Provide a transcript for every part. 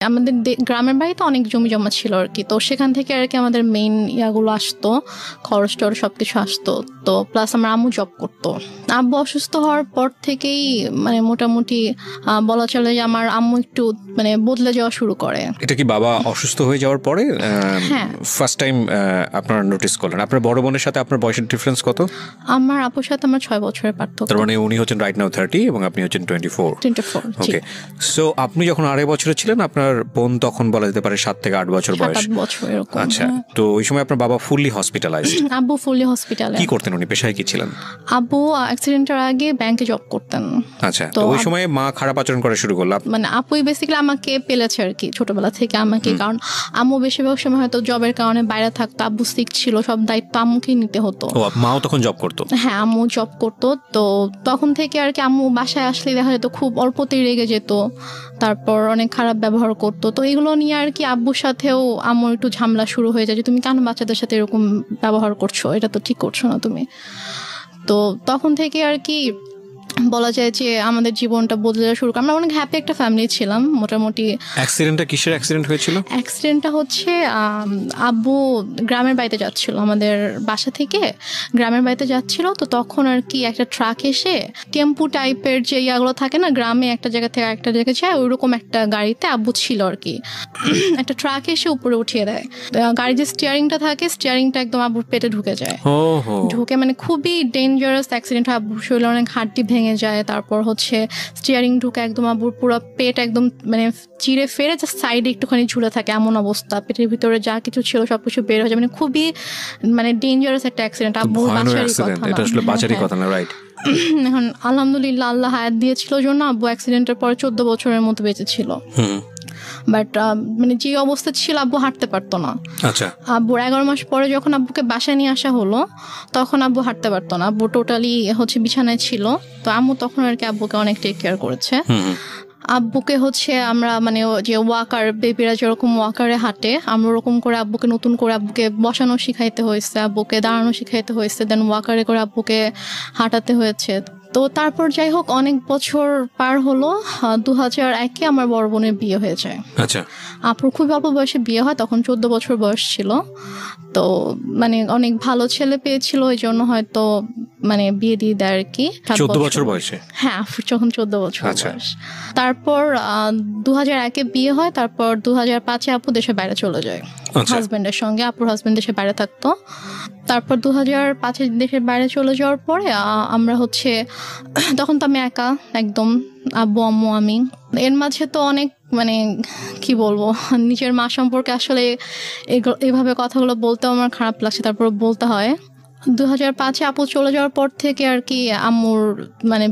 আমাদের গ্রামের বাড়িতে অনেক জমি জমা ছিল আর কি, তো সেখান থেকে আর কি আমাদের মেইন ইয়াগুলো আসতো, খরচ টরচ সবকিছু আসতো। তো প্লাস আমার আম্মু জব করতো। আব্বু অসুস্থ হওয়ার পর থেকেই মানে মোটামুটি বলা চলে যে আমার আম্মু একটু মানে বদলে যাওয়া শুরু করে। এটা কি বাবা অসুস্থ হয়ে যাওয়ার পরে ফার্স্ট টাইম আপনারা নোটিস করলেন? আপনার বড় বোনের সাথে আপনার বয়সের ডিফারেন্স কত? আমার আপুর সাথে আমার 6 বছরের পার্থক্য। তার মানে উনি হচ্ছেন রাইট নাও 30 এবং আপনি হচ্ছেন 24। ওকে, সো আপনি যখন 2.5 বছরের ছিলেন, আপনার বোন তখন বলা যেতে পারে 7 থেকে 8 বছর বয়স। আচ্ছা, তো ওই সময় আপনার বাবা ফুললি হসপিটালাইজড? আব্বু ফুললি হসপিটালে। কি করতেন উনি, পেশায় কি ছিলেন? আব্বু অ্যাক্সিডেন্টের আগে ব্যাংকে জব করতেন। আচ্ছা, তো ওই সময় মা খারাপ আচরণ করা শুরু করলো? মানে আপুই বেসিক্যালি আমাকে পেলেছে আর কি ছোটবেলা থেকে আমাকে, কারণ আম্মু বেশিরভাগ সময় হয়তো জবের কারণে বাইরে থাকতো, আব্বু সিক ছিল, সব দায়িত্ব আম্মুকেই নিতে হতো। ও, মাও তখন জব করতো? হ্যাঁ, আম্মু জব করতো। তো তখন থেকে আর কি আম্মু বাসায় আসলে দেখা যেত খুব অল্পতেই রেগে যেত, তারপর অনেক খারাপ ব্যবহার করতো। তো এগুলো নিয়ে আর কি আব্বুর সাথেও আম্মুর একটু ঝামেলা শুরু হয়ে যায় যে তুমি কেন বাচ্চাদের সাথে এরকম ব্যবহার করছো, এটা তো ঠিক করছো না তুমি। তো তখন থেকে আর কি বলা যায় যে আমাদের জীবনটা বদলে যাওয়া শুরু করে। আমরা অনেক হ্যাপি একটা ফ্যামিলি ছিলাম মোটামুটি। অ্যাক্সিডেন্টটা কিসের অ্যাক্সিডেন্ট হয়েছিল? অ্যাক্সিডেন্টটা হচ্ছে আব্বু গ্রামের বাড়িতে যাচ্ছিল, আমাদের বাসা থেকে গ্রামের বাড়িতে যাচ্ছিল। তো তখন আর কি একটা ট্রাক এসে টেম্পু টাইপের যে ইয়াগুলো থাকে না, গ্রামে একটা জায়গা থেকে একটা জায়গায় যায়, ওইরকম একটা গাড়িতে আব্বু ছিল আর কি। একটা ট্রাক এসে উপরে উঠিয়ে দেয়, গাড়ির যে স্টিয়ারিংটা থাকে, স্টিয়ারিংটা একদম আব্বুর পেটে ঢুকে যায়। ঢুকে মানে খুবই ডেঞ্জারাস অ্যাক্সিডেন্ট হয়। আব্বুর শরীরে অনেক হাড্ডি ভেঙে যায়, তারপর হচ্ছে স্টিয়ারিং ঢুকে একদম আব্বুর পুরো পেট একদম মানে চিড়ে ফেরে জাস্ট সাইডে একটুখানি ঝুলে থাকে, এমন অবস্থা। পেটের ভিতরে যা কিছু ছিল সবকিছু বের হয়ে যায়, মানে খুবই মানে ডেঞ্জারাস একটা অ্যাক্সিডেন্ট। আব্বুর বাঁচারই কথা না, রাইট? এখন আলহামদুলিল্লাহ আল্লাহ হায়াত দিয়েছিল জন্য আব্বু অ্যাক্সিডেন্টের পরে 14 বছরের মতো বেঁচে ছিল। বাট মানে যে অবস্থা ছিল আব্বু হাঁটতে পারতো না। আচ্ছা, আব্বুর 11 মাস পরে যখন আব্বুকে বাসায় নিয়ে আসা হলো তখন আব্বু হাঁটতে পারতো না, আব্বু টোটালি হচ্ছে বিছানায় ছিল। তো আম্মু তখন আর কি আব্বুকে অনেক টেক কেয়ার করেছে। আব্বুকে হচ্ছে আমরা মানে যে ওয়াকার, বেবিরা যেরকম ওয়াকারে হাঁটে, আমরা ওরকম করে আব্বুকে নতুন করে আব্বুকে বসানো শিখাইতে হয়েছে, আব্বুকে দাঁড়ানো শিখাইতে হয়েছে, দেন ওয়াকারে করে আব্বুকে হাঁটাতে হয়েছে। তো তারপর যাই হোক অনেক বছর পার হলো, 2001-এ আমার বড় বোনের বিয়ে হয়ে যায়। আচ্ছা, আপুর খুব অল্প বয়সে বিয়ে হয়, তখন 14 বছর বয়স ছিল। তো মানে অনেক ভালো ছেলে পেয়েছিল, এই জন্য হয়তো মানে বিয়ে দিয়ে দেয় আর কি। 14 বছর বয়সে? হ্যাঁ, আপুর যখন 14 বছর বয়স। তারপর 2001-এ বিয়ে হয়, তারপর 2005-এ আপু দেশের বাইরে চলে যায় হাজবেন্ডের সঙ্গে। আপুর হাজবেন্ড দেশের বাইরে থাকতো। তারপর 2005-এ দেশের বাইরে চলে যাওয়ার পরে আমরা হচ্ছে তখন তো আমি একা একদম, আব্বু আম্মু আমি। এর মাঝে তো অনেক মানে কি বলবো, নিজের মা সম্পর্কে আসলে এভাবে কথাগুলো বলতেও আমার খারাপ লাগছে, তারপর বলতে হয়। 2005-এ আপু চলে যাওয়ার পর থেকে আর কি আম্মুর মানে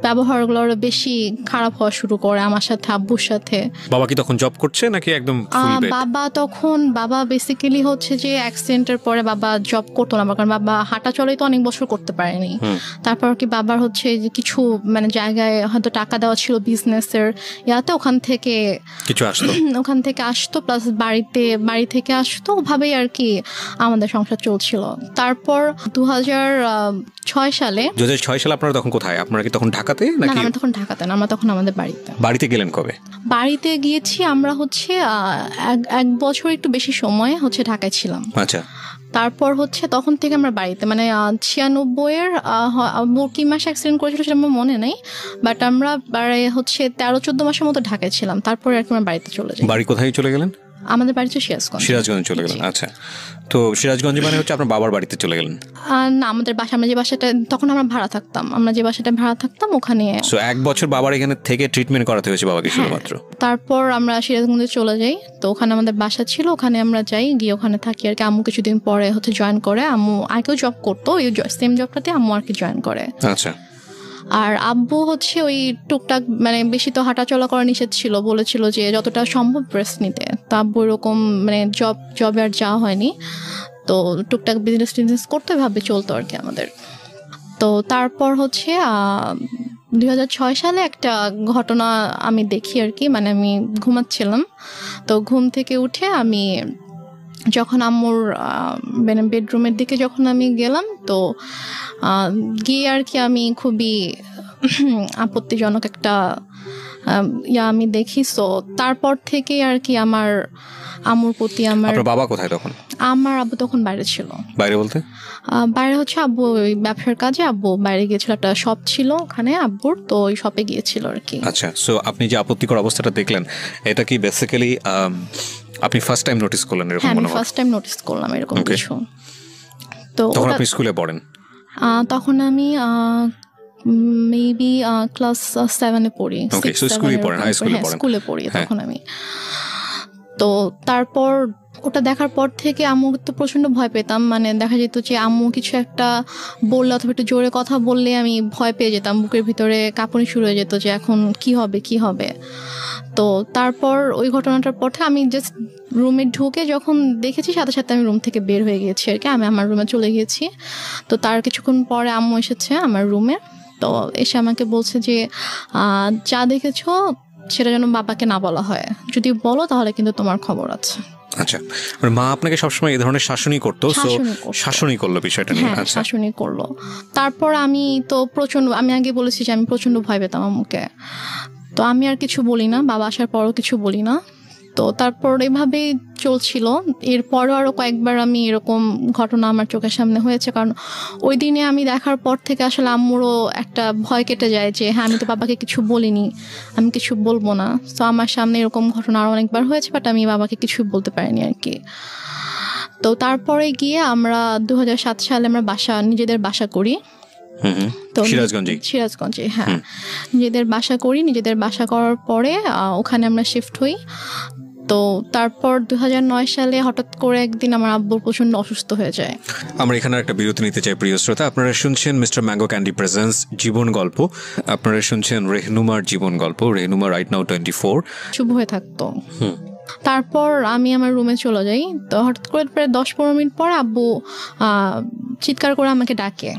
ব্যবহারগুলো আরো বেশি খারাপ হওয়া শুরু করে আমার সাথে, আব্বুর সাথে। বাবা কি তখন জব করছে নাকি একদম ফুল বেড? বাবা বেসিক্যালি হচ্ছে যে অ্যাক্সিডেন্টের পরে বাবা জব করতো না, কারণ বাবা হাঁটা চলাই তো অনেক বছর করতে পারেনি। তারপর কি বাবার হচ্ছে যে কিছু মানে জায়গায় হয়তো টাকা দেওয়া ছিল বিজনেসের ইয়াতে, ওখান থেকে আসতো প্লাস বাড়ি থেকে আসতো, ওভাবেই আর কি আমাদের সংসার চলছিল। তারপর 2006 সালে আপনারা তখন কোথায়? আপনারা কি তখন ঢাকাতে নাকি? আমরা তখন ঢাকাতে না, আমরা তখন আমাদের বাড়িতে গেলেন কবে? বাড়িতে গিয়েছি আমরা হচ্ছে 1 বছর একটু বেশি সময় হচ্ছে ঢাকায় ছিলাম। আচ্ছা, তারপর হচ্ছে তখন থেকে আমরা বাড়িতে মানে 96-এর কি মাসে অ্যাক্সিডেন্ট করেছিল সেটা আমার মনে নেই, বাট আমরা হচ্ছে 13-14 মাসের মতো ঢাকায় ছিলাম। তারপরে আর কি আমরা বাড়িতে চলে যাই। বাড়ি কোথায় চলে গেলেন? আমাদের বাড়ি তো সিরাজগঞ্জ চলে গেলেন। আচ্ছা, তো সিরাজগঞ্জে মানে হচ্ছে আপনার বাবার বাড়িতে চলে গেলেন? না, আমাদের বাসা, আমরা যে বাসাটা তখন আমরা ভাড়া থাকতাম ওখানে। সো 1 বছর বাবার এখানে থেকে ট্রিটমেন্ট করাতে হয়েছে বাবাকে শুধুমাত্র? তারপর আমরা সিরাজগঞ্জে চলে যাই, তো ওখানে আমাদের বাসা ছিল, ওখানে আমরা যাই, গিয়ে ওখানে থাকি আর কি। আম্মু কিছুদিন পরে হচ্ছে জয়েন করে, আম্মু আগেও জব করতো, ওই সেম জবটাতে আম্মু আর কি জয়েন করে। আচ্ছা, আর আব্বু হচ্ছে ওই টুকটাক মানে বেশি তো হাঁটাচলা করা নিষেধ ছিল, বলেছিল যে যতটা সম্ভব রেস্ট নিতে। তো আব্বু এরকম মানে জবে আর যাওয়া হয়নি, তো টুকটাক বিজনেস করতে ভাবে চলতো আর কি আমাদের। তো তারপর হচ্ছে 2006 সালে একটা ঘটনা আমি দেখি আর কি, মানে আমি ঘুমাচ্ছিলাম, তো ঘুম থেকে উঠে আমি যখন আম্মুর মানে বেডরুমের দিকে যখন আমি গেলাম, তো গিয়ে আর কি আমি খুবই আপত্তিজনক একটা আমি দেখি। সো তারপর থেকে আর কি আমার আম্মুর প্রতি আমার। বাবা কোথায় তখন? আমার আব্বু তখন বাইরে ছিল। বাইরে বলতে? বাইরে হচ্ছে আব্বু ওই ব্যবসার কাজে আব্বু বাইরে গিয়েছিল, একটা শপ ছিল ওখানে আব্বুর, তো ওই শপে গিয়েছিল আর কি। আচ্ছা, সো আপনি যে আপত্তিকর অবস্থাটা দেখলেন এটা কি বেসিক্যালি আপনি ফার্স্ট টাইম নোটিস করলেন এরকম? হ্যাঁ, আমি ফার্স্ট টাইম নোটিস করলাম এরকম কিছু। তো তখন আপনি স্কুলে পড়েন? তখন আমি মেবি ক্লাস 7-এ পড়ি। স্কুলে পড়ি তখন আমি। তো তারপর ওটা দেখার পর থেকে আম্মু তো প্রচন্ড ভয় পেতাম, মানে দেখা যেত যে আম্মু কিছু একটা বললে অথবা একটু জোরে কথা বললে আমি ভয় পেয়ে যেতাম, বুকের ভিতরে কাঁপুনি শুরু হয়ে যেত যে এখন কি হবে। তো তারপর ওই ঘটনাটার পর থেকে আমি জাস্ট রুমে ঢুকে যখন দেখেছি সাথে সাথে আমি রুম থেকে বের হয়ে গিয়েছি আর কি। আমি আমার রুমে চলে গিয়েছি। তো তার কিছুক্ষণ পরে আম্মু এসেছে আমার রুমে। তো এসে আমাকে বলছে যে যা দেখেছো সেটা যেন বাবাকে না বলা হয়, যদি বলো তাহলে কিন্তু তোমার খবর আছে। আচ্ছা, মানে মা আপনাকে সবসময় এই ধরনের শাসনই করতো? শাসনই করলো বিষয়টা নিয়ে? আচ্ছা, শাসনই করলো। তারপর আমি তো আমি আগে বলেছি যে আমি প্রচন্ড ভয় পেতাম আম্মুকে, তো আমি আর কিছু বলি না, বাবা আসার পরও কিছু বলি না। তো তারপর এভাবেই চলছিল। এরপরও আরও কয়েকবার আমি এরকম ঘটনা আমার চোখের সামনে হয়েছে, কারণ ওই দিনে আমি দেখার পর থেকে আসলে আম্মুরও একটা ভয় কেটে যায় যে হ্যাঁ আমি তো বাবাকে কিছু বলিনি, আমি কিছু বলবো না। তো আমার সামনে এরকম ঘটনা আরও অনেকবার হয়েছে, বাট আমি বাবাকে কিছুই বলতে পারিনি আর কি। তো তারপরে গিয়ে আমরা 2007 সালে আমরা নিজেদের বাসা করি। তো সিরাজগঞ্জে, হ্যাঁ, নিজেদের বাসা করার পরে ওখানে আমরা শিফট হই। তো তারপর 2009 সালে হঠাৎ করে একদিন আমার আব্বু প্রচন্ড অসুস্থ হয়ে যায়। আমরা এখানে একটা বিরতি নিতে চাই প্রিয় শ্রোতা। আপনারা শুনছেন মিস্টার ম্যাঙ্গো ক্যান্ডি প্রেজেন্স জীবন গল্প। আপনারা শুনছেন রেহনুমার জীবন গল্প। রেহনুমা রাইট নাও 24 শুভ হয়ে থাকতো। তারপর আমি আমার রুমে চলে যাই। তো হঠাৎ করে প্রায় 10-15 মিনিট পর আব্বু চিৎকার করে আমাকে ডাকে।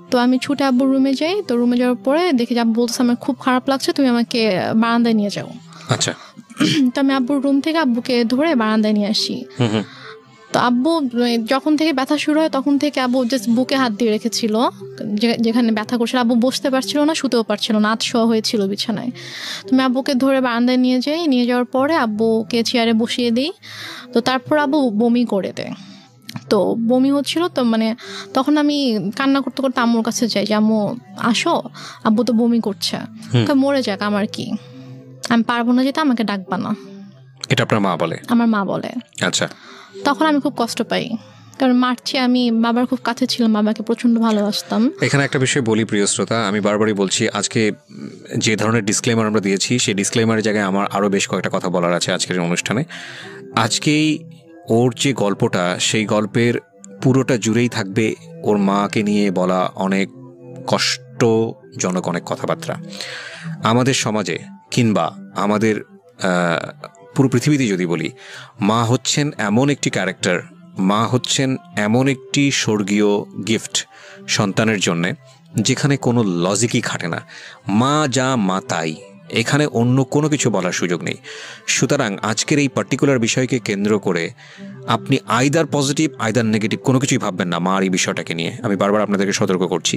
তো আমি ছুটে আব্বুর রুমে যাই। তো রুমে যাওয়ার পরে দেখি যে আব্বু বলছে আমার খুব খারাপ লাগছে, তুমি আমাকে বারান্দায় নিয়ে যাও। আচ্ছা। তো আমি আব্বুর রুম থেকে আব্বুকে ধরে বারান্দায় নিয়ে আসি। তো আব্বু যখন থেকে ব্যথা শুরু হয় তখন থেকে আব্বু জাস্ট বুকে হাত দিয়ে রেখেছিল, যেখানে ব্যথা করছিল। আব্বু বসতে পারছিল না, শুতেও পারছিল না, আতশোয়া হয়েছিল বিছানায়। তুমি আব্বুকে ধরে বারান্দায় নিয়ে যাওয়ার পরে আব্বুকে চেয়ারে বসিয়ে দিই। তো তারপর আব্বু বমি করে দেয়। তো বমি হচ্ছিল, তো মানে তখন আমি কান্না করতে করতে আম্মুর কাছে যাই যে আম্মু আসো, আব্বু তো বমি করছে, মরে যাক আমার কি, আমি পারবো না যেতে, আমাকে ডাকবা না। এটা আপনার মা বলে? আমার মা বলে। আচ্ছা। তখন আমি খুব কষ্ট পাই, কারণ মারছি, আমি বাবার খুব কাছে ছিলাম, বাবাকে প্রচন্ড ভালোবাসতাম। এখানে একটা বিষয় বলি প্রিয় শ্রোতা, আমি বারবারই বলছি, আজকে যে ধরনের ডিসক্লেমার আমরা দিয়েছি সেই ডিসক্লেমারের জায়গায় আমার আরও বেশ কয়েকটা কথা বলার আছে আজকের অনুষ্ঠানে। আজকেই ওর যে গল্পটা, সেই গল্পের পুরোটা জুড়েই থাকবে ওর মাকে নিয়ে বলা অনেক কষ্টজনক অনেক কথাবার্তা। আমাদের সমাজে কিংবা আমাদের পুরো পৃথিবীতে যদি বলি, মা হচ্ছেন এমন একটি ক্যারেক্টার, মা হচ্ছেন এমন একটি স্বর্গীয় গিফট সন্তানের জন্যে, যেখানে কোনো লজিকই খাটে না। মা যা মা তাই, এখানে অন্য কোনো কিছু বলার সুযোগ নেই। সুতরাং আজকের এই পার্টিকুলার বিষয়কে কেন্দ্র করে আপনি আইদার পজিটিভ আইদার নেগেটিভ কোনো কিছুই ভাববেন না মার এই বিষয়টাকে নিয়ে। আমি বারবার আপনাদেরকে সতর্ক করছি।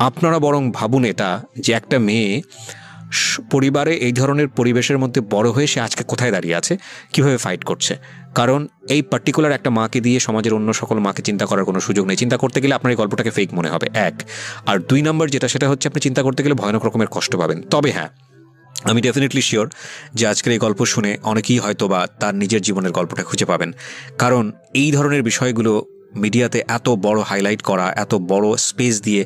আপনারা বরং ভাবুন এটা, যে একটা মেয়ে পরিবারে এই ধরনের পরিবেশের মধ্যে বড় হয়ে সে আজকে কোথায় দাঁড়িয়ে আছে, কিভাবে ফাইট করছে। কারণ এই পার্টিকুলার একটা মাকে দিয়ে সমাজের অন্য সকল মাকে চিন্তা করার কোনো সুযোগ নেই। চিন্তা করতে গেলে আপনার এই গল্পটাকে ফেক মনে হবে, এক। আর 2 নম্বর যেটা, সেটা হচ্ছে আপনি চিন্তা করতে গেলে ভয়ানক রকমের কষ্ট পাবেন। তবে হ্যাঁ, আমি ডেফিনেটলি শিওর যে আজকের এই গল্প শুনে অনেকেই হয়তো বা তার নিজের জীবনের গল্পটা খুঁজে পাবেন। কারণ এই ধরনের বিষয়গুলো মিডিয়াতে এত বড় হাইলাইট করা, এত বড় স্পেস দিয়ে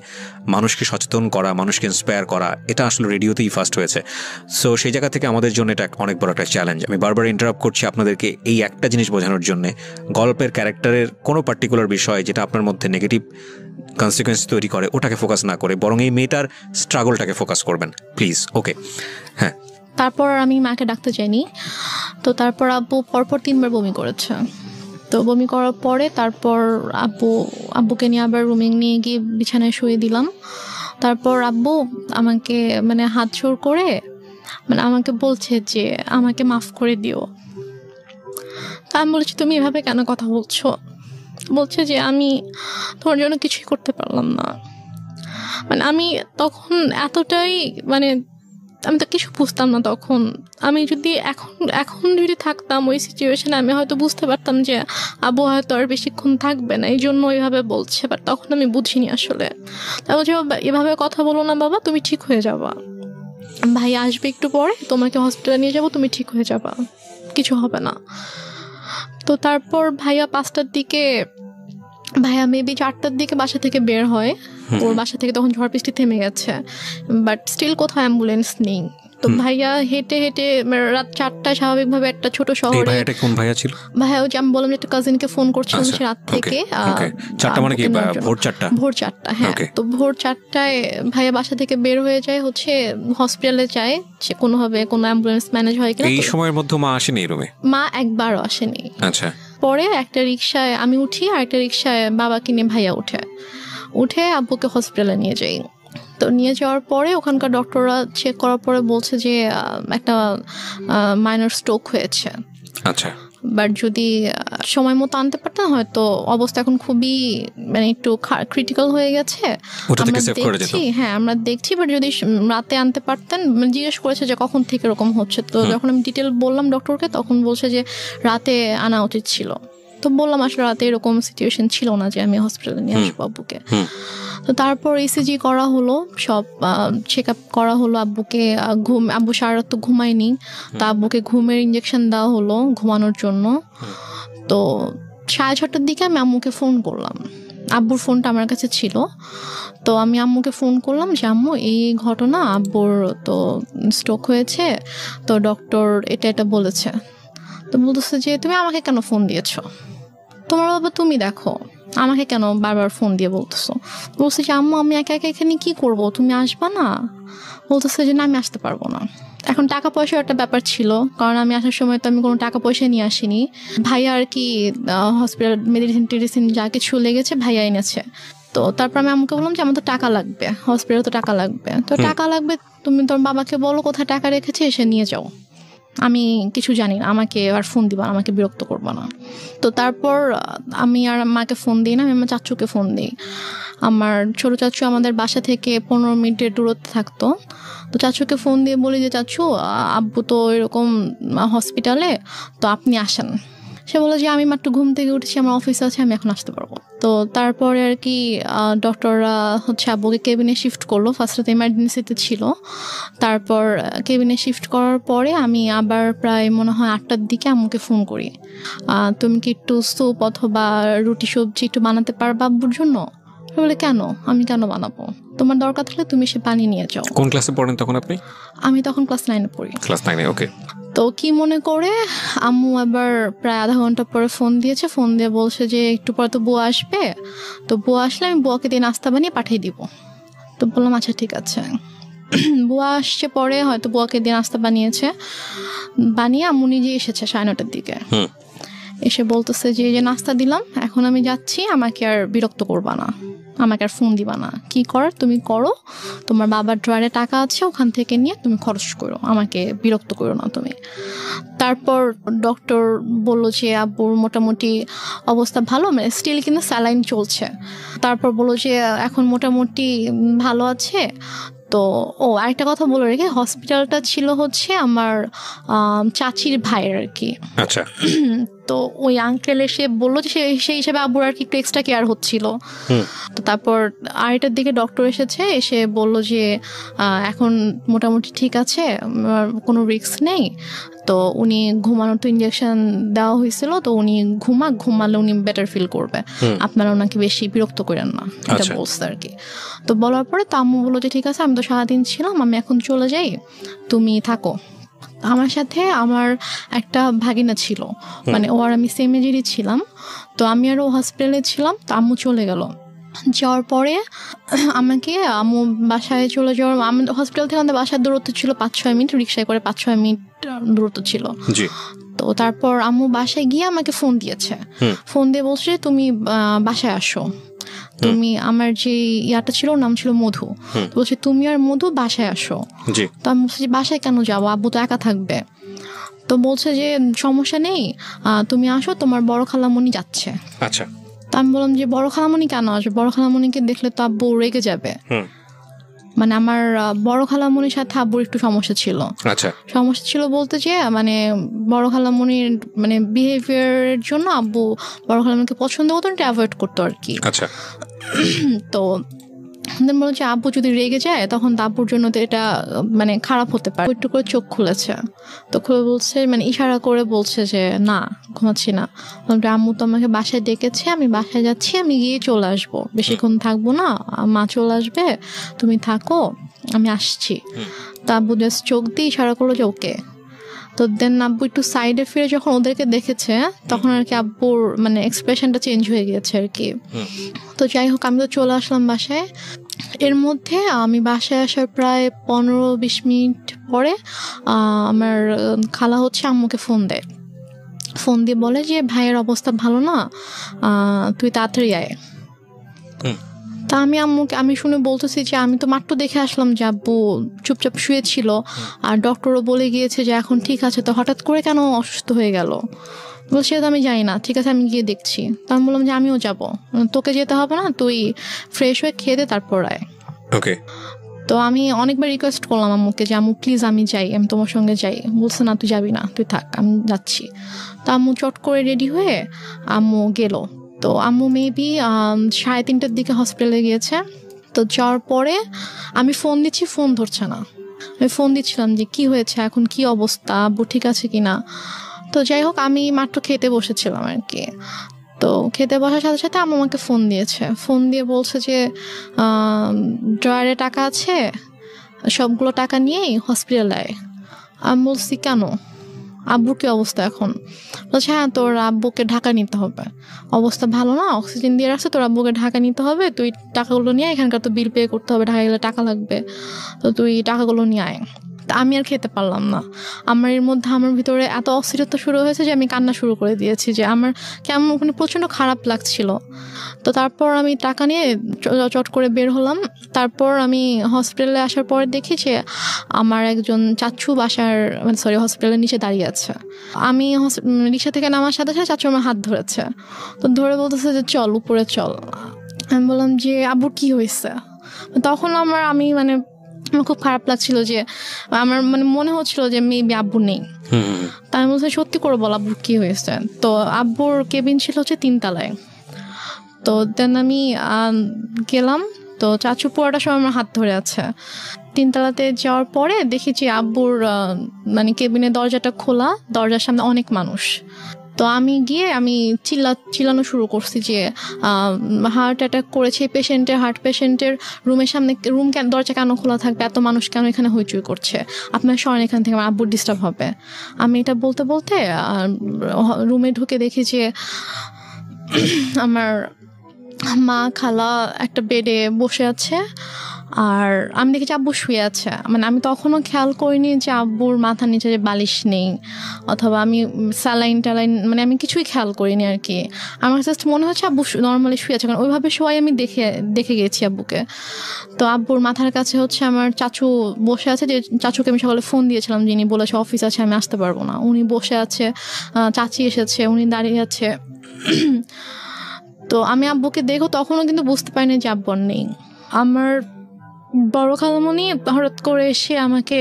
মানুষকে সচেতন করা, মানুষকে ইন্সপায়ার করা, এটা আসলে রেডিওতেই ফার্স্ট হয়েছে। সো সেই জায়গা থেকে আমাদের জন্য এটা অনেক বড় একটা চ্যালেঞ্জ। আমি বারবার ইন্টারাপ্ট করছি আপনাদেরকে এই একটা জিনিস বোঝানোর জন্যে, গল্পের ক্যারেক্টারের কোনো পার্টিকুলার বিষয় যেটা আপনার মধ্যে নেগেটিভ কনসিকুয়েন্স তৈরি করে ওটাকে ফোকাস না করে বরং এই মেয়েটার স্ট্রাগলটাকে ফোকাস করবেন প্লিজ। ওকে, হ্যাঁ। তারপর আমি মাকে ডাকতে চাইনি। তো তারপর আব্বু পরপর 3বার বমি করেছে। তো বমি করার পরে তারপর আব্বুকে নিয়ে আবার রুমে নিয়ে গিয়ে বিছানায় শুয়ে দিলাম। তারপর আব্বু আমাকে মানে হাত জোড় করে মানে আমাকে বলছে যে আমাকে মাফ করে দিও। তা আমি বলছি তুমি এভাবে কেন কথা বলছো? বলছে যে আমি তোমার জন্য কিছুই করতে পারলাম না। মানে আমি তখন এতটাই মানে আমি তো কিছু বুঝতাম না তখন। আমি যদি এখন যদি থাকতাম ওই সিচুয়েশনে, আমি হয়তো বুঝতে পারতাম যে আব্বু হয়তো আর বেশিক্ষণ থাকবে না, এই জন্য ওইভাবে বলছে। বাট তখন আমি বুঝিনি আসলে। তাই বলছে এভাবে কথা বলো না বাবা, তুমি ঠিক হয়ে যাবা, ভাই আসবে একটু পরে, তোমাকে হসপিটালে নিয়ে যাবো, তুমি ঠিক হয়ে যাবা, কিছু হবে না। তো তারপর ভাইয়া 5টার দিকে, ভাইয়া মেবি 4টার দিকে বাসা থেকে বের হয়। ওর বাসা থেকে তখন ঝড় বৃষ্টি থেমে গেছে, বাট স্টিল কোথাও অ্যাম্বুলেন্স নেই। তো ভাইয়া হেঁটে হেঁটে রাত 4টায় স্বাভাবিকভাবে একটা ছোট শহরে। কোন ভাইয়া ছিল? ভাইয়া ওই যে আমি বললাম যে একটা কাজিনকে ফোন করছিলাম সে রাত থেকে। 4টা মানে কি ভোর 4টা? ভোর 4টা, হ্যাঁ। তো ভোর 4টায় ভাইয়া বাসা থেকে বের হয়ে যায়, হচ্ছে হসপিটালে যায়, সে কোনোভাবে কোনো অ্যাম্বুলেন্স ম্যানেজ হয় কিনা। এই সময়ের মধ্যে মা আসেনি রুমে? মা একবারও আসেনি। আচ্ছা। পরে একটা রিক্সায় আমি উঠি, আর একটা রিক্সায় বাবাকে নিয়ে ভাইয়া উঠে আব্বুকে হসপিটালে নিয়ে যাই। তো নিয়ে যাওয়ার পরে ওখানকার ডক্টররা চেক করার পরে বলছে যে একটা মাইনর স্ট্রোক হয়েছে। আচ্ছা। বাট যদি সময় মতো আনতে পারতাম হয়তো অবস্থা এখন খুবই মানে একটু ক্রিটিক্যাল হয়ে গেছে। হ্যাঁ আমরা দেখছি, বাট যদি রাতে আনতে পারতেন। জিজ্ঞেস করেছে যে কখন থেকে এরকম হচ্ছে, তো যখন আমি ডিটেল বললাম ডক্টরকে তখন বলছে যে রাতে আনা উচিত ছিল। তো বললাম আসলে রাতে এরকম সিচুয়েশন ছিল না যে আমি হসপিটালে নিয়ে আসবো আব্বুকে। তো তারপর ইসিজি করা হলো, সব চেক আপ করা হলো আব্বুকে। আব্বু সারা রাত তো ঘুমায়নি, তা আব্বুকে ঘুমের ইঞ্জেকশন দেওয়া হলো ঘুমানোর জন্য। তো 6:30টার দিকে আমি আম্মুকে ফোন করলাম, আব্বুর ফোনটা আমার কাছে ছিল। তো আমি আম্মুকে ফোন করলাম যে আম্মু এই ঘটনা, আব্বুর তো স্ট্রোক হয়েছে, তো ডক্টর এটা বলেছে। তো বলতেছে যে তুমি আমাকে কেন ফোন দিয়েছো, তোমার বাবা তুমি দেখো, আমাকে কেন বারবার ফোন দিয়ে বলতেছো। বলছে যে আম্মু আমি একা একা এখানে কি করব, তুমি আসবা না? বলতেছে যে না আমি আসতে পারবো না। এখন টাকা পয়সার একটা ব্যাপার ছিল, কারণ আমি আসার সময় তো আমি কোনো টাকা পয়সা নিয়ে আসিনি। ভাইয়া আর কি হসপিটাল মেডিসিন যা কিছু লেগেছে ভাইয়া এনেছে। তো তারপর আমি আমাকে বললাম যে আমার তো টাকা লাগবে, হসপিটালে তো টাকা লাগবে। তো টাকা লাগবে, তুমি তোর বাবাকে বলো কোথায় টাকা রেখেছে, এসে নিয়ে যাও, আমি কিছু জানি না, আমাকে আর ফোন দিবা, আমাকে বিরক্ত করবা না। তো তারপর আমি আর মাকে ফোন দিই না, আমি আমার চাচুকে ফোন দিই। আমার ছোট চাচু আমাদের বাসা থেকে 15 মিনিটের দূরত্বে থাকতো। তো চাচুকে ফোন দিয়ে বলি যে চাচু আব্বু তো এরকম হসপিটালে, তো আপনি আসেন। সে বলে যে আমি মাত্র ঘুম থেকে উঠেছি, আমার অফিস আছে, আমি এখন আসতে পারবো। তো তারপরে আর কি ডক্টররা হচ্ছে আব্বুকে কেবিনে শিফট করলো। ফার্স্টে তো এমার্জেন্সিতে ছিল, তারপর কেবিনে শিফট করার পরে আমি আবার প্রায় মনে হয় 8টার দিকে আম্মুকে ফোন করি, তুমি কি একটু স্যুপ অথবা রুটি সবজি একটু বানাতে পারবা আব্বুর জন্য? বলে কেন, আমি কেন বানাবো, তোমার দরকার থাকলে তুমি সে পানি নিয়ে যাও। কোন ক্লাসে পড়েন তখন আপনি? আমি তখন ক্লাস 9-এ পড়ি। ক্লাস 9-এ, ওকে। তো কি মনে করে আম্মু আবার প্রায় আধা ঘন্টা পরে ফোন দিয়েছে, ফোন দিয়ে বলছে যে একটু পরে তো বুয়া আসবে, তো বুয়া আসলে আমি বুয়াকে দিয়ে নাস্তা বানিয়ে পাঠিয়ে দিব। তো বললাম আচ্ছা ঠিক আছে। বুয়া আসছে পরে, হয়তো বুয়াকে দিয়ে নাস্তা বানিয়ে আম্মু নিজে এসেছে 9:30টার দিকে। এসে বলতেছে যে নাস্তা দিলাম, এখন আমি যাচ্ছি, আমাকে আর বিরক্ত করবা না, আমাকে আর ফোন দিবা না, কি কর তুমি করো, তোমার বাবার ড্রয়ারে টাকা আছে ওখান থেকে নিয়ে তুমি খরচ করো, আমাকে বিরক্ত করো না তুমি। তারপর ডক্টর বললো যে আব্বুর মোটামুটি অবস্থা ভালো, মানে স্টিল কিন্তু স্যালাইন চলছে। তারপর বললো যে এখন মোটামুটি ভালো আছে। তো আরেকটা কথা বলে রেখে, হসপিটালটা ছিল হচ্ছে আমার চাচির ভাইয়ের আর কি। আচ্ছা। তো ওই আঙ্কেল এসে বললো যে সেই হিসেবে আব্বুর আর কি একটু এক্সট্রা কেয়ার হচ্ছিল। তো তারপর 8টার দিকে ডক্টর এসে বললো যে এখন মোটামুটি ঠিক আছে, কোনো রিস্ক নেই। তো উনি ঘুমানোর তো ইঞ্জেকশন দেওয়া হয়েছিল, তো উনি ঘুমালে উনি বেটার ফিল করবে, আপনারা ওনাকে বেশি বিরক্ত করেন না, এটা বলছে আর কি। তো বলার পরে তো আম্মু বললো যে ঠিক আছে, আমি তো সারাদিন ছিলাম, আমি এখন চলে যাই, তুমি থাকো। আমার সাথে আমার একটা ভাগিনা ছিল, মানে ও আর আমি সেম এজেরই ছিলাম। তো আমি আর ও হসপিটালে ছিলাম। তো আম্মু চলে গেল, যাওয়ার পরে আমাকে আম্মু বাসায় চলে যাওয়ার, আমাদের হসপিটাল থেকে আমাদের বাসার দূরত্ব ছিল 5-6 মিনিট, রিক্সায় করে 5-6 মিনিট দূরত্ব ছিল। তো তারপর আম্মু বাসায় গিয়ে আমাকে ফোন দিয়েছে, ফোন দিয়ে বলছে তুমি বাসায় আসো, তুমি আমার যে ইয়াটা ছিল নাম ছিল মধু, বলছে তুমি আর মধু বাসায় আসো। তো আমি বলছি বাসায় কেন যাবো, আব্বু তো একা থাকবে। তো বলছে যে সমস্যা নেই, তুমি আসো, তোমার বড় খালামণি যাচ্ছে। আচ্ছা। তো আমি বললাম যে বড় খালামণি কেন আসবে, বড় খালামণিকে দেখলে তো আব্বু রেগে যাবে। মানে আমার বড় খালামণির সাথে আব্বুর একটু সমস্যা ছিল। আচ্ছা, সমস্যা ছিল বলতে যে মানে বড় খালামণির মানে বিহেভিয়ারের জন্য আব্বু বড় খালামণিকে পছন্দ করতো, এটা অ্যাভয়েড করতো আর কি। আচ্ছা। তো বলো যে আব্বু যদি রেগে যায় তখন আব্বুর জন্য তো এটা মানে খারাপ হতে পারে। একটু করে চোখ খুলেছে, তো খুলে বলছে মানে ইশারা করে বলছে যে না ঘুমাচ্ছি না। আম্মু তো আমাকে বাসায় ডেকেছে, আমি বাসায় যাচ্ছি, আমি গিয়ে চলে আসবো, বেশিক্ষণ থাকবো না, মা চলে আসবে, তুমি থাকো, আমি আসছি। তো আব্বু জাস্ট চোখ দিয়ে ইশারা করলো যে ওকে। তো দেন আব্বু একটু সাইডে ফিরে যখন ওদেরকে দেখেছে তখন আর কি আব্বুর মানে এক্সপ্রেশনটা চেঞ্জ হয়ে গিয়েছে আর কি। তো যাই হোক আমি তো চলে আসলাম বাসায়। এর মধ্যে আমি বাসায় আসার প্রায় 15-20 মিনিট পরে আমার খালা হচ্ছে আম্মুকে ফোন দেয়। ফোন দিয়ে বলে যে ভাইয়ের অবস্থা ভালো না, তুই তাড়াতাড়ি আয়। তা আমি শুনে বলতেছি যে আমি তো মাত্র দেখে আসলাম যে আব্বু চুপচাপ শুয়েছিল, আর ডক্টরও বলে গিয়েছে যে এখন ঠিক আছে, তো হঠাৎ করে কেন অসুস্থ হয়ে গেল? বলছে তো আমি জানি না, ঠিক আছে আমি গিয়ে দেখছি। তা আমি বললাম যে আমিও যাব, তোকে যেতে হবে না, তুই ফ্রেশ হয়ে খেয়ে দে তারপর আয়। ওকে। তো আমি অনেকবার রিকোয়েস্ট করলাম আম্মুকে যে আম্মু প্লিজ আমি যাই, আমি তোমার সঙ্গে যাই। বলছে না তুই যাবি না, তুই থাক, আমি যাচ্ছি। তো আম্মু চট করে রেডি হয়ে আম্মু গেল। তো আম্মু মেবি 3:30টার দিকে হসপিটালে গিয়েছে। তো যাওয়ার পরে আমি ফোন দিচ্ছি, ফোন ধরছে না। আমি ফোন দিচ্ছিলাম যে কি হয়েছে, এখন কি অবস্থা, আব্বু ঠিক আছে কিনা। তো যাই হোক আমি মাত্র খেতে বসেছিলাম আর কি। তো খেতে বসার সাথে সাথে আম্মু আমাকে ফোন দিয়েছে। ফোন দিয়ে বলছে যে ড্রয়ারে টাকা আছে, সবগুলো টাকা নিয়েই হসপিটালে আয়। আমি বলছি কেন, আব্বুর কি অবস্থা এখন? বলছে হ্যাঁ তোর আব্বুকে ঢাকা নিতে হবে, অবস্থা ভালো না, অক্সিজেন দিয়ে রাখছে, তোর আব্বুকে ঢাকা নিতে হবে, তুই টাকাগুলো নিয়ে আয়, এখানকার তো বিল পে করতে হবে, ঢাকা গেলে টাকা লাগবে, তো তুই টাকাগুলো নিয়ে আয়। তা আমি আর খেতে পারলাম না। আমার ভিতরে এত অস্থিরতা শুরু হয়েছে যে আমি কান্না শুরু করে দিয়েছি, যে আমার কেমন ওখানে প্রচণ্ড খারাপ লাগছিল। তো তারপর আমি টাকা নিয়ে চট করে বের হলাম। তারপর আমি হসপিটালে আসার পর দেখি যে আমার একজন চাচু হসপিটালের নিচে দাঁড়িয়ে আছে। আমি রিক্সা থেকে নামার সাথে সাথে চাচু আমার হাত ধরেছে, তো ধরে বলতেছে যে চল উপরে চল। আমি বললাম যে আব্বুর কি হয়েছে? তখন আমার খুব খারাপ লাগছিল, যে আমার মনে হচ্ছিল যে মেবি আব্বু নেই। তাই আমি বলছি সত্যি করে বল আব্বুর কি হয়েছে। তো আব্বুর কেবিন ছিল হচ্ছে 3 তলায়। তো দেন আমি গেলাম, তো চাচু পুরোটা সময় আমার হাত ধরে আছে। 3 তলাতে যাওয়ার পরে দেখি যে আব্বুর কেবিনের দরজাটা খোলা, দরজার সামনে অনেক মানুষ। তো আমি গিয়ে চিল্লানো শুরু করছি যে হার্ট অ্যাটাক করেছে হার্ট পেশেন্টের রুমের সামনে, দরজা কেন খোলা থাকবে, এত মানুষ কেন এখানে হইচই করছে, আপনার সরেন এখান থেকে, আমার আব্বুর ডিস্টার্ব হবে। আমি এটা বলতে বলতে রুমে ঢুকে দেখি যে আমার মা খালা একটা বেডে বসে আছে, আর আমি দেখেছি আব্বু শুয়ে আছে। আমি তখনও খেয়াল করিনি যে আব্বুর মাথার নিচে যে বালিশ নেই, অথবা আমি স্যালাইন ট্যালাইন আমি কিছুই খেয়াল করিনি আর কি। আমার জাস্ট মনে হচ্ছে আব্বু নর্মালি শুয়ে আছে, কারণ ওইভাবে শোয়াই আমি দেখে গেছি আব্বুকে। তো আব্বুর মাথার কাছে হচ্ছে আমার চাচু বসে আছে, যে চাচুকে আমি সকালে ফোন দিয়েছিলাম, যিনি বলেছে অফিস আছে আমি আসতে পারবো না, উনি বসে আছে। চাচি এসেছে, উনি দাঁড়িয়ে আছে। তো আমি আব্বুকে দেখো তখনও কিন্তু বুঝতে পারিনি যে আব্বু নেই। আমার বড় খালামণি হঠাৎ করে এসে আমাকে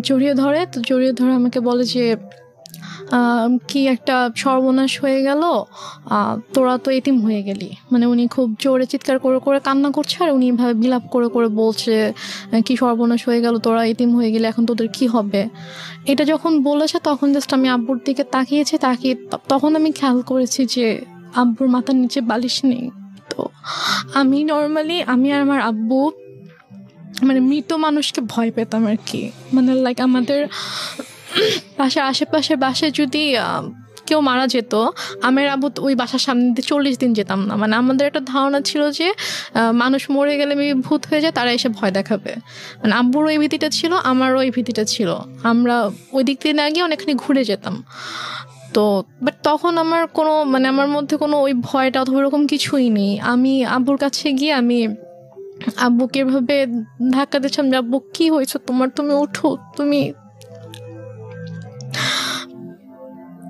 জড়িয়ে ধরে আমাকে বলে যে কি একটা সর্বনাশ হয়ে গেল, তোরা তো এতিম হয়ে গেলি। উনি খুব জোরে চিৎকার করে করে কান্না করছে, আর উনি এভাবে বিলাপ করে করে বলছে কি সর্বনাশ হয়ে গেল, তোরা এতিম হয়ে গেলে এখন তোদের কি হবে। এটা যখন বলেছে তখন জাস্ট আমি আব্বুর দিকে তাকিয়ে তখন আমি খেয়াল করেছি যে আব্বুর মাথার নিচে বালিশ নেই। তো আমি নর্মালি আমি আর আমার আব্বু মৃত মানুষকে ভয় পেতাম আর কি। আমাদের আশেপাশে বাসায় যদি কেউ মারা যেত, আমার আব্বু ওই বাসার সামনে দিয়ে 40 দিন যেতাম না। আমাদের একটা ধারণা ছিল যে মানুষ মরে গেলে ভূত হয়ে যায়, তারা এসে ভয় দেখাবে। আব্বুর ওই ভীতিটা ছিল, আমারও ওই ভীতিটা ছিল। আমরা ওই দিক দিয়ে না গিয়ে অনেকখানি ঘুরে যেতাম। তো বাট তখন আমার কোনো আমার মধ্যে কোনো ওই ভয়টা অথবা ওরকম কিছুই নেই। আমি আব্বুর কাছে গিয়ে আমি আব্বুকে এভাবে ধাক্কা দিচ্ছিলাম যে আব্বু কি হয়েছে তোমার, তুমি ওঠো তুমি।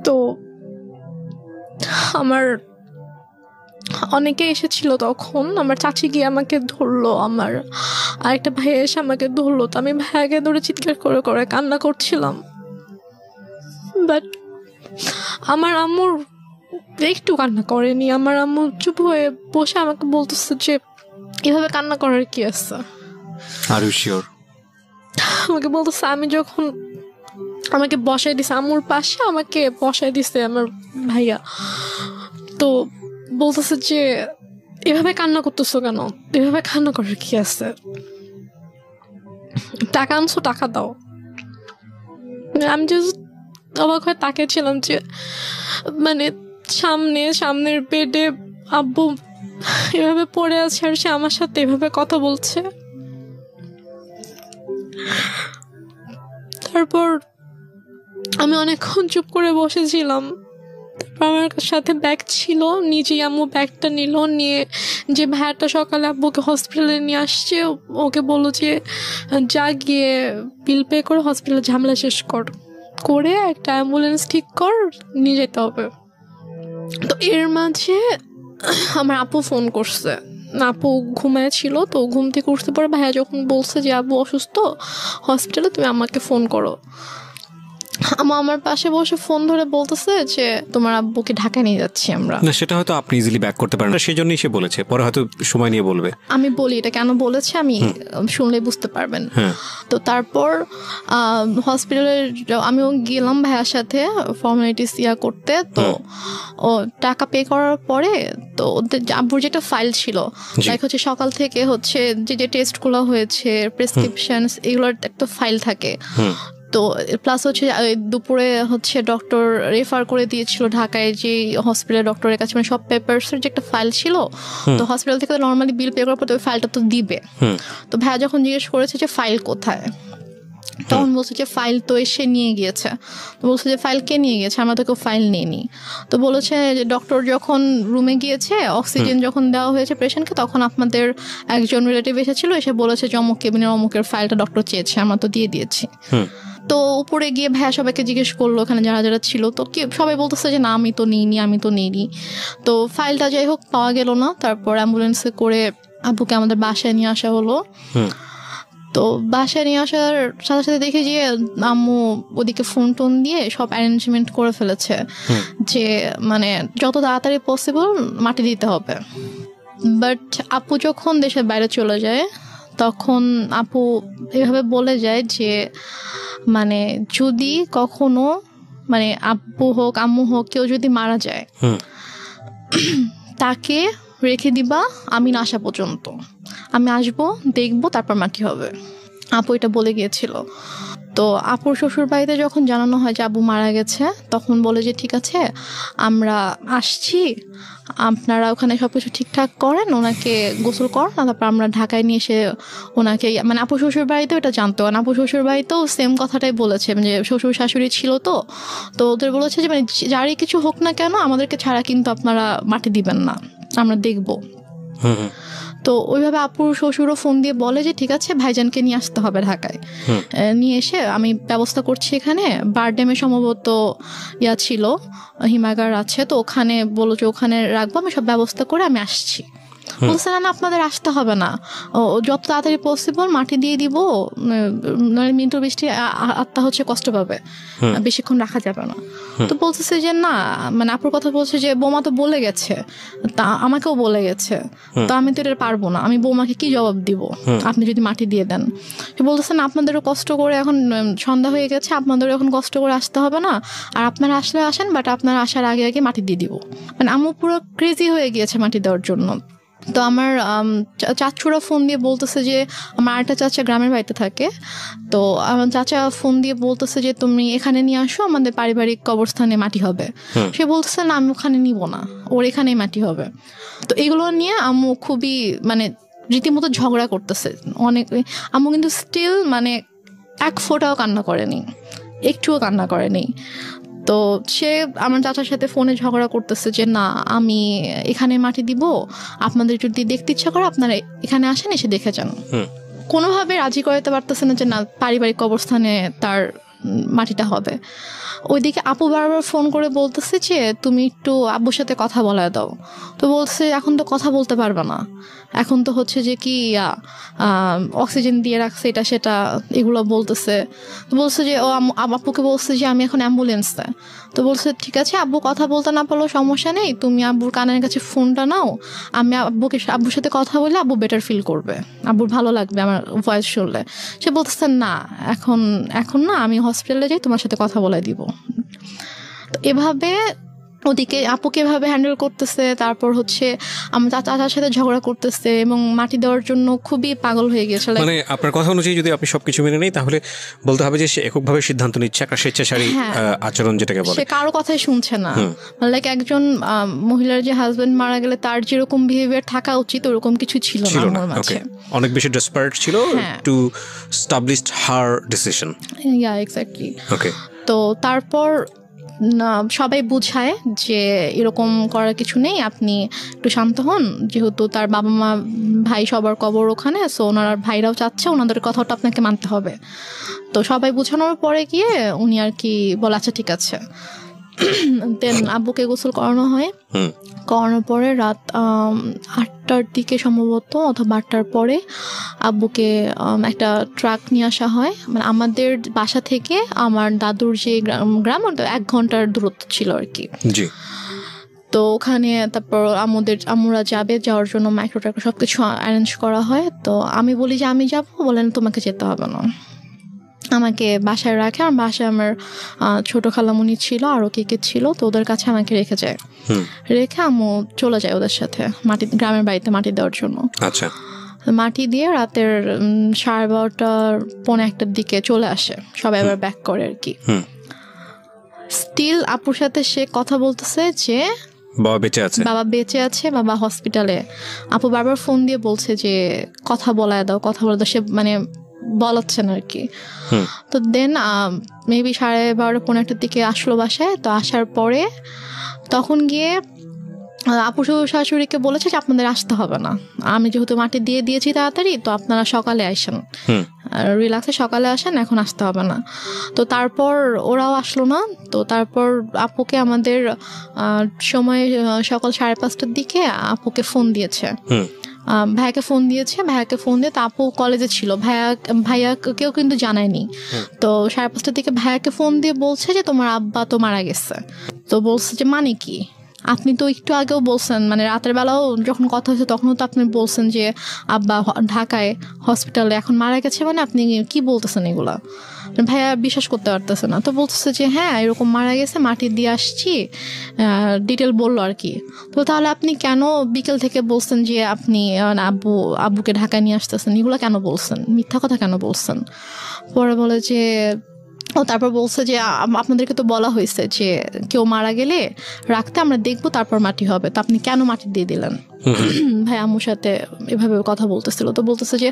তো আমার অনেকে এসেছিল তখন। আমার চাচি গিয়ে আমাকে ধরলো, আমার আরেকটা ভাইয়া এসে আমাকে ধরলো। তো আমি ভাইয়াকে ধরে চিৎকার করে করে কান্না করছিলাম। বাট আমার আম্মুর একটু কান্না করেনি। আমার আম্মু চুপ হয়ে বসে আমাকে বলতেছে যে এভাবে কান্না করার কি আছে। Are you sure? আমাকে বলতেছে, আমি যখন আমাকে বসাই দিছে আম্মুর পাশে, আমাকে বসাই দিছে আমার ভাইয়া, তো বলতেছে যে এভাবে কান্না করতেছো কেন, এভাবে কান্না করার কি আছে, টাকা আনছো টাকা দাও। আমি জাস্ট অবাক হয়ে তাকিয়েছিলাম যে মানে সামনের বেডে আব্বু এভাবে পড়ে আছে আর সে আমার সাথে এভাবে কথা বলছে। তারপর আমি অনেকক্ষণ চুপ করে বসেছিলাম। তারপর আমার সাথে ব্যাগ ছিল, নিজেই আম্মু ব্যাগটা নিল, নিয়ে যে ভাইয়াটা সকালে আব্বুকে হসপিটালে নিয়ে আসছে ওকে বললো যে যা গিয়ে বিল পে করে হসপিটালে ঝামেলা শেষ করে একটা অ্যাম্বুলেন্স ঠিক কর, নিয়ে যেতে হবে। তো এর মাঝে আমার আপু ফোন করছে। আপু ঘুমায় ছিল, তো ঘুম থেকে উঠতে পরে ভাইয়া যখন বলছে যে আব্বু অসুস্থ হসপিটালে, তুমি আমাকে ফোন করো। আমার পাশে বসে ফোন ধরে বলতেছে যে তোমার আব্বুকে ঢাকায় নিয়ে যাচ্ছি আমরা। না, সেটা হয়তো আপনি ইজিলি ব্যাক করতে পারেন না, সেজন্যই সে বলেছে, পরে হয়তো সময় নিয়ে বলবে। আমি বলি এটা কেন বলেছে, আমি শুনলে বুঝতে পারবেন। তো তারপর হসপিটালে আমিও গেলাম ভাইয়ার সাথে ফর্মালিটিস করতে। তো ও টাকা পে করার পরে তো ওদের আব্বুর যেটা ফাইল ছিল, লাইক হচ্ছে সকাল থেকে হচ্ছে যে টেস্টগুলো হয়েছে, প্রেসক্রিপশন, এগুলোর একটা ফাইল থাকে। তো প্লাস হচ্ছে দুপুরে হচ্ছে ডক্টর রেফার করে দিয়েছিল ঢাকায় যে হসপিটাল ডক্টরের কাছে, মানে সব পেপারসের যে একটা ফাইল ছিল। তো হসপিটাল থেকে নর্মালি বিল পে করার পর ওই ফাইলটা তো দিবে। তো ভাইয়া যখন জিজ্ঞেস করেছে যে ফাইল কোথায়, তখন বলছে যে ফাইল তো এসে নিয়ে গিয়েছে। তো বলছে যে ফাইল কে নিয়ে গিয়েছে, আমরা তো কেউ ফাইল নিইনি। তো বলেছে যে ডক্টর যখন রুমে গিয়েছে, অক্সিজেন যখন দেওয়া হয়েছে পেশেন্টকে, তখন আপনাদের একজন রিলেটিভ এসেছিল, এসে বলেছে যে অমুক কেবিনের অমুকের ফাইলটা ডক্টর চেয়েছে, আমরা তো দিয়ে দিয়েছি। তো উপরে গিয়ে ভাইয়া সবাইকে জিজ্ঞেস করলো ওখানে যারা যারা ছিল, তো কি সবাই বলতেছে যে না আমি তো নিইনি। তো ফাইলটা যাই হোক পাওয়া গেল না। তারপর অ্যাম্বুলেন্সে করে আব্বুকে আমাদের বাসায় নিয়ে আসা হলো। তো বাসায় নিয়ে আসার সাথে সাথে দেখে যে আম্মু ওদিকে ফোন টোন দিয়ে সব অ্যারেঞ্জমেন্ট করে ফেলেছে যে মানে যত তাড়াতাড়ি পসিবল মাটি দিতে হবে। বাট আপু যখন দেশের বাইরে চলে যায়, তখন আপু এভাবে বলে যায় যে মানে যদি কখনো মানে আব্বু হোক আম্মু হোক কেউ যদি মারা যায়, তাকে রেখে দিবা আমি না আসা পর্যন্ত, আমি আসবো দেখবো তারপর মাটি হবে। আপু এটা বলে গিয়েছিল। তো আপুর শ্বশুর বাড়িতে যখন জানানো হয় যে আব্বু মারা গেছে, তখন বলে যে ঠিক আছে আমরা আসছি, আপনারা ওখানে সব কিছু ঠিকঠাক করেন, ওনাকে গোসল করেন, তারপর আমরা ঢাকায় নিয়ে এসে ওনাকে, মানে আপু শ্বশুর বাড়িতেও এটা জানতো, কারণ আপু শ্বশুর বাড়িতেও সেম কথাটাই বলেছে যে শ্বশুর শাশুড়ি ছিল। তো ওদের বলেছে যে মানে যারই কিছু হোক না কেন আমাদেরকে ছাড়া কিন্তু আপনারা মাটি দিবেন না, আমরা দেখবো। তো ওইভাবে আপুর শ্বশুরও ফোন দিয়ে বলে যে ঠিক আছে ভাইজানকে নিয়ে আসতে হবে ঢাকায়, নিয়ে এসে আমি ব্যবস্থা করছি। এখানে বারডেমে সম্ভবত ছিল, হিমাগার আছে, তো ওখানে বলো যে ওখানে রাখবো, আমি সব ব্যবস্থা করে আমি আসছি। বলছে না আপনাদের আসতে হবে না, যত তাড়াতাড়ি পসিবল মাটি দিয়ে দিব, মিন্টুর বৃষ্টি আত্মা হচ্ছে কষ্ট পাবে, বেশিক্ষণ রাখা যাবে না। তো বলতেছে যে না, মানে আপুর কথা বলছে যে বৌমা তো বলে গেছে, তা আমাকেও বলে গেছে, তো আমি তো এটা পারবো না, আমি বৌমাকে কি জবাব দিব আপনি যদি মাটি দিয়ে দেন। বলতেছে না আপনাদেরও কষ্ট করে, এখন সন্ধ্যা হয়ে গেছে, আপনাদেরও এখন কষ্ট করে আসতে হবে না, আর আপনারা আসলে আসেন, বাট আপনারা আসার আগে আগে মাটি দিয়ে দিব। মানে আম্মু পুরো ক্রেজি হয়ে গিয়েছে মাটি দেওয়ার জন্য। তো আমার চাচুরা ফোন দিয়ে বলতেছে যে আমার আরেকটা চাচা গ্রামের বাড়িতে থাকে, তো আমার চাচা ফোন দিয়ে বলতেছে যে তুমি এখানে নিয়ে আসো, আমাদের পারিবারিক কবরস্থানে মাটি হবে। সে বলতেছে না আমি ওখানে নিব না, ওর এখানেই মাটি হবে। তো এগুলো নিয়ে আম্মু খুবই মানে রীতিমতো ঝগড়া করতেছে অনেক। আম্মু কিন্তু স্টিল মানে এক ফোঁটাও কান্না করেনি, একটুও কান্না করেনি। তো সে আমার চাচার সাথে ফোনে ঝগড়া করতেছে যে না আমি এখানে মাটি দিব, আপনাদের যদি দেখতে ইচ্ছা করে আপনারা এখানে আসেন, এসে দেখে যান। কোনোভাবে রাজি করাতে পারতেছে না যে না পারিবারিক কবরস্থানে তার মাটিটা হবে। ওইদিকে আপু বারবার ফোন করে বলতেছে যে তুমি একটু আব্বুর সাথে কথা বলায় দাও। তো বলছে এখন তো কথা বলতে পারবে না, এখন তো হচ্ছে যে কি অক্সিজেন দিয়ে রাখছে এটা সেটা এগুলো বলতেছে। তো বলছে যে ও আপুকে বলছে যে আমি এখন অ্যাম্বুলেন্সে। তো বলছে ঠিক আছে আব্বু কথা বলতে না পারলেও সমস্যা নেই, তুমি আব্বুর কানের কাছে ফোনটা নাও, আমি আব্বুর সাথে কথা বলে আব্বু বেটার ফিল করবে, আব্বুর ভালো লাগবে আমার ভয়েস শুনলে। সে বলতেছে না এখন না, আমি হসপিটালে যাই, তোমার সাথে কথা বলে দিব। তো এভাবে ওদিকে আপুকে এভাবে হ্যান্ডেল করতেছে, তারপর হচ্ছে আমার চাচার সাথে ঝগড়া করতেছে এবং মাটি দেওয়ার জন্য খুবই পাগল হয়ে গেছে। মানে আপনার কথা অনুযায়ী যদি আপনি সবকিছু মেনে নেই তাহলে বলতে হবে যে সে এককভাবে সিদ্ধান্ত নিচ্ছে, একটা স্বেচ্ছাচারী আচরণ যেটাকে বলে, সে কারো কথাই শুনছে না। লাইক একজন মহিলার যে হাজবেন্ড মারা গেলে তার যেরকম বিহেভিয়ার থাকা উচিত ওরকম কিছু ছিল না আমার মাঝে। অনেক বেশি ডেসপারেট ছিল to establish her decision. Yeah exactly. Okay, তো তারপর সবাই বুঝায় যে এরকম করার কিছু নেই, আপনি একটু শান্ত হন, যেহেতু তার বাবা মা ভাই সবার কবর ওখানে, সো ওনার ভাইরাও চাচ্ছে ওনাদের কথাটা আপনাকে মানতে হবে। তো সবাই বুঝানোর পরে গিয়ে উনি আর কি বলে আচ্ছা ঠিক আছে। দেন আব্বুকে গোসল করানো হয়, করানোর পরে রাত 8টার দিকে সম্ভবত অথবা 8টার পরে আব্বুকে একটা ট্রাক নিয়ে আসা হয়। মানে আমাদের বাসা থেকে আমার দাদুর যে গ্রাম 1 ঘন্টার দূরত্ব ছিল আর কি। তো ওখানে তারপর আমরা যাওয়ার জন্য মাইক্রো ট্রাক সবকিছু অ্যারেঞ্জ করা হয়। তো আমি বলি যে আমি যাবো, বলেন তোমাকে যেতে হবে না, আমাকে বাসায় রাখে। আমার বাসায় আমার ছোট খালামুনি ছিল, আরও কে ছিল, তো ওদের কাছে আমাকে রেখে যায়। রেখে আম্মু চলে যায় ওদের সাথে গ্রামের বাড়িতে মাটি দেওয়ার জন্য। আচ্ছা, মাটি দিয়ে রাতের 12:30 পৌনে 1টার দিকে চলে আসে, সবাই আবার ব্যাক করে আর কি। স্টিল আপুর সাথে সে কথা বলতেছে যে বাবা বেঁচে আছে, বাবা হসপিটালে। আপু বারবার ফোন দিয়ে বলছে যে কথা বলায় দাও, সে মানে বলাচ্ছে না আর কি। তো দেন মেবি 12:30 পৌনে 1টার দিকে আসলো বাসায়। তো আসার পরে তখন গিয়ে আপু শাশুড়িকে বলেছে যে আপনাদের আসতে হবে না, আমি যেহেতু মাটি দিয়ে দিয়েছি তাড়াতাড়ি, তো আপনারা সকালে আসেন, রিল্যাক্সে সকালে আসেন, এখন আসতে হবে না। তো তারপর ওরাও আসলো না। তো তারপর আপুকে আমাদের সময় সকাল 5:30টার দিকে আপুকে ফোন দিয়েছে, ভাইয়াকে ফোন দিয়ে তো আপু কলেজে ছিল, ভাইয়াকেও কিন্তু জানায়নি। তো 5:30টার দিকে ভাইয়াকে ফোন দিয়ে বলছে যে তোমার আব্বা তো মারা গেছে। তো বলছে যে মানে কি, আপনি তো একটু আগেও বলছেন, মানে রাতের বেলাও যখন কথা হয়েছে তখনও তো আপনি বলছেন যে আব্বা ঢাকায় হসপিটালে, এখন মারা গেছে, মানে আপনি কি বলতেছেন এগুলা? ভাইয়া বিশ্বাস করতে পারতেছে না। তো বলতেছে যে হ্যাঁ এরকম মারা গেছে, মাটি দিয়ে আসছি, ডিটেল বললো আর কি। তো তাহলে আপনি কেন বিকেল থেকে বলছেন যে আপনি আব্বুকে ঢাকায় নিয়ে আসতেছেন, এগুলো কেন বলছেন, মিথ্যা কথা কেন বলছেন? পরে বলে যে তারপর বলছে যে আপনাদেরকে তো বলা হয়েছে যে কেউ মারা গেলে রাখতে, আমরা দেখবো তারপর মাটি হবে, তো আপনি কেন মাটি দিয়ে দিলেন? ভাই আম্মুর সাথে এভাবে কথা বলতেছিল। তো বলতেছে যে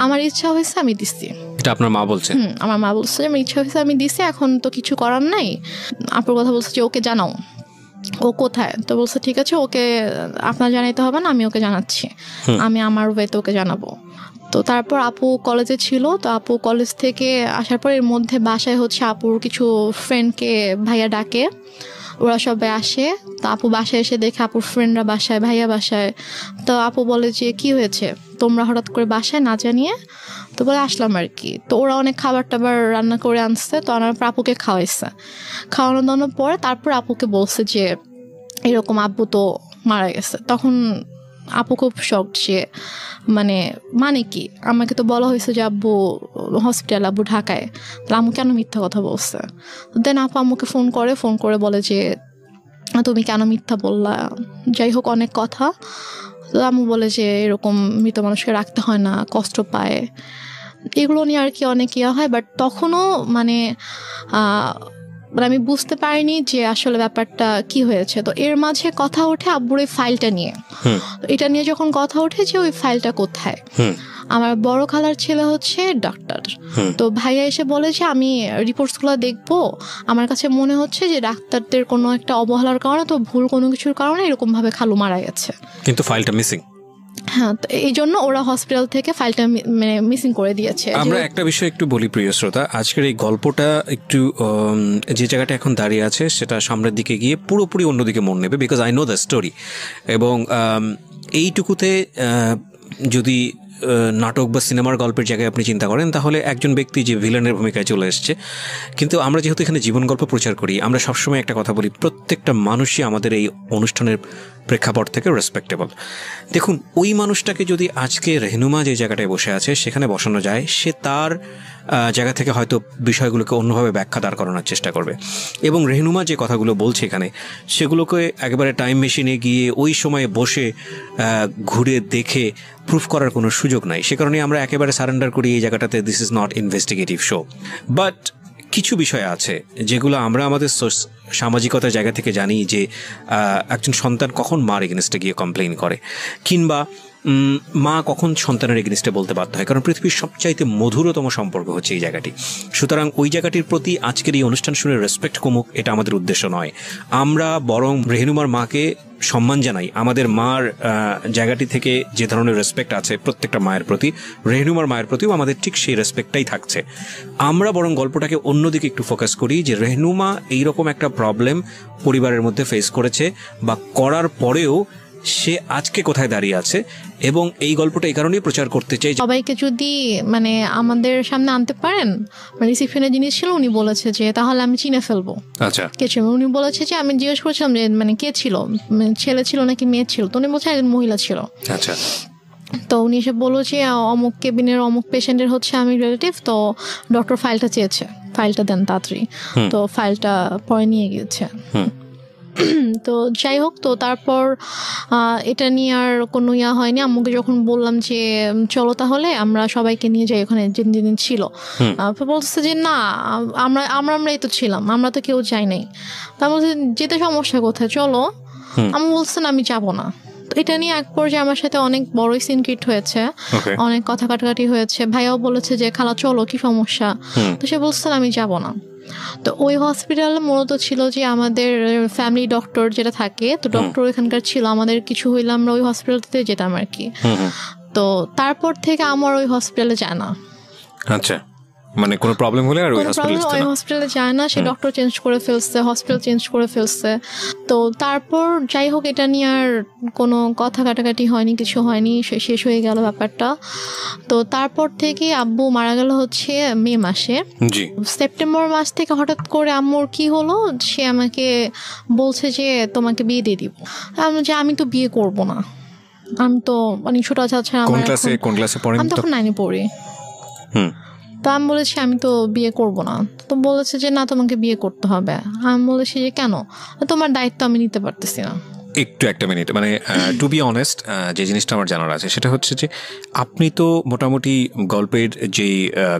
আমার ইচ্ছা হয়েছে আমি দিচ্ছি। এটা আপনার মা বলছে? আমার মা বলছে যে আমার ইচ্ছা হয়েছে আমি দিচ্ছি, এখন তো কিছু করার নাই। আপুর কথা বলছে যে ওকে জানাও, ও কোথায়? তো বলছে ঠিক আছে, ওকে আপনার জানাইতে হবে না, আমি ওকে জানাচ্ছি, আমি আমার ওয়েতে ওকে জানাবো। তো তারপর আপু কলেজে ছিল। তো আপু কলেজ থেকে আসার পর এর মধ্যে বাসায় হচ্ছে আপুর কিছু ফ্রেন্ডকে ভাইয়া ডাকে, ওরা সবাই আসে। তো আপু বাসায় এসে দেখে আপুর ফ্রেন্ডরা বাসায়, ভাইয়া বাসায়। তো আপু বলে যে কি হয়েছে তোমরা হঠাৎ করে বাসায় না জানিয়ে? তো বলে আসলাম আর কি। তো ওরা অনেক খাবার টাবার রান্না করে আনছে, তো আনার পর আপুকে খাওয়ানো দাওয়ানোর পরে তারপর আপুকে বলছে যে এরকম আব্বু তো মারা গেছে। তখন আপু খুব শক, যে মানে কি, আমাকে তো বলা হয়েছে যে আব্বু হসপিটাল, আব্বু ঢাকায়, তাহলে আম্মু কেন মিথ্যা কথা বলছে? দেন আপু আম্মুকে ফোন করে বলে যে তুমি কেন মিথ্যা বললা, যাই হোক অনেক কথা। তো আম্মু বলে যে এরকম মৃত মানুষকে রাখতে হয় না, কষ্ট পায়, এগুলো নিয়ে আর কি অনেক ইয়া হয়। বাট তখনও আমি বুঝতে পারিনি যে আসলে ব্যাপারটা কি হয়েছে। তো এর মাঝে কথা ওঠে আব্বুর এই ফাইলটা নিয়ে। এটা নিয়ে যখন কথা ওঠে যে ওই ফাইলটা কোথায়, আমার বড় খালার ছেলে হচ্ছে ডাক্তার। তো ভাইয়া এসে বলে যে আমি রিপোর্টসগুলো দেখবো, আমার কাছে মনে হচ্ছে যে ডাক্তারদের কোনো একটা অবহেলার কারণে, তো ভুল কোনো কিছুর কারণে এরকম ভাবে খালু মারা গেছে, কিন্তু ফাইলটা মিসিং। হ্যাঁ, তো এই জন্য ওরা হসপিটাল থেকে ফাইলটা মানে মিসিং করে দিয়েছে। আমরা একটা বিষয় একটু বলি প্রিয় শ্রোতা, আজকের এই গল্পটা একটু যে জায়গাটা এখন দাঁড়িয়ে আছে সেটা সামনের দিকে গিয়ে পুরোপুরি অন্যদিকে মন নেবে, because I know the story. এবং এইটুকুতে যদি নাটক বা সিনেমার গল্পের জায়গায় আপনি চিন্তা করেন তাহলে একজন ব্যক্তি যে ভিলেনের ভূমিকায় চলে এসছে, কিন্তু আমরা যেহেতু এখানে জীবন গল্প প্রচার করি, আমরা সবসময় একটা কথা বলি, প্রত্যেকটা মানুষই আমাদের এই অনুষ্ঠানের প্রেক্ষাপট থেকে রেসপেক্টেবল। দেখুন, ওই মানুষটাকে যদি আজকে রেহনুমা যে জায়গাটায় বসে আছে সেখানে বসানো যায়, সে তার জায়গা থেকে হয়তো বিষয়গুলোকে অন্যভাবে ব্যাখ্যা দাঁড় করানোর চেষ্টা করবে। এবং রেহনুমা যে কথাগুলো বলছে এখানে, সেগুলোকে একেবারে টাইম মেশিনে গিয়ে ওই সময়ে বসে ঘুরে দেখে প্রুফ করার কোনো সুযোগ নাই। সে কারণে আমরা একেবারে সারেন্ডার করি এই জায়গাটাতে, this is not investigative show. But কিছু বিষয় আছে যেগুলো আমরা আমাদের সামাজিকতার জায়গা থেকে জানি, যে একজন সন্তান কখন মার এগেনস্টে গিয়ে কমপ্লেইন করে, কিংবা মা কখন সন্তানের এগেনস্টে বলতে বাধ্য হয়, কারণ পৃথিবীর সবচাইতে মধুরতম সম্পর্ক হচ্ছে এই জায়গাটি। সুতরাং ওই জায়গাটির প্রতি আজকের এই অনুষ্ঠান শুনে রেসপেক্ট কমুক, এটা আমাদের উদ্দেশ্য নয়। আমরা বরং রেহনুমার মাকে সম্মান জানাই। আমাদের মার জায়গাটি থেকে যে ধরনের রেসপেক্ট আছে প্রত্যেকটা মায়ের প্রতি, রেহনুমার মায়ের প্রতিও আমাদের ঠিক সেই রেসপেক্টটাই থাকছে। আমরা বরং গল্পটাকে অন্যদিকে একটু ফোকাস করি, যে রেহনুমা এইরকম একটা প্রবলেম পরিবারের মধ্যে ফেস করেছে, বা করার পরেও সে আজকে কোথায় দাঁড়িয়ে আছে। এবং এই গল্পটা এই কারণেই প্রচার করতে চাই, সবাইকে যদি মানে আমাদের সামনে আনতে পারেন। রিসিপশনের জিনিস ছিল, উনি বলেছে যে তাহলে আমি চিনে ফেলবো। আচ্ছা, কে ছিল? উনি বলেছে যে, আমি জিজ্ঞেস করছিলাম যে মানে কে ছিল, ছেলে ছিল নাকি মেয়ে ছিল, তো উনি বলছে একজন মহিলা ছিল। আচ্ছা, তো উনি এসে বললো যে অমুক কেবিনের অমুক পেশেন্টের হচ্ছে আমি রিলেটিভ, তো ডক্টর ফাইলটা চেয়েছে, ফাইলটা দেন তাড়াতাড়ি। তো ফাইলটা পরে নিয়ে গিয়েছে। তো যাই হোক, তো তারপর এটা নিয়ে আর কোনো ইয়া হয়নি। আম্মুকে যখন বললাম যে চলো তাহলে আমরা সবাইকে নিয়ে যাই ওখানে যেদিন ছিল, বলতেছে যে না, আমরাই তো ছিলাম, আমরা তো কেউ যাই নাই। তার মধ্যে যেতে সমস্যা কোথায়, চলো। আম্মু বলছে না, আমি যাবো না। এটা নিয়ে এক পর্যায়ে আমার সাথে অনেক বড়ই সিন ক্রিয়েট হয়েছে, অনেক কথা কাটাকাটি হয়েছে। ভাইয়াও বলেছে যে খালা চলো, কি সমস্যা? তো সে বলছে আমি যাবো না। তো ওই হসপিটালে মূলত ছিল যে আমাদের ফ্যামিলি ডক্টর যেটা থাকে, তো ডক্টর এখানকার ছিল, আমাদের কিছু হইলে আমরা ওই হসপিটালতে যেতাম আর কি। তো তারপর থেকে আমার ওই হসপিটালে যায় না। আচ্ছা, মানে কোনো প্রবলেম হলে আর ওই হসপিটালে যায় না, সে ডক্টর চেঞ্জ করে ফেলছে, হসপিটাল চেঞ্জ করে ফেলছে। তো তারপর যাই হোক, এটা নিয়ে আর কোনো কথা কাটাকাটি হয়নি, কিছু হয়নি, শেষ হয়ে গেল ব্যাপারটা। তো তারপর থেকে আব্বু মারা গেল হচ্ছে মে মাসে। সেপ্টেম্বর মাস থেকে হঠাৎ করে আম্মুর কি হলো, সে আমাকে বলছে যে তোমাকে বিয়ে দিয়ে দিব। আমি তো বিয়ে করব না, আমি তো অনেক ছোট আছে। আমি তখন 9-এ পড়ি। তো আমি বলেছি আমি তো বিয়ে করব না। তো বলেছে যে না, তোমাকে বিয়ে করতে হবে। আমি বলেছি যে কেন? তোমার দায়িত্ব আমি নিতে পারতেছি না। একটু একটা মিনিট, মানে টু বি অনেস্ট, যে জিনিসটা আমার জানার আছে সেটা হচ্ছে যে আপনি তো মোটামুটি গল্পের যেই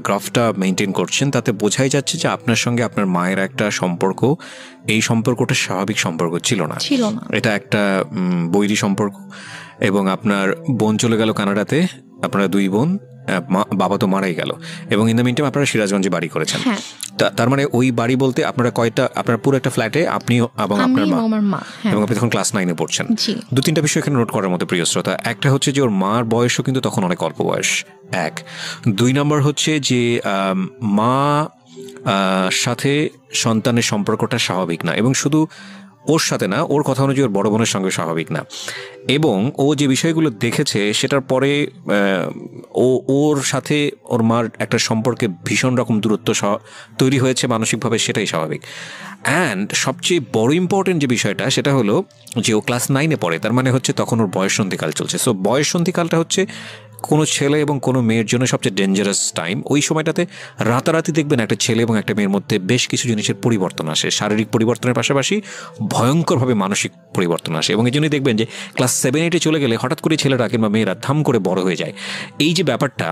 গ্রাফটা মেনটেন করছেন তাতে বোঝাই যাচ্ছে যে আপনার সঙ্গে আপনার মায়ের একটা সম্পর্ক, এই সম্পর্কটা স্বাভাবিক সম্পর্ক ছিল না। এটা একটা বৈরী সম্পর্ক। এবং আপনার বোন চলে গেল কানাডাতে, আপনারা 2 বোন, বাবা তো মারাই গেল, এবং ইন দ্য মিন টাইম আপনারা সিরাজগঞ্জে বাড়ি করেছেন। তার মানে ওই বাড়ি বলতে আপনারা কয়টা, আপনার পুরো একটা ফ্ল্যাটে আপনি এবং আপনার মা, এবং আপনি তখন ক্লাস 9-এ পড়ছেন। 2-3টা বিষয় এখানে নোট করার মতো প্রিয় শ্রোতা। একটা হচ্ছে যে ওর মার বয়সও কিন্তু তখন অনেক অল্প বয়স, 1। 2 নম্বর হচ্ছে যে মা সাথে সন্তানের সম্পর্কটা স্বাভাবিক না, এবং শুধু ওর সাথে না, ওর কথা অনুযায়ী ওর বড় বোনের সঙ্গে স্বাভাবিক না। এবং ও যে বিষয়গুলো দেখেছে সেটার পরে ওর সাথে ওর মার একটা সম্পর্কে ভীষণ রকম দূরত্ব তৈরি হয়েছে মানসিকভাবে, সেটাই স্বাভাবিক। অ্যান্ড সবচেয়ে বড় ইম্পর্টেন্ট যে বিষয়টা সেটা হলো যে ও ক্লাস 9-এ পড়ে, তার মানে হচ্ছে তখন ওর বয়ঃসন্ধিকাল চলছে। সো বয়ঃসন্ধিকালটা হচ্ছে কোনো ছেলে এবং কোনো মেয়ের জন্য সবচেয়ে ডেঞ্জারাস টাইম। ওই সময়টাতে রাতারাতি দেখবেন একটা ছেলে এবং একটা মেয়ের মধ্যে বেশ কিছু জিনিসের পরিবর্তন আসে, শারীরিক পরিবর্তনের পাশাপাশি ভয়ঙ্করভাবে মানসিক পরিবর্তন আসে। এবং এই জন্যই দেখবেন যে ক্লাস 7-8-এ চলে গেলে হঠাৎ করে ছেলেরা কিংবা মেয়েরা ধাম করে বড় হয়ে যায়। এই যে ব্যাপারটা,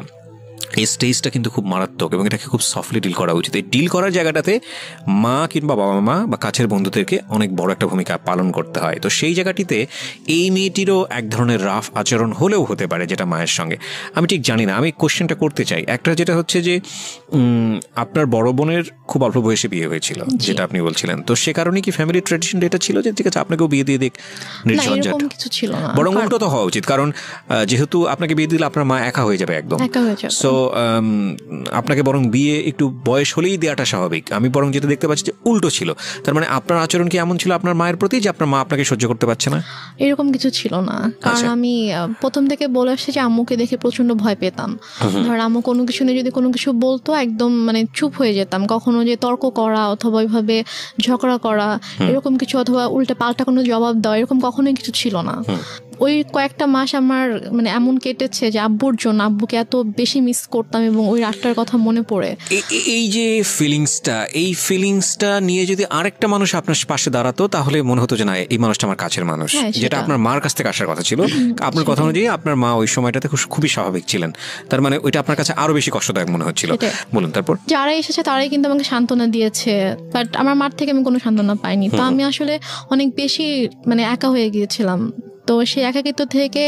এই স্টেজটা কিন্তু খুব মারাত্মক এবং এটাকে খুব সফটলি ডিল করা উচিত। এই ডিল করার জায়গাটাতে মা কিংবা বাবা মা বা কাছের বন্ধুদেরকে অনেক বড় একটা ভূমিকা পালন করতে হয়। তো সেই জায়গাটিতে এই মেয়েটিরও এক ধরনের রাফ আচরণ হলেও হতে পারে যেটা মায়ের সঙ্গে, আমি ঠিক জানি না। আমি কোশ্চেনটা করতে চাই, একটা যেটা হচ্ছে যে আপনার বড় বোনের খুব অল্প বয়সে বিয়ে হয়েছিল যেটা আপনি বলছিলেন, তো সে কারণে কি ফ্যামিলি ট্র্যাডিশন এটা ছিল যে ঠিক আছে আপনাকেও বিয়ে দিয়ে দিক নির্ঝঞ্ঝাট? কিছু ছিল না, বরং উল্টো তো হওয়া উচিত, কারণ যেহেতু আপনাকে বিয়ে দিলে আপনার মা একা হয়ে যাবে একদম। সো আপনাকে বরং বিয়ে একটু বয়স হলেই দেওয়াটা স্বাভাবিক। আমি বরং যেটা দেখতে পাচ্ছি যে উল্টো ছিল। তার মানে আপনার আচরণ কি এমন ছিল আপনার মায়ের প্রতি যে আপনার মা আপনাকে সহ্য করতে পারছে না? এরকম কিছু ছিল না, কারণ আমি প্রথম থেকে বলে আসছি যে আম্মুকে দেখে প্রচন্ড ভয় পেতাম। ধর আম্মু কোনো কিছু নিয়ে যদি কোনো কিছু বলতো একদম মানে চুপ হয়ে যেতাম। কখনো যে তর্ক করা অথবা ওইভাবে ঝগড়া করা এরকম কিছু, অথবা উল্টে পাল্টা কোনো জবাব দেওয়া, এরকম কখনোই কিছু ছিল না। ওই কয়েকটা মাস আমার মানে এমন কেটেছে যে আব্বুর জন্য, আব্বুকে এত বেশি মিস করতাম এবং ওই রাতটার কথা মনে পড়ে। এই যে ফিলিংসটা নিয়ে যদি আরেকটা মানুষ আপনার পাশে দাঁড়াতো তাহলে মনে হতো যে না এই মানুষটা আমার কাছের মানুষ, যেটা আপনার মার কাছ থেকে আসার কথা ছিল। আপনার কথা অনুযায়ী আপনার মা ওই সময়টাতে খুবই স্বাভাবিক ছিলেন, তার মানে ওইটা আপনার কাছে আরো বেশি কষ্টদায়ক মনে হচ্ছিল। বলুন তারপর। যারা এসেছে তারাই কিন্তু আমাকে সান্ত্বনা দিয়েছে, বাট আমার মার থেকে আমি কোনো সান্ত্বনা পাইনি। তো আমি আসলে অনেক বেশি মানে একা হয়ে গিয়েছিলাম। তো সেই একাকিত্ব থেকে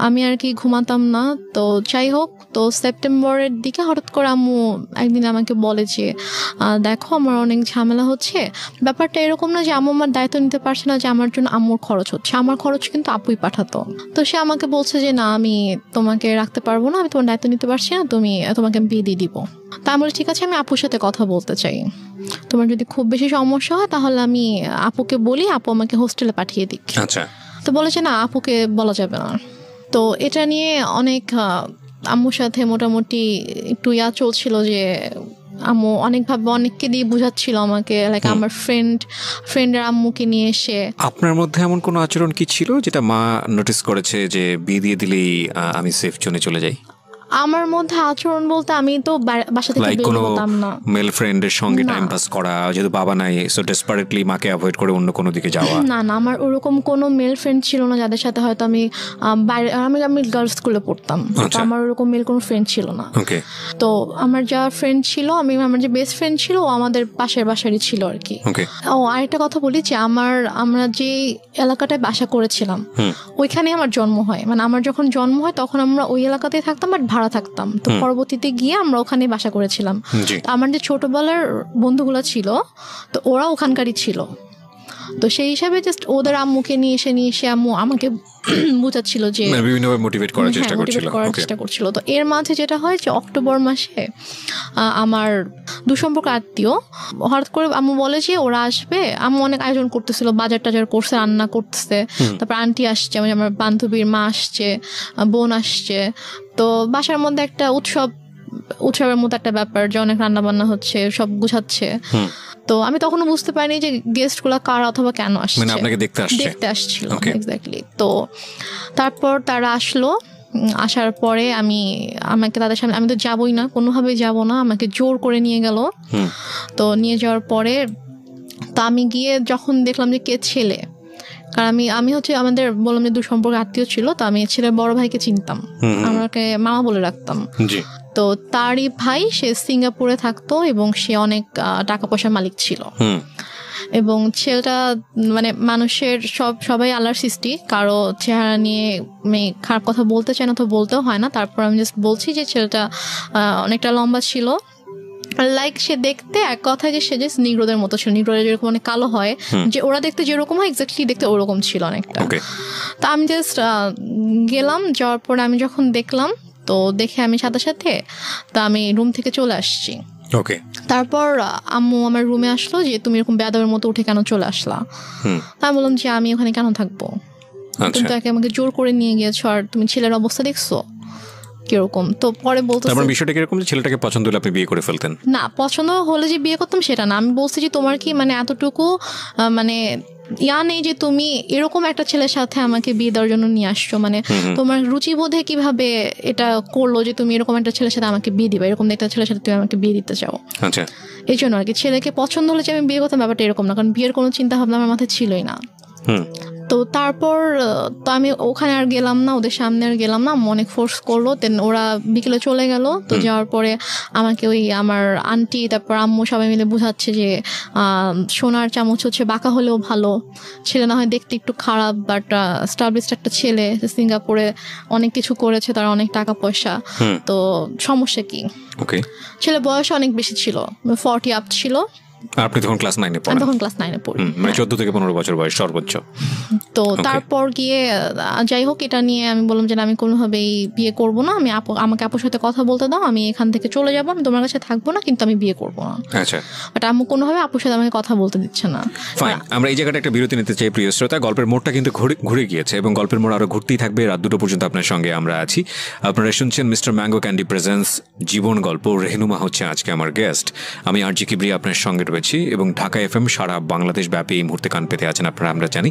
আমি আর কি ঘুমাতাম না। তো যাই হোক, তো সেপ্টেম্বরের দিকে হঠাৎ করে আম্মু একদিন আমাকে বলে যে দেখো আমার অনেক ঝামেলা হচ্ছে। ব্যাপারটা এরকম না যে আম্মু আমার দায়িত্ব নিতে পারছে না যে আমার জন্য আম্মুর খরচ হচ্ছে, আমার খরচ কিন্তু আপুই পাঠাতো। তো সে আমাকে বলছে যে না আমি তোমাকে রাখতে পারবো না, আমি তোমার দায়িত্ব নিতে পারছি না, তোমাকে আমি বিয়ে দিয়ে দিব। তা আমি বলি ঠিক আছে, আমি আপুর সাথে কথা বলতে চাই, তোমার যদি খুব বেশি সমস্যা হয় তাহলে আমি আপুকে বলি, আপু আমাকে হোস্টেলে পাঠিয়ে দিক। আচ্ছা। তো বলেছে না আপুকে বলা যাবে না। তো এটা নিয়ে অনেক আম্মুর সাথে মোটামুটি একটু চলছিল যে আম্মু অনেকভাবে অনেককে দিয়ে বুঝাচ্ছিল আমাকে, লাইক আমার ফ্রেন্ডের আম্মুকে নিয়ে এসে। আপনার মধ্যে এমন কোনো আচরণ কি ছিল যেটা মা নোটিস করেছে যে বিয়ে দিয়ে দিলেই আমি সেফ জোনে চলে যাই? আমার মধ্যে আচরণ বলতে আমি তো বাসা থেকে বের হতাম না। মেল ফ্রেন্ডের সঙ্গে টাইম পাস করা, যেহেতু বাবা নাই সো ডেসপারেটলি মাকে অ্যাভয়েড করে অন্য কোনো দিকে যাওয়া? না আমার ওরকম কোনো মেল ফ্রেন্ড ছিল না যাদের সাথে হয়তো আমি বাইরে, আমি গার্লস স্কুলে পড়তাম, তো আমার ওরকম মেল কোনো ফ্রেন্ড ছিল না। তো আমার যা ফ্রেন্ড ছিল, আমার যে বেস্ট ফ্রেন্ড ছিল ও আমাদের পাশের বাসারই ছিল আর কি। ও আরেকটা কথা বলি যে আমরা যে এলাকাটায় বাসা করেছিলাম ওইখানে আমার জন্ম হয়, মানে আমার যখন জন্ম হয় তখন আমরা ওই এলাকাতেই থাকতাম, বাট ভাড়া থাকতাম। তো পরবর্তীতে গিয়ে আমরা ওখানে বাসা করেছিলাম। আমার যে ছোটবেলার বন্ধুগুলো ছিল তো ওরা ওখানকারই ছিল। তো সেই হিসাবে জাস্ট ওদের আম্মুকে নিয়ে এসে আম্মু আমাকে বুঝাচ্ছিল যে বিভিন্নভাবে মোটিভেট করার চেষ্টা করছিল। তো এর মাঝে যেটা হয় যে অক্টোবর মাসে আমার দুঃসম্পর্ক আত্মীয় হঠাৎ করে আম্মু বলে যে ওরা আসবে। আম্মু অনেক আয়োজন করতেছিল, বাজার টাজার করছে, রান্না করতেছে, তারপর আন্টি আসছে, আমার বান্ধবীর মা আসছে, বোন আসছে। তো বাসার মধ্যে একটা উৎসবের মতো একটা ব্যাপার যে অনেক রান্না বান্না হচ্ছে, সব গুছাচ্ছে। তো আমি তখনও বুঝতে পারিনি যে গেস্ট গুলা কারা অথবা কেন আসছে, মানে আপনাকে দেখতে আসছিল। এক্স্যাক্টলি। তো তারপর তারা আসলো, আসার পরে আমাকে তাদের সামনে, আমি তো যাবই না, কোনোভাবেই যাব না, আমাকে জোর করে নিয়ে গেল। তো নিয়ে যাওয়ার পরে তো আমি গিয়ে যখন দেখলাম যে কে ছেলে, কারণ আমি হচ্ছে আমাদের বললাম যে দুঃসম্পর্ক আত্মীয় ছিল, তো আমি ছেলের বড় ভাইকে চিনতাম, আমাকে মামা বলে রাখতাম। তো তারই ভাই সে সিঙ্গাপুরে থাকতো এবং সে অনেক টাকা পয়সার মালিক ছিল। এবং ছেলেটা মানে মানুষের সবাই আল্লাহর সৃষ্টি, কারো চেহারা নিয়ে আমি খারাপ কথা বলতে চাই না, তো বলতেও হয় না। তারপর আমি জাস্ট বলছি যে ছেলেটা অনেকটা লম্বা ছিল, লাইক সে দেখতে এক কথায় যে সে জাস্ট নিগ্রোদের মতো ছিল। নিগ্রোরা যেরকম অনেক কালো হয়, যে ওরা দেখতে যেরকম হয় এক্স্যাক্টলি দেখতে ওরকম ছিল অনেকটা। তা আমি জাস্ট গেলাম, যাওয়ার পরে আমি যখন দেখলাম, তো দেখে আমি সাথে তা আমি রুম থেকে চলে আসছি। তারপর আম্মু আমার রুমে আসলো যে তুমি এরকম বেয়াদবের মতো উঠে কেন চলে আসলা? আমি বললাম যে আমি ওখানে কেন থাকবো, তুমি তো আমাকে জোর করে নিয়ে গিয়েছো, আর তুমি ছেলের অবস্থা দেখছো কিরকম। তো পরে বলতো বিষয়টা কিরকম, ছেলেটাকে পছন্দ হলে আপনি বিয়ে করে ফেলতেন? না, পছন্দ হলে যে বিয়ে করতাম সেটা না। আমি বলছি যে তোমার কি মানে এতটুকু মানে নেই যে তুমি এরকম একটা ছেলের সাথে আমাকে বিয়ে দেওয়ার জন্য নিয়ে আসছো, মানে তোমার রুচিবোধে কিভাবে এটা করলো যে তুমি এরকম একটা ছেলের সাথে আমাকে বিয়ে দিবা, এরকম একটা ছেলের সাথে তুমি আমাকে বিয়ে দিতে চাও। এই জন্য আর কি ছেলেকে পছন্দ হলে যে আমি বিয়ে করতাম, ব্যাপারটা এরকম না, কারণ বিয়ের কোনো চিন্তা ভাবনা আমার মাথায় ছিলই না। তো তারপর তো আমি ওখানে আর গেলাম না, ওদের সামনে আর গেলাম না, অনেক ফোর্স করলো। দেন ওরা বিকেলে চলে গেল। তো যাওয়ার পরে আমাকে ওই আমার আন্টি তারপর আম্মু সবাই মিলে বোঝাচ্ছে যে সোনার চামচ হচ্ছে বাঁকা হলেও ভালো, ছেলে না হয় দেখতে একটু খারাপ বাট স্টাবলিশড একটা ছেলে, সিঙ্গাপুরে অনেক কিছু করেছে, তার অনেক টাকা পয়সা, তো সমস্যা কি। ছেলে বয়স অনেক বেশি ছিল, 40 আপ ছিল। আপনি তখন ক্লাস 9 এ পড়েন? তখন ক্লাস 9 এ পড়ি, মানে 14 থেকে 15 বছর বয়স সর্বোচ্চ। তো তারপর গিয়ে যাই হোক এটা নিয়ে আমি বললাম যে আমি কোনোভাবেই বিয়ে করব না, আমি আমাকে আপুর সাথে কথা বলতে দাও, আমি এখান থেকে চলে যাবো, আমি তোমার কাছে থাকবো না, কিন্তু আমি বিয়ে করবো না। আচ্ছা, বাট আম্মু কোনোভাবে আপুর সাথে আমাকে কথা বলতে দিচ্ছে না। ফাইন, আমরা এই জায়গাটা একটা বিরতি নিতে চাই প্রিয় শ্রোতা। গল্পের মোড়টা কিন্তু ঘুরে গিয়েছে এবং গল্পের মোড় আরো ঘুরতেই থাকবে। রাত 2টো পর্যন্ত আপনার সঙ্গে আমরা আছি। আপনারা শুনছেন মিস্টার ম্যাঙ্গো ক্যান্ডি প্রেজেন্স জীবন গল্প। রেহনুমা হচ্ছে আজকে আমার গেস্ট। আমি আরজি কিবরিয়া আপনার সঙ্গে রয়েছি এবং ঢাকা এফএম সারা বাংলাদেশ ব্যাপী এই মুহূর্তে কান পেতে আছেন আপনারা, আমরা জানি।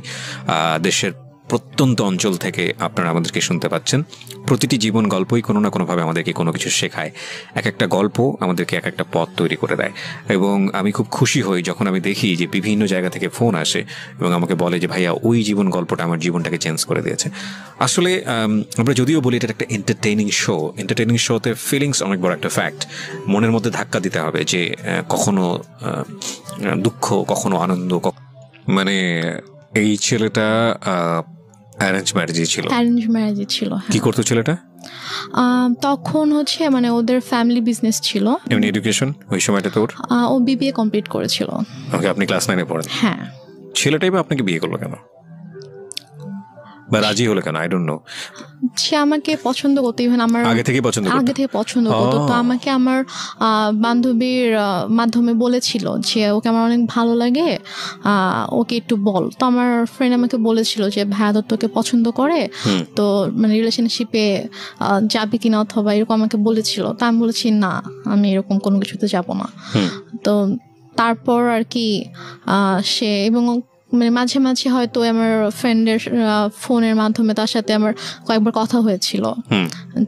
দেশের প্রত্যন্ত অঞ্চল থেকে আপনারা আমাদেরকে শুনতে পাচ্ছেন। প্রতিটি জীবন গল্পই কোনো না কোনোভাবে আমাদেরকে কোনো কিছু শেখায়। এক একটা গল্প আমাদেরকে এক একটা পথ তৈরি করে দেয় এবং আমি খুব খুশি হই যখন আমি দেখি যে বিভিন্ন জায়গা থেকে ফোন আসে এবং আমাকে বলে যে ভাইয়া ওই জীবন গল্পটা আমার জীবনটাকে চেঞ্জ করে দিয়েছে। আসলে আমরা যদিও বলি এটা একটা এন্টারটেইনিং শোতে ফিলিংস অনেক বড় একটা ফ্যাক্ট। মনের মধ্যে ধাক্কা দিতে হবে যে কখনো দুঃখ, কখনো আনন্দ। মানে এই ছেলেটা অ্যারেঞ্জ ম্যারেজই ছিল। কি করতো ছেলেটা তখন? হচ্ছে মানে ওদের ফ্যামিলি বিজনেস ছিল। এমনি এডুকেশন ওই সময়টা তোর? ও বিবিএ কমপ্লিট করেছিল। ওকে, আপনি ক্লাস 9 এ পড়েন? হ্যাঁ। ছেলেটাই বা আপনাকে বিয়ে করলো কেন বা রাজি হলো কেন? I don't know. সে আমাকে পছন্দ করতো, ইভেন আমার আগে থেকে পছন্দ করতো। তো আমাকে আমার বান্ধবীর মাধ্যমে বলেছিল যে ওকে আমার অনেক ভালো লাগে, ওকে একটু বল। তো আমার ফ্রেন্ড আমাকে বলেছিল যে ভাইয়া তোকে পছন্দ করে, তো মানে রিলেশনশিপে যাবে কিনা অথবা এরকম আমাকে বলেছিল। তো আমি বলেছি না, আমি এরকম কোনো কিছুতে যাব না। তো তারপর আর কি সে এবং মানে মাঝে মাঝে হয়তো আমার ফ্রেন্ডের ফোনের মাধ্যমে তার সাথে আমার কয়েকবার কথা হয়েছিল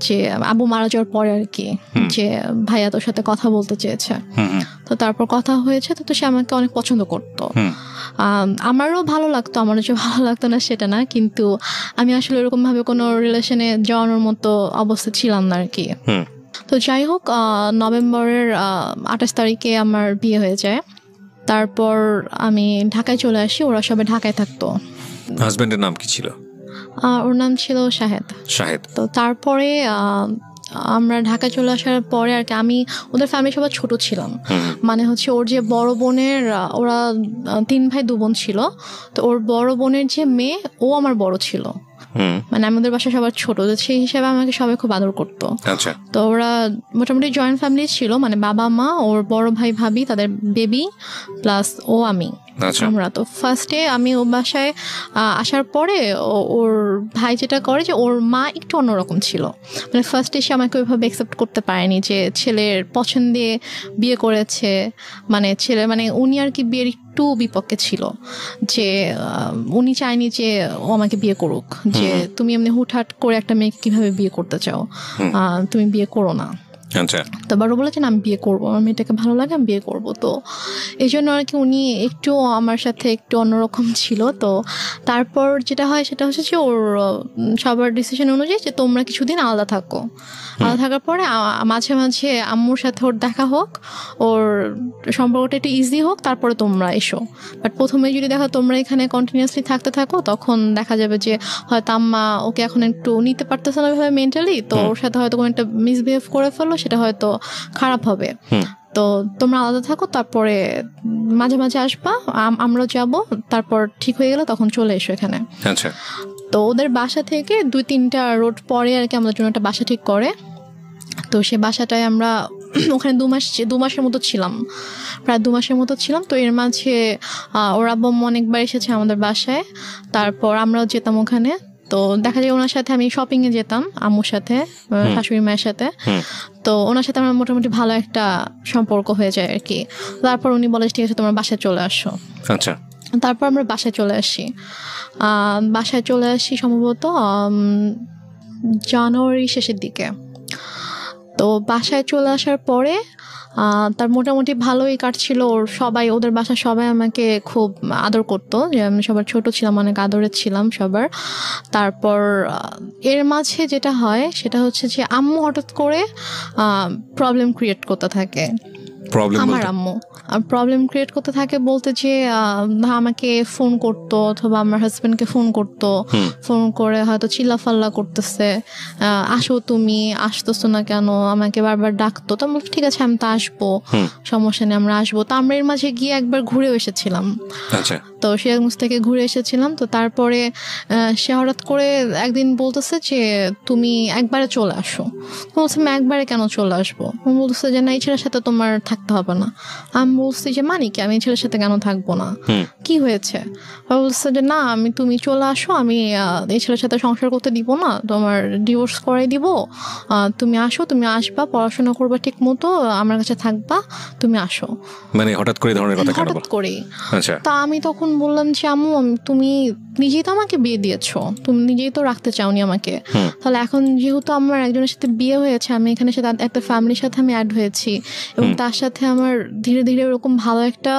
যে আবু মারা যাওয়ার পরে আর কি, যে ভাইয়া তোর সাথে কথা বলতে চেয়েছে। তো তারপর কথা হয়েছে, তো সে আমাকে অনেক পছন্দ করতো। আমারও ভালো লাগতো, আমারও যে ভালো লাগতো না সেটা না, কিন্তু আমি আসলে এরকম ভাবে কোনো রিলেশনে যাওয়ানোর মতো অবস্থা ছিলাম না আর কি। তো যাই হোক, নভেম্বরের 28 তারিখে আমার বিয়ে হয়ে যায়। তারপর আমি ঢাকায় চলে আসি, ওরা সবাই ঢাকায় থাকতো। হাজবেন্ডের নাম কি ছিল? ওর নাম ছিল শাহেদ। তো তারপরে আমরা ঢাকায় চলে আসার পরে আর কি আমি ওদের ফ্যামিলি সবাই ছোট ছিলাম। মানে হচ্ছে ওর যে বড় বোনের, ওরা 3 ভাই 2 বোন ছিল, তো ওর বড় বোনের যে মেয়ে ও আমার বড় ছিল। মানে আমাদের বাসা সবার ছোট, সেই হিসাবে আমাকে সবাই খুব আদর করতো। তো ওরা মোটামুটি জয়েন্ট ফ্যামিলি ছিল, মানে বাবা মা, ওর বড় ভাই ভাবি, তাদের বেবি, প্লাস ও আমি, আমরা। তো ফার্স্টে আমি ও বাসায় আসার পরে ওর ভাই যেটা করে যে ওর মা একটু অন্যরকম ছিল। মানে ফার্স্টে সে আমাকে ওইভাবে অ্যাকসেপ্ট করতে পারেনি যে ছেলের পছন্দে বিয়ে করেছে। মানে ছেলে মানে উনি আর কি বিয়ের একটু বিপক্ষে ছিল, যে উনি চায়নি যে ও আমাকে বিয়ে করুক, যে তুমি এমনি হুটহাট করে একটা মেয়েকে কিভাবে বিয়ে করতে চাও, তুমি বিয়ে করো না। তো বড় বলেছেন আমি বিয়ে করবো, আমার মেয়েটাকে ভালো লাগে, আমি বিয়ে করবো। তো এই জন্য আর কি উনি একটু আমার সাথে একটু অন্যরকম ছিল। তো তারপর যেটা হয় সেটা হচ্ছে যে ওর সবার ডিসিশন অনুযায়ী যে তোমরা কিছুদিন আলাদা থাকো। আলাদা থাকার পরে মাঝে মাঝে আম্মুর সাথে ওর দেখা হোক, ওর সম্পর্কটা একটু ইজি হোক, তারপরে তোমরা এসো। বাট প্রথমে যদি দেখো তোমরা এখানে কন্টিনিউয়াসলি থাকতে থাকো, তখন দেখা যাবে যে হয়তো আম্মা ওকে এখন একটু নিতে পারতেছে না ওইভাবে মেন্টালি, তো ওর সাথে হয়তো কোনো একটা মিসবিহেভ করে ফেলো, সেটা হয়তো খারাপ হবে। তো তোমরা আলাদা থাকো, তারপরে মাঝে মাঝে আসবা, আমরা যাব, তারপর ঠিক হয়ে গেলে তখন চলে এসো এখানে। তো ওদের বাসা থেকে 2-3টা রোড পরে আর কি আমাদের জন্য একটা বাসা ঠিক করে। তো সে বাসাটায় আমরা ওখানে 2 মাসের মতো ছিলাম, প্রায় 2 মাসের মতো ছিলাম। তো এর মাঝে ওর আব্বু অনেকবার এসেছে আমাদের বাসায়, তারপর আমরাও যেতাম ওখানে। তো দেখা যায় ওনার সাথে আমি শপিং এ যেতাম আম্মুর সাথে, শাশুড়ি মায়ের সাথে। তো ওনার সাথে আমার মোটামুটি ভালো একটা সম্পর্ক হয়ে যায় আর কি। তারপর উনি বলে ঠিক আছে তোমার বাসায় চলে আসো। আচ্ছা, তারপর আমরা বাসায় চলে আসি সম্ভবত জানুয়ারি শেষের দিকে। তো বাসায় চলে আসার পরে তার মোটামুটি ভালোই কাটছিল। সবাই ওদের বাসা সবাই আমাকে খুব আদর করতো, যে আমি সবার ছোট ছিলাম, অনেক আদরের ছিলাম সবার। তারপর এর মাঝে যেটা হয় সেটা হচ্ছে যে আম্মু হঠাৎ করে প্রবলেম ক্রিয়েট করতে থাকে। আমার আম্মু প্রবলেম ক্রিয়েট করতে থাকে বলতে যে আমাকে ফোন করতো অথবা আমার হাজবেন্ডকে ফোন করতো, ফোন করে হয়তো চিল্লাফাল্লা করতেছে, আসো তুমি, আসতেছো না কেন, আমাকে বারবার ডাকতো। তো আমি ঠিক আছে আমি তো আসবো, সমস্যা নেই আমরা আসবো। তো আমরা এর মাঝে গিয়ে একবার ঘুরে এসেছিলাম, তো সিরাজগঞ্জ থেকে ঘুরে এসেছিলাম। তো তারপরে সে হঠাৎ করে একদিন বলতেছে যে তুমি একবারে চলে আসো। বলছে আমি একবারে কেন চলে আসবো? বলতেছে যে না, এই ছেলের সাথে তোমার থাকতে হবে না। আমি বলছি যে মানে কি, আমি এই ছেলের সাথে কেন থাকবো না, কি হয়েছে? বলছে যে না, তুমি চলে আসো, আমি এই ছেলের সাথে সংসার করতে দিব না, তোমার ডিভোর্স করাই দিব, তুমি আসো, তুমি আসবা, পড়াশোনা করবা ঠিক মতো, আমার কাছে থাকবা, তুমি আসো। মানে হঠাৎ করে ধরনের কথা, হঠাৎ করে। তা আমি তখন বললাম যে আম্মু, তুমি নিজেই তো আমাকে বিয়ে দিয়েছো, তুমি নিজেই তো রাখতে চাওনি আমাকে, তাহলে এখন যেহেতু আমার একজনের সাথে বিয়ে হয়েছে, আমি এখানে সাথে একটা ফ্যামিলির সাথে আমি অ্যাড হয়েছি, এবং তার সাথে আমার ধীরে ধীরে ওরকম ভালো একটা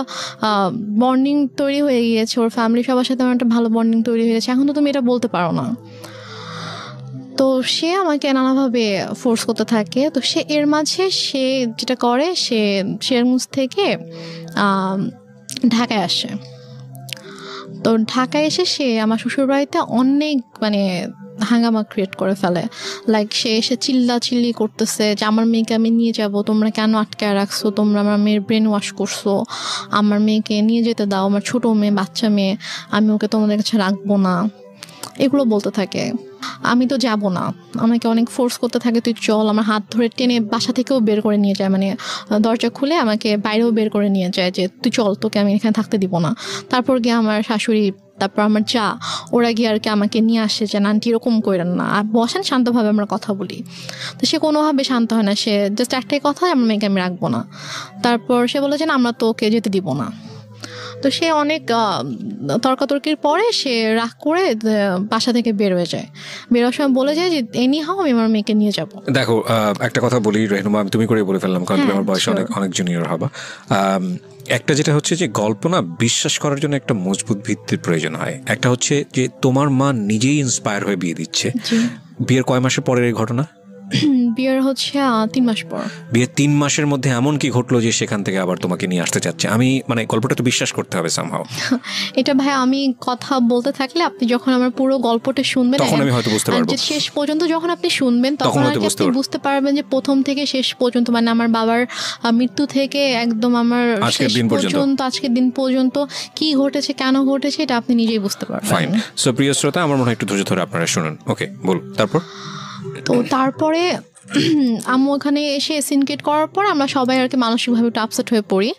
বন্ডিং তৈরি হয়ে গিয়েছে, ওর ফ্যামিলি সবার সাথে আমার একটা ভালো বন্ডিং তৈরি হয়ে গেছে, এখন তো তুমি এটা বলতে পারো না। তো সে আমাকে নানাভাবে ফোর্স করতে থাকে। তো সে এর মাঝে সে যেটা করে, সে সিরাজগঞ্জ থেকে ঢাকায় আসে। তো ঢাকায় এসে সে আমার শ্বশুরবাড়িতে অনেক মানে হাঙ্গামা ক্রিয়েট করে ফেলে। লাইক সে এসে চিল্লি করতেছে যে আমার মেয়েকে আমি নিয়ে যাব, তোমরা কেন আটকায় রাখছো, তোমরা আমার মেয়ের ব্রেন ওয়াশ করছো, আমার মেয়েকে নিয়ে যেতে দাও, আমার ছোট মেয়ে, বাচ্চা মেয়ে, আমি ওকে তোমাদের কাছে রাখবো না, এগুলো বলতে থাকে। আমি তো যাব না, আমাকে অনেক ফোর্স করতে থাকে, তুই চল, আমার হাত ধরে টেনে বাসা থেকেও বের করে নিয়ে যায়, মানে দরজা খুলে আমাকে বাইরেও বের করে নিয়ে যায় যে তুই চল, তোকে আমি এখানে থাকতে দিব না। তারপর গিয়ে আমার শাশুড়ি, তারপর আমার যা, ওরা গিয়ে আর কি আমাকে নিয়ে আসে যে আন্টি এরকম করেন না, আর বসেন শান্তভাবে আমরা কথা বলি। তো সে কোনোভাবে শান্ত হয় না, সে জাস্ট একটাই কথা, আমার মেয়েকে আমি রাখবো না। তারপর সে বলে যে আমরা তো ওকে যেতে দিব না। তো সে অনেক তর্কাতর্কির পরে সে রাগ করে বাসা থেকে বের হয়ে যায়। বেরোর সময় বলে যায় যে এনি হাও আমি আমার মেয়েকে নিয়ে যাব। দেখো একটা কথা বলি রেহনুমা, আমি তুমি করে বলে ফেললাম কারণ তুমি আমার বয়সে অনেক জুনিয়র হবা। একটা যেটা হচ্ছে যে গল্প না বিশ্বাস করার জন্য একটা মজবুত ভিত্তির প্রয়োজন হয়। একটা হচ্ছে যে তোমার মা নিজেই ইন্সপায়ার হয়ে বিয়ে দিচ্ছে। বিয়ের কয় মাসের পরের এই ঘটনা? বিয়ের হচ্ছে 3 মাস পর। বিয়ের 3 মাসের মধ্যে এমন কি ঘটলো যে সেখান থেকে আবার তোমাকে নিয়ে আসতে চাচ্ছে? আমি মানে গল্পটা তো বিশ্বাস করতে হবে সামহাও। এটা ভাই আমি কথা বলতে থাকলে আপনি যখন আমার পুরো গল্পটা শুনবেন তখন আমি হয়তো বুঝতে পারবো, শেষ পর্যন্ত যখন আপনি শুনবেন তখন আপনি বুঝতে পারবেন যে প্রথম থেকে শেষ পর্যন্ত, মানে আমার বাবার মৃত্যু থেকে একদম আমার শেষ পর্যন্ত, আজকের দিন পর্যন্ত কি ঘটেছে, কেন ঘটেছে, এটা আপনি নিজেই বুঝতে পারবেন। ফাইন। সো প্রিয় শ্রোতা, আমার মনে হয় একটু ধৈর্য ধরে আপনারা শুনুন। ওকে, বল। তো তারপরে আম্মু ওখানে এসে সিনকেট করার পর আমরা সবাই আর কি মানসিকভাবে একটু আপসেট হয়ে পড়ি।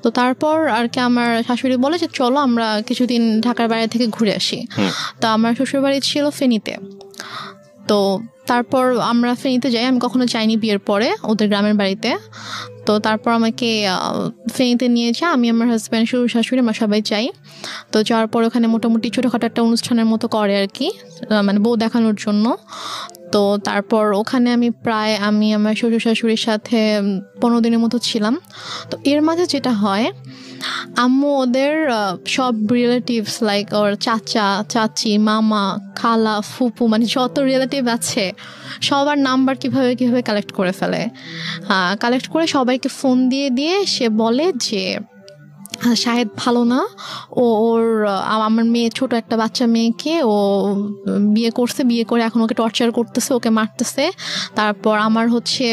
তো তারপর আর কি আমার শাশুড়ি বলে যে চলো আমরা কিছুদিন ঢাকার বাইরে থেকে ঘুরে আসি। তো আমার শ্বশুরবাড়ি ছিল ফেনীতে। তো তারপর আমরা ফেনীতে যাই, আমি কখনো যাইনি বিয়ের পরে ওদের গ্রামের বাড়িতে। তো তারপর আমাকে ফেনীতে নিয়ে যায়, আমি আমার হাজব্যান্ড, শ্বশুর শাশুড়ি, আমরা সবাই যাই। তো যাওয়ার পর ওখানে মোটামুটি ছোটোখাটো একটা অনুষ্ঠানের মতো করে আর কি, মানে বউ দেখানোর জন্য। তো তারপর ওখানে আমি আমার শ্বশুর শাশুড়ির সাথে 15 দিনের মতো ছিলাম। তো এর মাঝে যেটা হয়, আম্মু ওদের সব রিলেটিভস লাইক ওর চাচা, চাচি, মামা, খালা, ফুপু, মানে যত রিলেটিভ আছে সবার নাম্বার কিভাবে কালেক্ট করে ফেলে। কালেক্ট করে সবাইকে ফোন দিয়ে সে বলে যে শাহেদ ভালো না, ওর আমার মেয়ে, ছোট একটা বাচ্চা মেয়েকে ও বিয়ে করছে, বিয়ে করে এখন ওকে টর্চার করতেছে, ওকে মারতেছে। তারপর আমার হচ্ছে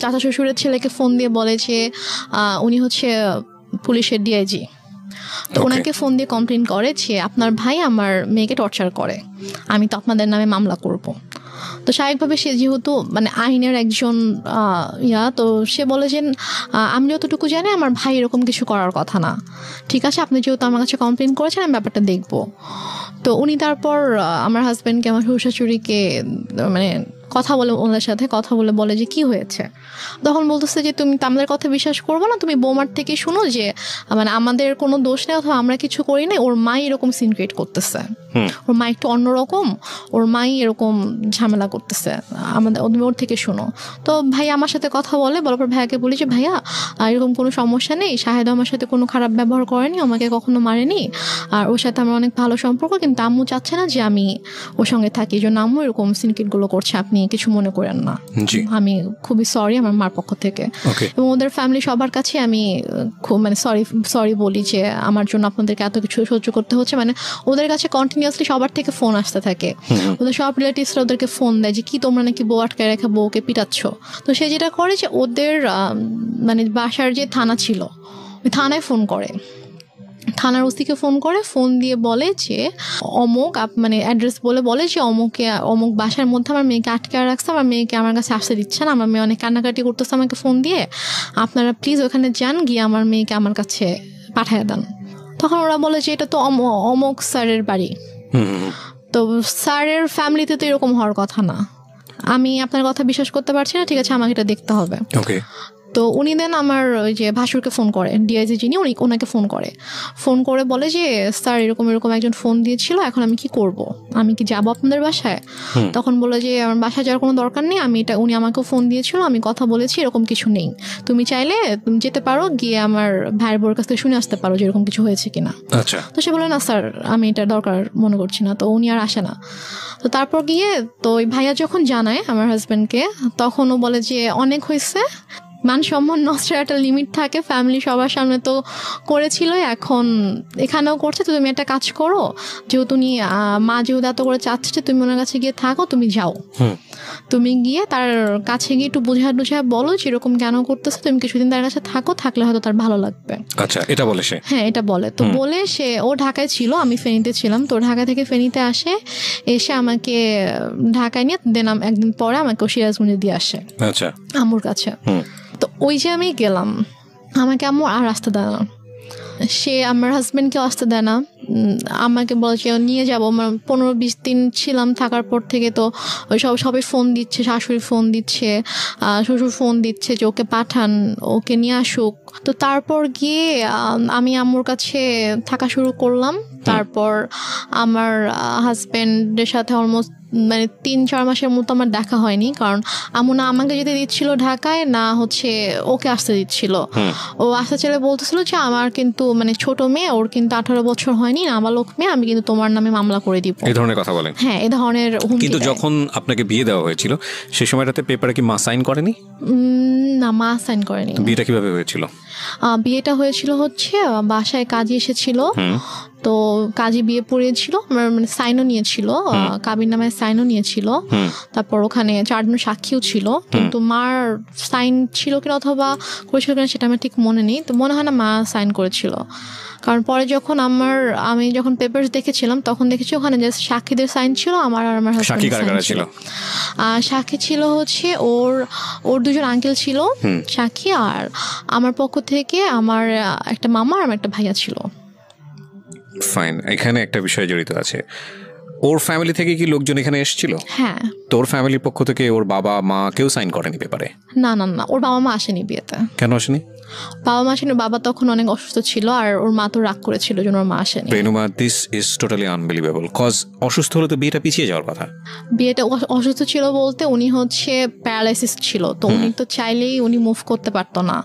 চাচা শ্বশুরের ছেলেকে ফোন দিয়ে বলে যে উনি হচ্ছে পুলিশের ডিআইজি। তো ওনাকে ফোন দিয়ে কমপ্লেন করে যে আপনার ভাই আমার মেয়েকে টর্চার করে, আমি তো আপনাদের নামে মামলা করব। তো স্বাভাবিকভাবে সে যেহেতু মানে আইনের একজন তো সে বলে যে আমি যতটুকু জানি আমার ভাই এরকম কিছু করার কথা না, ঠিক আছে আপনি যেহেতু আমার কাছে কমপ্লেন করেছেন আমি ব্যাপারটা দেখব। তো উনি তারপর আমার হাজব্যান্ডকে, আমার শ্বশুর শাশুড়িকে মানে কথা বলে, ওনার সাথে কথা বলে যে কি হয়েছে। তখন বলতেছে যে তুমি তো আমাদের কথা বিশ্বাস করবো না, তুমি বৌমার থেকে শুনো যে মানে আমাদের কোনো দোষ নেই অথবা আমরা কিছু করি না, ওর মা এরকম সিন ক্রিয়েট করতেছে। ওর মা একটু অন্যরকম, ওর মাই এরকম ঝামেলা করতেছে, আমাদের ওর থেকে শুনো। তো ভাইয়া আমার সাথে কথা বলার পর ভাইয়াকে বলি যে ভাইয়া এরকম কোনো সমস্যা নেই, শাহেদ আমার সাথে কোনো খারাপ ব্যবহার করেনি, আমাকে কখনো মারেনি, আর ওর সাথে আমার অনেক ভালো সম্পর্ক, কিন্তু আম্মু চাচ্ছে না যে আমি ওর সঙ্গে থাকি, এই জন্য আম্মু এরকম সিনকেটগুলো করছে, আপনি কিছু মনে করেন না, আমি খুবই সরি আমার মার পক্ষ থেকে। এবং ওদের ফ্যামিলি সবার কাছে আমি খুব মানে সরি বলি যে আমার জন্য আপনাদেরকে এত কিছু সহ্য করতে হচ্ছে। মানে ওদের কাছে কন্টিনিউয়াসলি সবার থেকে ফোন আসতে থাকে, ওদের সব রিলেটিভসরা ওদেরকে ফোন দেয় যে কি তোমরা নাকি বউ আটকায় রেখে বউকে পিটাচ্ছ। তো সে যেটা করে যে ওদের মানে বাসার যে থানা ছিল ওই থানায় ফোন করে, থানার ওসিকে ফোন করে, ফোন দিয়ে বলে যে অমুক মানে অ্যাড্রেস বলে যে অমুক বাসার মধ্যে আমার মেয়েকে আটকে রাখছে, আমার মেয়েকে আমার কাছে আসতে দিচ্ছে না, আমার মেয়ে অনেক কান্নাকাটি করতেছে আমাকে ফোন দিয়ে, আপনারা প্লিজ ওখানে যান, গিয়ে আমার মেয়েকে আমার কাছে পাঠিয়ে দেন। তখন ওরা বলে যে এটা তো অমুক স্যারের বাড়ি, তো স্যারের ফ্যামিলিতে তো এরকম হওয়ার কথা না, আমি আপনার কথা বিশ্বাস করতে পারছি না, ঠিক আছে আমাকে এটা দেখতে হবে। তো উনি দেন আমার ওই যে ভাসুরকে ফোন করে, ডিআইজি যিনি ওনাকে ফোন করে বলে যে স্যার এরকম একজন ফোন দিয়েছিল, এখন আমি কি করব, আমি কি যাবো আপনাদের বাসায়? তখন বলে যে আমার বাসায় যাওয়ার কোনো দরকার নেই, উনি আমাকেও ফোন দিয়েছিল, আমি কথা বলেছি, এরকম কিছু নেই, তুমি চাইলে তুমি যেতে পারো, গিয়ে আমার ভাইয়ের বোর কাছ থেকে শুনে আসতে পারো যে এরকম কিছু হয়েছে কিনা। তো সে বলে না স্যার আমি এটা দরকার মনে করছি না, তো উনি আর আসে না। তো তারপর গিয়ে তো ওই ভাইয়া যখন জানায় আমার হাজব্যান্ডকে, তখন ও বলে যে অনেক হয়েছে, মান সম্মান নষ্টের একটা লিমিট থাকে, ফ্যামিলি সবার সামনে তো করেছিল, এখন এখানেও করছে, তো তুমি একটা কাজ করো, যেহেতু মা যেহেতু এত করে চাচ্ছে তুমি ওনার কাছে গিয়ে থাকো, তুমি যাও, তুমি গিয়ে তার কাছে গিয়ে একটু বোঝা বলো যে এরকম কেন করতেছে, তুমি কিছুদিন তার কাছে থাকো, থাকলে হয়তো তার ভালো লাগবে। আচ্ছা, এটা বলে সে? হ্যাঁ এটা বলে। তো বলে সে, ও ঢাকায় ছিল, আমি ফেনীতে ছিলাম, তো ঢাকা থেকে ফেনীতে আসে, এসে আমাকে ঢাকায় নিয়ে দিলাম, একদিন পরে আমাকে সিরাজগঞ্জে দিয়ে আসে আম্মুর কাছে। তো ওই যে আমি গেলাম, আমাকে আম্মু আর আসতে দেয় না, সে আমার হাজব্যান্ডকেও আসতে দেয় না, আমাকে বলে যে নিয়ে যাবো, 15-20 দিন ছিলাম, থাকার পর থেকে তো ওই সবাই ফোন দিচ্ছে, শাশুড়ি ফোন দিচ্ছে, শ্বশুর ফোন দিচ্ছে যে ওকে পাঠান, ওকে নিয়ে আসুক। তো তারপর গিয়ে আমি আম্মুর কাছে থাকা শুরু করলাম। তারপর আমার হাজব্যান্ডের সাথে অলমোস্ট মানে 3-4 মাসের মতো আমার দেখা হয়নি, কারণ আম্মু না আমাকে যেতে দিচ্ছিল ঢাকায়, না হচ্ছে ওকে আসতে দিচ্ছিল। ও আসতে চলে বলতেছিল যে আমার কিন্তু মানে ছোট মেয়ে, ওর কিন্তু 18 বছর হয়নি, নাবালক মেয়ে, আমি কিন্তু তোমার নামে মামলা করে দিব, এই ধরনের কথা বলেন। হ্যাঁ এই ধরনের। কিন্তু যখন আপনাকে বিয়ে দেওয়া হয়েছিল সেই সময়টাতে পেপারে কি মা সাইন করেনি? না, মা সাইন করেনি। বিয়েটা কিভাবে হয়েছিল? বিয়েটা হয়েছিল হচ্ছে বাসায় কাজী এসেছিল, তো কাজী বিয়ে পড়িয়েছিল, মানে সাইনও নিয়েছিল, কাবির নামায় সাইনও নিয়েছিল, তারপর ওখানে 4 জন সাক্ষীও ছিল, কিন্তু মার সাইন ছিল কিনা অথবা করেছিল কিনা সেটা আমার ঠিক মনে নেই, তো মনে হয় না মা সাইন করেছিল। কারণ পরে যখন আমি যখন পেপারস দেখেছিলাম তখন দেখেছি ওখানে যে সাক্ষীদের সাইন ছিল, আমার আর আমার হাজবেন্ডের সাইন ছিল। সাক্ষী ছিল হচ্ছে ওর 2 জন আঙ্কেল ছিল সাক্ষী, আর আমার পক্ষ থেকে আমার একটা মামা আর আমার একটা ভাইয়া ছিল। ফাইন, এখানে একটা বিষয় জড়িত আছে, ওর ফ্যামিলি থেকে কি লোকজন এখানে এসেছিল? হ্যাঁ। তোর ফ্যামিলির পক্ষ থেকে ওর বাবা মা কেউ সাইন করেনি পেপারে? না, ওর বাবা মা আসেনি বিয়েতে। কেন আসেনি? বাবা মা আসেনি, বাবা তখন অনেক অসুস্থ ছিল, আর ওর মা তো রাগ করেছিল জন্য ওর মা আসেনি। রেনুমা, this is totally unbelievable, cause অসুস্থ হলে তো বিয়েটা পিছিয়ে যাওয়ার কথা। বিয়েটা অসুস্থ ছিল বলতে উনি হচ্ছে প্যারালাইসিস ছিল, তো উনি তো চাইলেই উনি মুভ করতে পারতো না,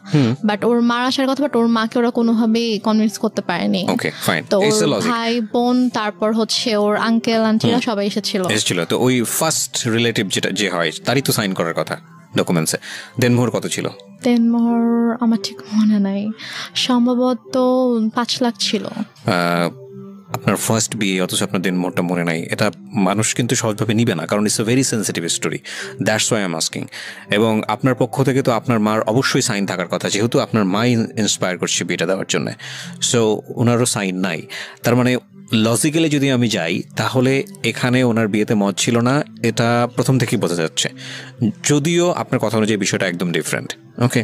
বাট ওর মার আসার কথা, বাট ওর মাকে ওরা কোনোভাবেই কনভিন্স করতে পারেনি। Okay fine. তো ওর ভাই বোন তারপর হচ্ছে ওর আঙ্কেল আন্টিরা সবাই এসেছিল। তো ওই ফার্স্ট রিলেটিভ যে হয় তারই তো সাইন করার কথা ডকুমেন্টসে। দেনমোহর কত ছিল? দেনমোহর আমার ঠিক মনে নাই, সম্ভবত 5 লাখ ছিল। আপনার ফার্স্ট বিয়ে অথচ আপনার দেনমোহরটা মনে নাই, এটা মানুষ কিন্তু সহজভাবে নিবে না, কারণ it's a very sensitive story, that's why I am asking. এবং আপনার পক্ষ থেকে তো আপনার মার অবশ্যই সাইন থাকার কথা, যেহেতু আপনার মাই ইন্সপায়ার করছে বিয়েটা দেওয়ার জন্য, সো ওনারও সাইন নাই। তার মানে লজিক্যালি যদি আমি যাই তাহলে এখানে ওনার বিয়েতে মত ছিল না, এটা প্রথম থেকেই বোঝা যাচ্ছে, যদিও আপনার কথা অনুযায়ী বিষয়টা একদম ডিফারেন্ট। ওকে,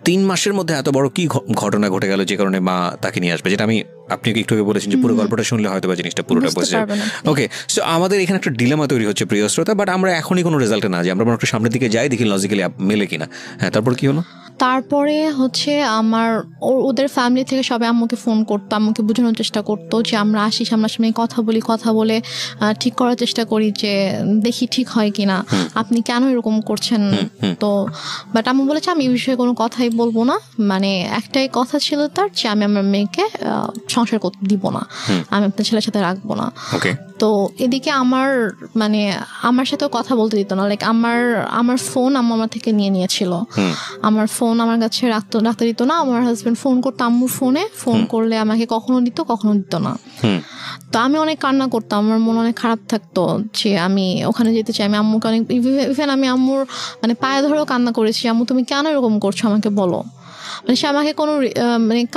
3 মাসের মধ্যে এত বড় কি ঘটনা ঘটে গেল যে কারণে মা তাকে নিয়ে আসবে, যেটা আমি আপনাকে একটু আগে বলেছেন যে পুরো গল্পটা শুনলে হয়তো বা জিনিসটা পুরোটা বোঝা যাবে। ওকে, সো আমাদের এখানে একটা ডিলেমা তৈরি হচ্ছে প্রিয় শ্রোতা, বাট আমরা এখনই কোনো রেজাল্টে না যে আমরা একটু সামনের দিকে যাই, দেখি লজিক্যালি মেলে কিনা। হ্যাঁ, তারপর কি হলো? তারপরে হচ্ছে আমার ওদের ফ্যামিলি থেকে সবাই আম্মুকে ফোন করতো, আম্মুকে বোঝানোর চেষ্টা করতো যে আমরা আসি সামনাসামনি কথা বলে ঠিক করার চেষ্টা করি যে দেখি ঠিক হয় কিনা, আপনি কেন এরকম করছেন। তো বাট আম্মু বলেছে আমি এই বিষয়ে কোনো কথাই বলবো না, মানে একটাই কথা ছিল তার যে আমি আমার মেয়েকে সংসার করতে দিব না, আমি আপনার ছেলের সাথে রাখবো না। তো এদিকে আমার সাথেও কথা বলতে দিত না, লাইক আমার ফোন আম্মু আমার থেকে নিয়েছিল, আমার ফোন আমার কাছে রাখতে দিত না। আমার হাজবেন্ড ফোন করতো আম্মুর ফোনে, ফোন করলে আমাকে কখনো দিত কখনো দিত না। তো আমি অনেক কান্না করতাম, আমার মন অনেক খারাপ থাকতো যে আমি ওখানে যেতে চাই। আমি আম্মুকে অনেক ইভেন আমি আম্মুর পায়ে ধরেও কান্না করেছি, আম্মু তুমি কেন এরকম করছো আমাকে বলো। সে আমাকে কোনো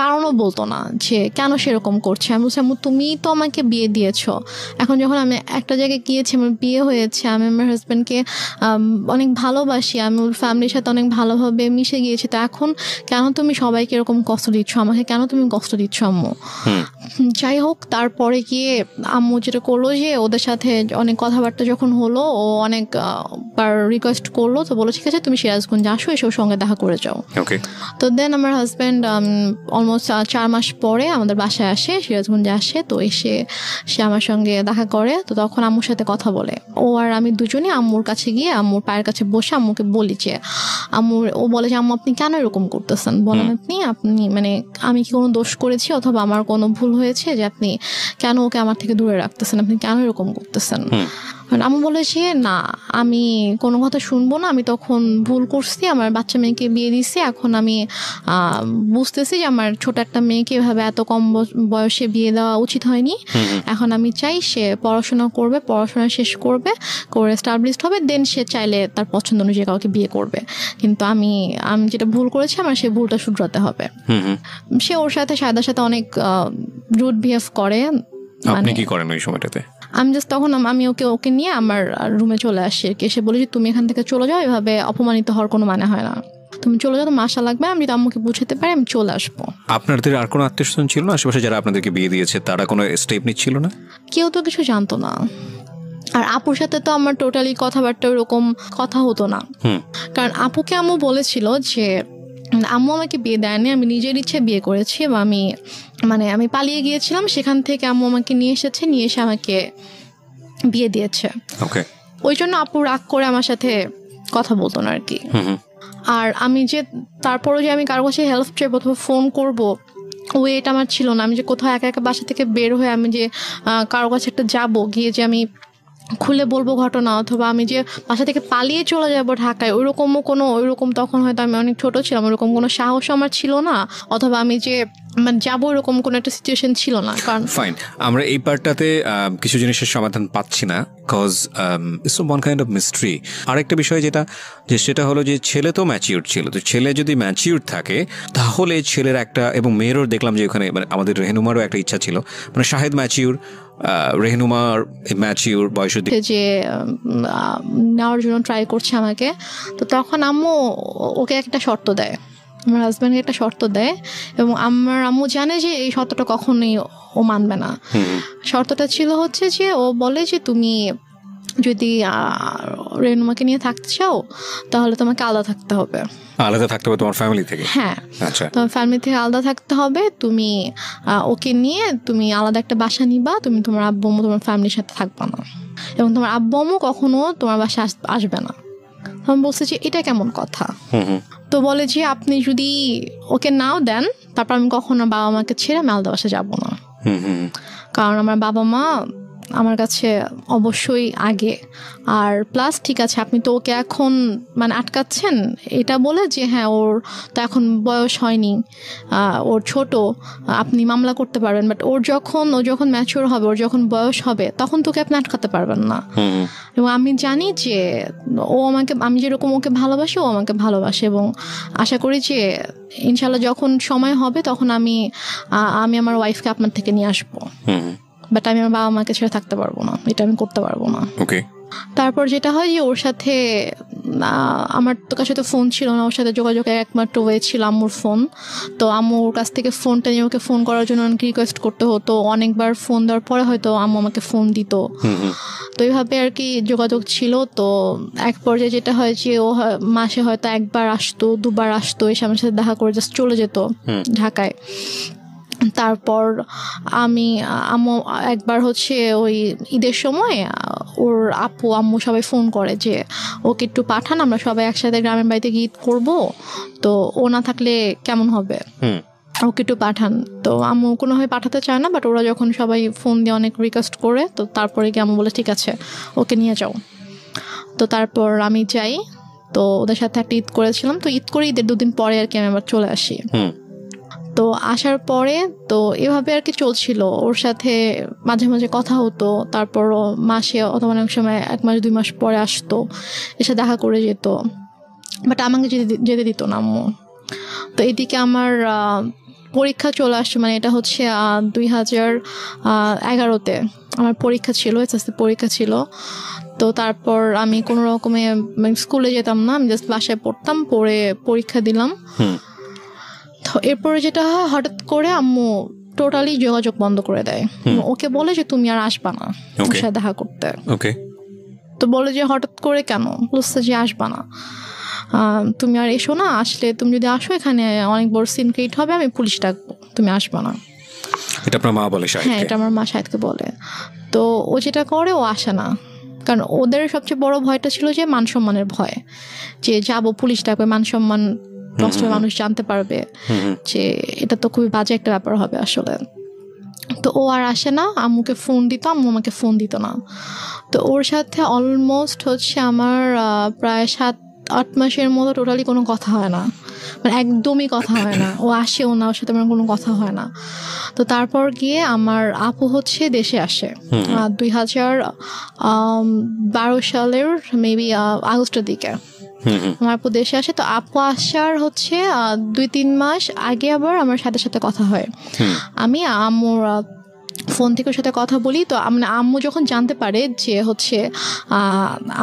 কারণও বলতো না যে কেন সেরকম করছে। আমি বলছি আম্মু তুমি তো আমাকে বিয়ে দিয়েছো, এখন যখন আমি একটা জায়গায় গিয়েছি, আমার বিয়ে হয়েছে, আমি আমার হাজব্যান্ডকে অনেক ভালোবাসি, আমি ওর ফ্যামিলির সাথে অনেক ভালোভাবে মিশে গিয়েছি, তো এখন কেন তুমি সবাইকে এরকম কষ্ট দিচ্ছ, আমাকে কেন তুমি কষ্ট দিচ্ছ আম্মু। যাই হোক, তারপরে গিয়ে আম্মু যেটা করলো যে ওদের সাথে অনেক কথাবার্তা যখন হলো, ও অনেক বার রিকোয়েস্ট করলো, তো বলো ঠিক আছে তুমি সিরাজগঞ্জ আসো, এসে ওর সঙ্গে দেখা করে যাও। তো দেন আমার হাজব্যান্ড অলমোস্ট 4 মাস পরে আমাদের বাসায় আসে, সিরাজগঞ্জে আসে। তো এসে সে আমার সঙ্গে দেখা করে, তো তখন আম্মুর সাথে কথা বলে। ও আর আমি দুজনে আম্মুর কাছে গিয়ে আম্মুর পায়ের কাছে বসে আম্মুকে বলি যে ও বলে যে আম্মু আপনি কেন এরকম করতেছেন বলেন, আপনি আমি কি কোনো দোষ করেছি অথবা আমার কোনো ভুল হয়েছে যে আপনি কেন ওকে আমার থেকে দূরে রাখতেছেন, আপনি কেন এরকম করতেছেন। আম্মু বলেছে না আমি কোনো কথা শুনবো না, আমি তখন ভুল করছি, আমার বাচ্চা মেয়েকে বিয়ে দিচ্ছি, এখন আমি বুঝতেছি যে আমার ছোট একটা মেয়েকে এভাবে এত কম বয়সে বিয়ে দেওয়া উচিত হয়নি। এখন আমি চাই সে পড়াশোনা করবে, পড়াশোনা শেষ করবে, করে এস্টাবলিশড হবে, দেন সে চাইলে তার পছন্দ অনুযায়ী কাউকে বিয়ে করবে, কিন্তু আমি যেটা ভুল করেছি আমার সেই ভুলটা শুধরাতে হবে। সে ওর সাথে সায়দার সাথে অনেক রুড বিহেভ করে। আপনি কি করেন ওই সময়টাতে? আমি জাস্ট তখন আমি ওকে নিয়ে আমার রুমে চলে আসি, এসে বলি যে তুমি এখান থেকে চলে যাও, এভাবে অপমানিত হওয়ার কোনো মানে হয় না, তুমি চলে যাও, তোমার আশা লাগবে, আমি যদি আম্মুকে বুঝাতে পারি আমি চলে আসবো। আপনাদের আর কোনো আত্মীয়স্বজন ছিল না আশেপাশে যারা আপনাদেরকে বিয়ে দিয়েছে, তারা কোনো স্টেপ নিচ্ছিল না? কেউ তো কিছু জানতো না, আর আপুর সাথে তো আমার টোটালি কথাবার্তা ওরকম কথা হতো না, কারণ আপুকে আম্মু বলেছিল যে আম্মু আমাকে বিয়ে দেয়নি, আমি নিজের ইচ্ছে বিয়ে করেছি, এবং আমি পালিয়ে গিয়েছিলাম, সেখান থেকে আম্মু আমাকে নিয়ে এসে আমাকে বিয়ে দিয়েছে। ওই জন্য আপু রাগ করে আমার সাথে কথা বলতো না আর কি। আর আমি যে তারপরে যে আমি কারো কাছে হেল্প চাইবো অথবা ফোন করবো, এটা আমার ছিল না। আমি যে কোথাও একা একা বাসা থেকে বের হয়ে আমি যে কারো কাছে একটা যাবো, গিয়ে যে আমি খুলে বলবো ঘটনা, অথবা আমি যে বাসা থেকে পালিয়ে চলে যাবো ঢাকায়, ওইরকম তখন হয়তো আমি অনেক ছোট ছিলাম, ওইরকম কোনো সাহস আমার ছিল না, অথবা আমি যে যাবো এরকম কোনো একটা সিচুয়েশন ছিল না। কারণ ফাইন, আমরা এই পার্টটাতে কিছু জিনিসের সমাধান পাচ্ছি না, cause it's one kind of mystery. আরেকটা বিষয় সেটা হলো যে ছেলে তো ম্যাচিউর ছিল, তো ছেলে যদি ম্যাচিউর থাকে তাহলে ছেলের একটা, এবং মেয়েরও দেখলাম যে ওখানে আমাদের রেহনুমারও একটা ইচ্ছা ছিল, শাহেদ ম্যাচিউর, রেহনুমার ম্যাচিউর বয়সের দিকে যে নেওয়ার জন্য ট্রাই করছে আমাকে। তো তখন আম্মু ওকে একটা শর্ত দেয়, আমার হাজব্যান্ডকে একটা শর্ত দেয়, এবং আমার আম্মু জানে যে এই শর্তটা কখনোই ও মানবে না। শর্তটা ছিল হচ্ছে যে ও বলে যে তুমি যদি রেনুমাকে নিয়ে থাকতে চাও তাহলে তোমাকে আলাদা থাকতে হবে। আলাদা থাকতে হবে তোমার ফ্যামিলি থেকে? হ্যাঁ, আচ্ছা, তোমার ফ্যামিলি থেকে আলাদা থাকতে হবে, তুমি ওকে নিয়ে তুমি আলাদা একটা বাসা নিবা, তুমি তোমার আব্বু আম্মু তোমার ফ্যামিলির সাথে থাকবা না, এবং তোমার আব্বু আম্মু কখনো তোমার বাসায় আসবে না। আমি বলছি যে এটা কেমন কথা? তো বলে যে আপনি যদি ওকে নাও দেন তারপর আমি কখনো বাবা মাকে ছেড়ে আমি আলাদা বাসায় যাবো না, কারণ আমার বাবা মা আমার কাছে অবশ্যই আগে। আর প্লাস ঠিক আছে আপনি তো ওকে এখন আটকাচ্ছেন এটা বলে যে হ্যাঁ ওর তো এখন বয়স হয়নি, ওর ছোট, আপনি মামলা করতে পারবেন, বাট ও যখন ম্যাচিওর হবে, ওর যখন বয়স হবে তখন তোকে আপনি আটকাতে পারবেন না। এবং আমি জানি যে আমি যেরকম ওকে ভালোবাসি ও আমাকে ভালোবাসে, এবং আশা করি যে ইনশাল্লাহ যখন সময় হবে তখন আমি আমার ওয়াইফকে আপনার থেকে নিয়ে আসবো, বাট আমি আমার বাবা মাকে ছেড়ে থাকতে পারবো না, এটা আমি করতে পারবো না। ওকে। তারপর যেটা হয় যে ওর সাথে আমার তো কাছে তো ফোন ছিল না, ওর সাথে যোগাযোগের একমাত্র ওয়ে ছিল আম্মুর ফোন। তো আম্মুর কাছ থেকে ফোনটা নিয়ে ওকে ফোন করার জন্য অনেক রিকোয়েস্ট করতে হতো, অনেকবার ফোন দেওয়ার পরে হয়তো আম্মু আমাকে ফোন দিত। তো এইভাবে আর কি যোগাযোগ ছিল। তো এক পর্যায়ে যেটা হয় যে ও মাসে হয়তো একবার আসতো, দুবার আসতো, এসে আমার সাথে দেখা করে জাস্ট চলে যেত ঢাকায়। তারপর আম্মু একবার হচ্ছে ওই ঈদের সময় ওর আপু আম্মু সবাই ফোন করে যে ওকে একটু পাঠান, আমরা সবাই একসাথে গ্রামের বাড়িতে গিয়ে ঈদ করবো, তো ও না থাকলে কেমন হবে, ওকে একটু পাঠান। তো আম্মু কোনোভাবে পাঠাতে চায় না, বাট ওরা যখন সবাই ফোন দিয়ে অনেক রিকোয়েস্ট করে, তো তারপরে গিয়ে আম্মু বলে ঠিক আছে ওকে নিয়ে যাও। তো তারপর আমি যাই, তো ওদের সাথে একটা ঈদ করেছিলাম। তো ঈদ করে ঈদের 2 দিন পরে আর কি আমি আবার চলে আসি। তো আসার পরে তো এভাবে আর কি চলছিল, ওর সাথে মাঝে মাঝে কথা হতো, তারপর মাসে অথবা অনেক সময় 1 মাস 2 মাস পরে আসতো, এসে দেখা করে যেত, বাট আমাকে যেতে দিত না আম্মু। তো এদিকে আমার পরীক্ষা চলে আসছে, মানে এটা হচ্ছে 2011-তে আমার পরীক্ষা ছিল, এসএসসি পরীক্ষা ছিল। তো তারপর আমি কোনো রকমে স্কুলে যেতাম না, আমি জাস্ট বাসায় পড়তাম, পড়ে পরীক্ষা দিলাম। তো এরপরে যেটা হয়, হঠাৎ করে আম্মু টোটালি যোগাযোগ বন্ধ করে দেয়। ওকে বলে যে তুমি আর আসবা না ওর সাথে দেখা করতে। তো বলে যে হঠাৎ করে কেন, বলছে যে আসবা না, তুমি আর এসো না, আসলে তুমি যদি আসো এখানে অনেক বড় সিন ক্রিয়েট হবে, আমি পুলিশ ডাকবো, তুমি আসবা না। এটা আপনার মা বলে? হ্যাঁ, এটা আমার মা শাহেদকে বলে। তো ও যেটা করে, ও আসে না, কারণ ওদের সবচেয়ে বড় ভয়টা ছিল যে মান সম্মানের ভয়, যে যাবো পুলিশ ডাকবে, মান সম্মান নষ্ট মানুষ জানতে পারবে, যে এটা তো খুবই বাজে একটা ব্যাপার হবে আসলে। তো ও আর আসে না, আম্মুকে ফোন দিত, আম্মু আমাকে ফোন দিত না। তো ওর সাথে অলমোস্ট হচ্ছে আমার প্রায় 7-8 মাসের মতো টোটালি কোনো কথা হয় না, মানে একদমই কথা হয় না। ও আসেও না, ওর সাথে আমার কোনো কথা হয় না। তো তারপর গিয়ে আমার আপু হচ্ছে দেশে আসে 2012 সালের মেবি আগস্টের দিকে আমার আপু দেশে আসে। তো আপু আসার হচ্ছে 2-3 মাস আগে আবার আমার সাথে সাথে কথা হয়। আমি আম্মুর ফোন থেকে ওর সাথে কথা বলি। তো মানে আম্মু যখন জানতে পারে যে হচ্ছে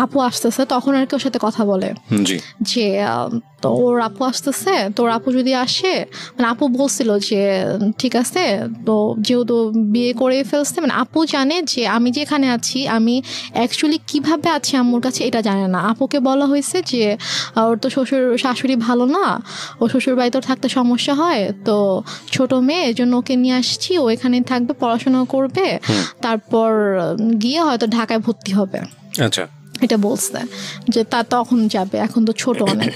আপু আসতেছে, তখন আর কি ওর সাথে কথা বলে যে তো ওর আপু আসতেছে, তো ওর আপু যদি আসে, মানে আপু বলছিল যে ঠিক আছে, তো যেহেতু বিয়ে করে ফেলছে, মানে আপু জানে যে আমি যেখানে আছি আমি অ্যাকচুয়ালি কিভাবে আছি আম্মুর কাছে এটা জানে না। আপুকে বলা হয়েছে যে ওর তো শ্বশুর শাশুড়ি ভালো না, ও শ্বশুর বাড়িতে থাকতে সমস্যা হয়, তো ছোট মেয়ে, এই জন্য ওকে নিয়ে আসছি, ও এখানেই থাকবে, পড়াশোনা করবে, তারপর গিয়ে হয়তো ঢাকায় ভর্তি হবে। আচ্ছা, এটা বলছে যে তা তখন যাবে, এখন তো ছোট অনেক।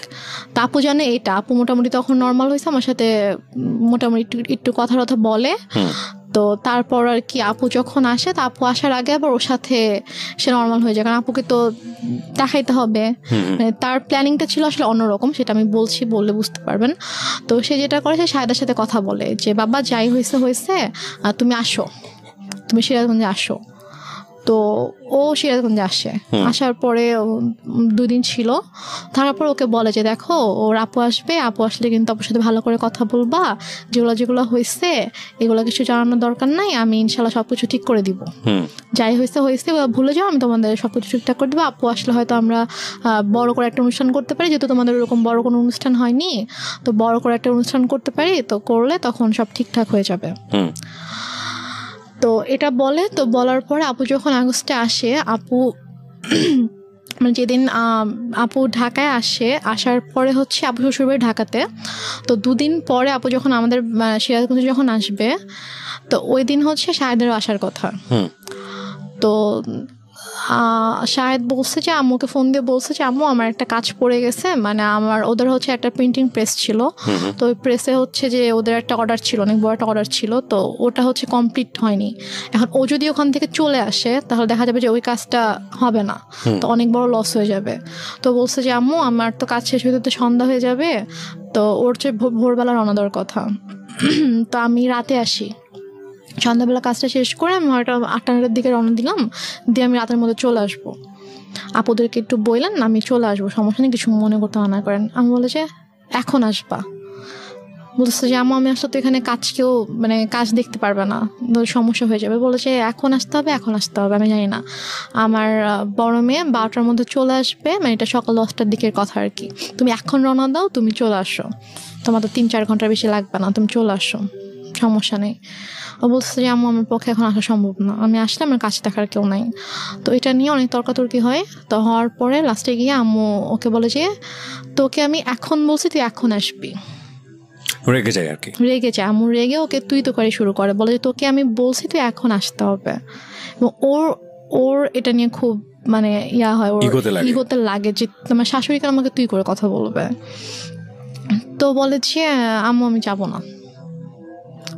তা আপু জানে এটা, আপু মোটামুটি তখন নর্মাল হয়েছে, আমার সাথে মোটামুটি একটু কথা বলে। তো তারপর আর কি আপু যখন আসে, তা আপু আসার আগে আবার ওর সাথে সে নর্মাল হয়ে যায়, কারণ আপুকে তো দেখাইতে হবে। তার প্ল্যানিংটা ছিল আসলে অন্যরকম, সেটা আমি বললে বুঝতে পারবেন। তো সে যেটা করে, সে শাহেদার সাথে কথা বলে যে বাবা যাই হয়েছে তুমি আসো, তুমি সিরাজগঞ্জে আসো। তো ও সিরাজগঞ্জে আসে, আসার পরে 2 দিন ছিল, তারপর ওকে বলে যে দেখো ওর আপু আসবে, আপু আসলে কিন্তু আপুর সাথে ভালো করে কথা বলবা, যেগুলো হয়েছে এগুলো কিছু জানানোর দরকার নাই, আমি ইনশাল্লাহ সবকিছু ঠিক করে দিব, যাই হয়েছে ভুলে যাও, আমি তোমাদের সবকিছু ঠিকঠাক করে দেবো। আপু আসলে হয়তো আমরা বড় করে একটা অনুষ্ঠান করতে পারি, যেহেতু তোমাদের ওরকম বড় কোনো অনুষ্ঠান হয়নি, তো বড় করে একটা অনুষ্ঠান করতে পারি, তো করলে তখন সব ঠিকঠাক হয়ে যাবে। তো এটা বলে, তো বলার পরে আপু যখন আগস্টে আসে, আপু মানে যেদিন আপু ঢাকায় আসে, আসার পরে হচ্ছে আপু শ্বশুরবাড়ি ঢাকাতে। তো 2 দিন পরে আপু যখন আমাদের সিরাজগঞ্জে যখন আসবে, তো ওই দিন হচ্ছে শাহেদেরও আসার কথা। তো শাহেদ বলছে যে আম্মুকে ফোন দিয়ে বলছে যে আম্মু আমার একটা কাজ পড়ে গেছে, মানে ওদের হচ্ছে একটা প্রিন্টিং প্রেস ছিল, তো ওই প্রেসে হচ্ছে যে ওদের একটা অর্ডার ছিল, অনেক বড় একটা অর্ডার ছিল, তো ওটা হচ্ছে কমপ্লিট হয়নি। এখন ও যদি ওখান থেকে চলে আসে, তাহলে দেখা যাবে যে ওই কাজটা হবে না, তো অনেক বড় লস হয়ে যাবে। তো বলছে যে আম্মু আমার তো কাজ শেষ হতে তো সন্ধ্যা হয়ে যাবে, তো ওর চেয়ে ভোরবেলা রওনা দেওয়ার কথা। তো আমি রাতে আসি, সন্ধ্যাবেলা কাজটা শেষ করে আমি হয়তো 8টার দিকে রওনা দিলাম, দিয়ে আমি রাতের মধ্যে চলে আসবো। আপুদেরকে একটু বললেন আমি চলে আসবো, সমস্যা নেই, কিছু মনে করতে মানা করেন। আমি বলে যে এখন আসবা, বলছে যে আমি আসলে তো এখানে মানে কাজ দেখতে পারবে না, সমস্যা হয়ে যাবে। বলেছে এখন আসতে হবে। আমি জানি না, আমার বড় মেয়ে 12টার মধ্যে চলে আসবে, মানে এটা সকাল 10টার দিকের কথা আর কি। তুমি এখন রওনা দাও, তুমি চলে আসো, তোমার তো 3-4 ঘন্টার বেশি লাগবে না, তুমি চলে আসো, সমস্যা নেই। ও বলছে যে আম্মু আমার পক্ষে এখন আসা সম্ভব না, আমি আসলে আমার কাছে দেখার কেউ নাই। তো এটা নিয়ে অনেক তর্কাতর্কি হয়। তো হওয়ার পরে লাস্টে গিয়ে আম্মু ওকে বলে যে তোকে আমি এখন বলছি তুই এখন আসবি। রেগে যায় আর কি, রেগে যায়। আম্মু রেগে ওকে তুই তো করে শুরু করে, বলে যে তোকে আমি বলছি তুই এখন আসতে হবে। এবং ওর এটা নিয়ে খুব মানে হয়, ওর ইগোতে লাগে যে তোমার শাশুড়িকে আমাকে তুই করে কথা বলবে। তো বলে যে আম্মু আমি যাবো না।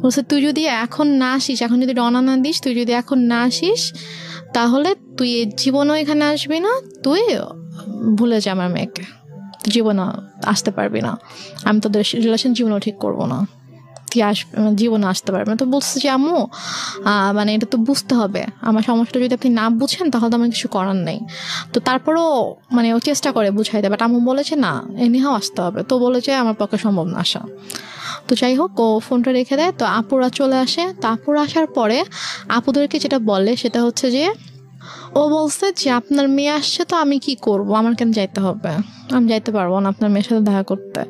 বলছে তুই যদি এখন না আসিস, এখন যদি রওনা না দিস, তুই যদি এখন না আসিস তাহলে তুই জীবনও এখানে আসবি না, তুই ভুলে যা আমার মেয়েকে, জীবনে আসতে পারবি না, আমি তোদের রিলেশন জীবনেও ঠিক করবো না, তুই জীবনে আসতে পারবি না। তো বলছে যে আম্মু মানে এটা তো বুঝতে হবে, আমার সমস্যাটা যদি আপনি না বুঝেন তাহলে তো আমার কিছু করার নেই। তো তারপরও মানে ও চেষ্টা করে বুঝাইতে, বাট আম্মু বলেছে না এনিহাও আসতে হবে। তো বলেছে আমার পক্ষে সম্ভব না আসা। তো যাই হোক ও ফোনটা রেখে দেয়। তো আপুরা চলে আসে। তো আপুরা আসার পরে আপুদেরকে যেটা বলে সেটা হচ্ছে যে ও বলছে যে আপনার মেয়ে আসছে, তো আমি কি করব, আমার কেন যাইতে হবে, আমি যাইতে পারবো না আপনার মেয়ের সাথে দেখা করতে।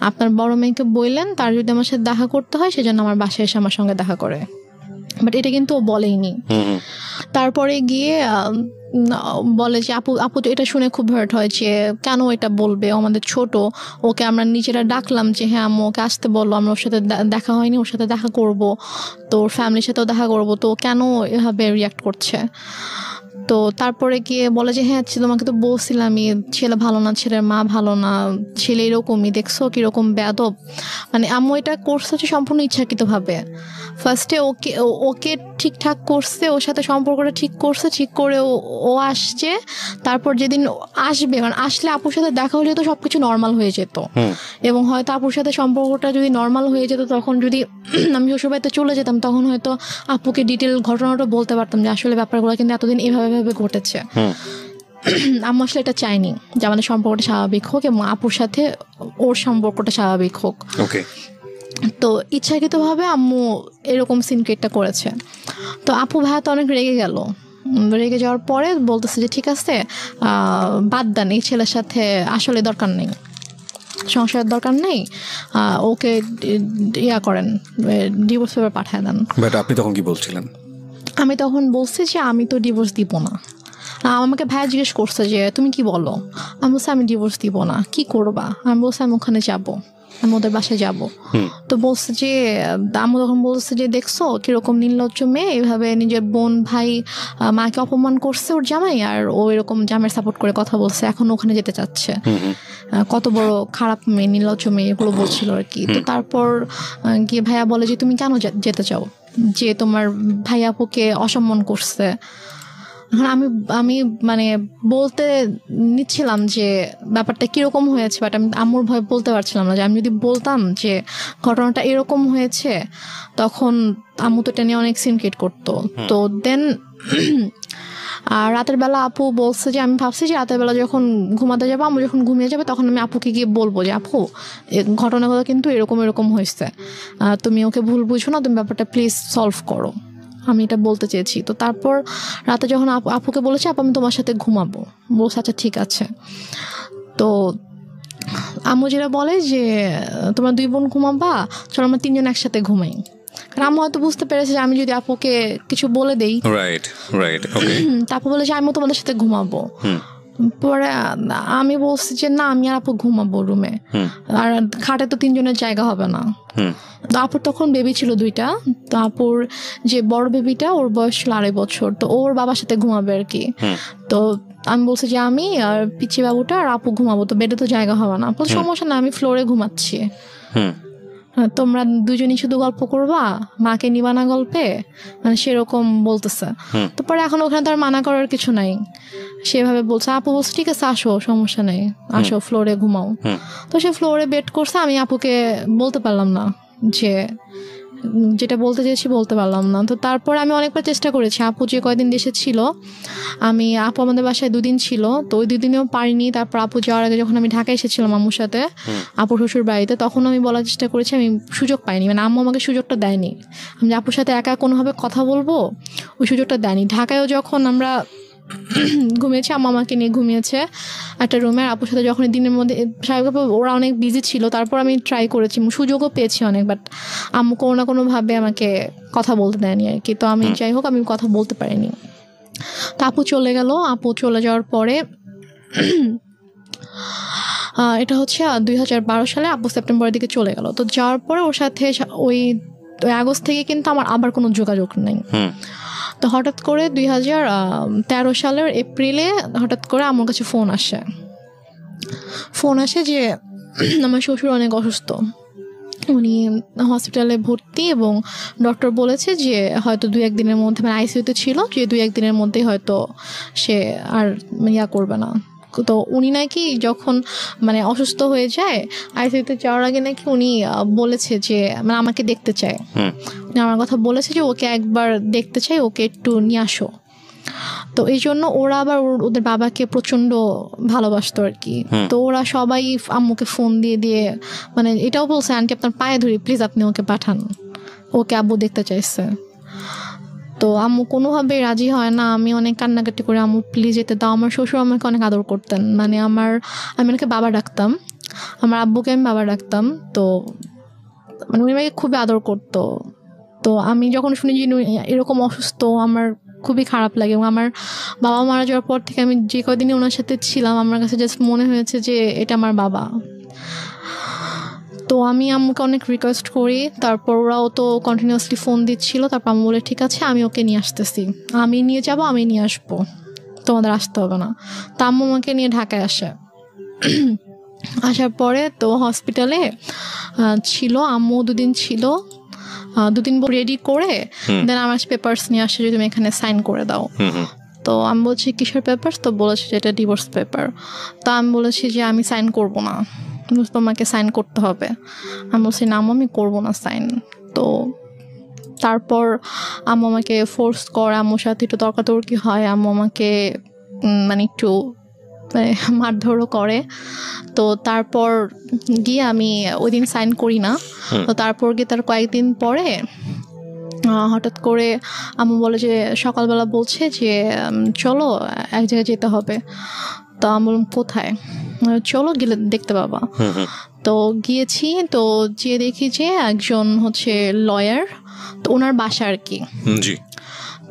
আপনার বড় মেয়েকে বললেন তার যদি আমার সাথে দেখা করতে হয় সেজন্য আমার বাসায় এসে আমার সঙ্গে দেখা করে, বাট এটা কিন্তু ও বলেইনি। তারপরে গিয়ে বলে যে আপু এটা শুনে খুব হার্ট হয় যে কেন এটা বলবে, আমাদের ছোট, ওকে আমরা নিজেরা ডাকলাম যে হ্যাঁ আম্মু ওকে আসতে বললো, আমরা ওর সাথে দেখা হয়নি, ওর সাথে দেখা করব, তো ওর ফ্যামিলির সাথেও দেখা করব, তো কেন এভাবে রিয়াক্ট করছে। তো তারপরে গিয়ে বলে যে হ্যাঁ তোমাকে তো বলছিলামই ছেলে ভালো না, ছেলের মা ভালো না, ছেলে এরকমই, দেখছো কিরকম বেয়াদব। মানে আম্মু এটা করছে হচ্ছে সম্পূর্ণ ইচ্ছাকৃতভাবে। ফার্স্টে ওকে ঠিকঠাক করছে, ওর সাথে সম্পর্কটা ঠিক করছে, ঠিক করে ও আসছে। তারপর যেদিন আসবে, মানে আসলে আপুর সাথে দেখা হলে তো সবকিছু নর্মাল হয়ে যেত, এবং হয়তো আপুর সাথে সম্পর্কটা যদি নর্মাল হয়ে যেত, তখন যদি আমি শ্বশুরবাড়িতে চলে যেতাম তখন হয়তো আপুকে ডিটেল ঘটনাটা বলতে পারতাম যে আসলে ব্যাপারগুলো কিন্তু এতদিন এভাবে ঘটেছে। আম্মু আসলে এটা চাইনি যে আমাদের সম্পর্কটা স্বাভাবিক হোক এবং আপুর সাথে ওর সম্পর্কটা স্বাভাবিক হোক। তো ইচ্ছাকৃতভাবে আম্মু এরকম সিনক্রেটটা করেছে। তো আপু ভাইয়া তো অনেক রেগে গেল। রেগে যাওয়ার পরে বলতেছে যে ঠিক আছে বাদ দেন, এই ছেলের সাথে আসলে দরকার নেই, সংসারের দরকার নেই, ওকে করেন, ডিভোর্স পেপার পাঠিয়ে দেন। বাট আপনি তখন কি বলছিলেন? আমি তখন বলছি যে আমি তো ডিভোর্স দিব না। আমাকে ভাইয়া জিজ্ঞেস করছে যে তুমি কি বলো, আমি বলছি আমি ডিভোর্স দিব না, কি করবা? আমি বলছি আমি ওখানে যাবো, আমি ওদের বাসায় যাবো। তো বলছে যে আমি তখন বলছে যে দেখছো কিরকম নির্লজ্জ মেয়ে, এইভাবে নিজের বোন ভাই মাকে অপমান করছে ওর জামাই, আর ও এরকম জামাইয়ের সাপোর্ট করে কথা বলছে, এখন ওখানে যেতে চাচ্ছে, কত বড় খারাপ মেয়ে, নির্লজ্জ মেয়ে, এগুলো বলছিল আর কি। তো তারপর গিয়ে ভাইয়া বলে যে তুমি কেন যেতে চাও, যে তোমার ভাই আপুকে অসম্মান করছে। আমি মানে বলতে নিচ্ছিলাম যে ব্যাপারটা কিরকম হয়েছে, বাট আমি আম্মুর ভয় বলতে পারছিলাম না, যে আমি যদি বলতাম যে ঘটনাটা এরকম হয়েছে তখন আম্মু তো এটা নিয়ে অনেক সিনক্রেট করতো। তো দেন আর রাতের বেলা আপু বলছে যে আমি ভাবছি যে রাতের বেলা যখন ঘুমাতে যাবো, আম্মু যখন ঘুমিয়ে যাবে তখন আমি আপুকে গিয়ে বলবো যে আপু ঘটনাগুলো কিন্তু এরকম হয়েছে, তুমি ওকে ভুল বুঝো না, তুমি ব্যাপারটা প্লিজ সলভ করো, আমি এটা বলতে চেয়েছি। তো তারপর রাতে যখন আপুকে বলেছি আপু আমি তোমার সাথে ঘুমাবো, বলছে আচ্ছা ঠিক আছে। তো আম্মু যেটা বলে যে তোমরা 2 বোন ঘুমাবা, চলো আমরা 3 জন একসাথে ঘুমাই। কারণ আম্মু হয়তো বুঝতে পেরেছে যে আমি যদি আপুকে কিছু বলে দেই, তারপর বলে যে আমি তোমাদের সাথে ঘুমাবো। পরে আমি বলছি যে না আমি আর আপু ঘুমাবো রুমে, আর খাটে তো 3 জনের জায়গা হবে না। তো আপুর তখন বেবি ছিল 2টা। তো আপুর যে বড় বেবিটা ওর বয়স ছিল 2.5 বছর, তো ওর বাবার সাথে ঘুমাবে আর কি। তো আমি বলছি যে আমি আর পিচি বাবুটা আর আপু ঘুমাবো, তো বেডে তো জায়গা হবে না। সমস্যা না, আমি ফ্লোরে ঘুমাচ্ছি, তোমরা 2জনই শুধু গল্প করবা, মাকে নিবা না গল্পে, মানে সেরকম বলতেছে। তো পরে এখন ওখানে তো আর মানা করার কিছু নাই, সেভাবে বলছে। আপু বলছে ঠিক আছে আসো, সমস্যা নেই, আসো ফ্লোরে ঘুমাও। তো সে ফ্লোরে বেড করছে, আমি আপুকে বলতে পারলাম না যে যেটা বলতে চেয়েছি বলতে পারলাম না। তো তারপর আমি অনেকবার চেষ্টা করেছি। আপু যে কয়দিন দেশে ছিল, আপু আমাদের বাসায় 2 দিন ছিল, তো ওই 2 দিনেও পারিনি। তারপর আপু যাওয়ার আগে যখন আমি ঢাকায় এসেছিলাম আম্মুর সাথে আপুর শ্বশুর বাড়িতে, তখন আমি বলার চেষ্টা করেছি, আমি সুযোগ পাইনি, মানে আম্মু আমাকে সুযোগটা দেয়নি। আমি আপুর সাথে একা কোনোভাবে কথা বলবো ওই সুযোগটা দেয়নি। ঢাকায়ও যখন আমরা ঘুমিয়েছি, আম্মা আমাকে নিয়ে ঘুমিয়েছে একটা রুমে। আপুর সাথে যখন দিনের মধ্যে স্বাভাবিকভাবে ওরা অনেক বিজি ছিল, তারপর আমি ট্রাই করেছি, সুযোগও পেয়েছি অনেক, বাট আম্মু কোনো না কোনোভাবে আমাকে কথা বলতে দেয়নি আর কি। তো আমি যাই হোক আমি কথা বলতে পারিনি। তো আপু চলে গেল। আপু চলে যাওয়ার পরে এটা হচ্ছে 2012 সালে আপু সেপ্টেম্বরের দিকে চলে গেল। তো যাওয়ার পরে ওর সাথে ওই আগস্ট থেকে কিন্তু আমার আবার কোনো যোগাযোগ নেই। তো হঠাৎ করে 2013 সালের এপ্রিলে হঠাৎ করে আমার কাছে ফোন আসে যে আমার শ্বশুর অনেক অসুস্থ, উনি হসপিটালে ভর্তি এবং ডক্টর বলেছে যে হয়তো 2-1 দিনের মধ্যে, মানে আইসিইউতে ছিল, যে 2-1 দিনের মধ্যেই হয়তো সে আর করবে না। তো উনি নাকি যখন মানে অসুস্থ হয়ে যায় আইসিইউতে যাওয়ার আগে নাকি উনি বলেছে যে মানে আমাকে দেখতে চায়, উনি আমার কথা বলেছে যে ওকে একবার দেখতে চাই, ওকে একটু নিয়ে আসো। তো এই জন্য ওরা আবার ওদের বাবাকে প্রচন্ড ভালোবাসতো আর কি। তো ওরা সবাই আম্মুকে ফোন দিয়ে মানে এটাও বলছে, আন্টি আপনার পায়ে ধরি প্লিজ আপনি ওকে পাঠান, ওকে আব্বু দেখতে চাইছে। তো আম্মু কোনোভাবে রাজি হয় না। আমি অনেক কান্নাকাটি করে আম্মু প্লিজ যেতে দাও। আমার শ্বশুর আমাকে অনেক আদর করতেন, মানে আমি ওনাকে বাবা ডাকতাম, আমার আব্বুকে আমি বাবা ডাকতাম। তো মানে উনি আমাকে খুবই আদর করতো। তো আমি যখন শুনি যে এরকম অসুস্থ, আমার খুবই খারাপ লাগে। এবং আমার বাবা মারা যাওয়ার পর থেকে আমি যে কদিনই ওনার সাথে ছিলাম, আমার কাছে জাস্ট মনে হয়েছে যে এটা আমার বাবা। তো আমি আম্মুকে অনেক রিকোয়েস্ট করি, তারপর ওরাও তো কন্টিনিউয়াসলি ফোন দিচ্ছিল। তারপর আম্মু বলে ঠিক আছে আমি ওকে নিয়ে আসতেছি, আমি নিয়ে যাব, আমি নিয়ে আসবো, তোমাদের আসতে হবে না। তো আম্মু আমাকে নিয়ে ঢাকায় আসার পরে তো হসপিটালে ছিল আম্মু 2 দিন ছিল। 2 দিন রেডি করে দেন আমার পেপারস নিয়ে আসে যে তুমি এখানে সাইন করে দাও। তো আমি বলছি কিসের পেপার? তো বলেছে যে এটা ডিভোর্স পেপার। তো আমি বলেছি যে আমি সাইন করব না, তোমাকে সাইন করতে হবে। আমি বলছি না আম্মু আমি করবো না সাইন। তো তারপর আম্মু আমাকে ফোর্স করে, আম্মুর সাথে একটু তর্কাতর্কি হয়, আম্মু আমাকে মানে একটু মারধরও করে। তো তারপর গিয়ে আমি ওই দিন সাইন করি না। তো তারপর গিয়ে তার কয়েকদিন পরে হঠাৎ করে আম্মু বলে যে সকালবেলা বলছে যে চলো এক জায়গায় যেতে হবে। তো আমি বললাম কোথায়? চলো গেলে দেখতে পাবা। তো গিয়েছি, তো যে দেখি যে একজন হচ্ছে লয়ার, তো ওনার বাসা আর কি।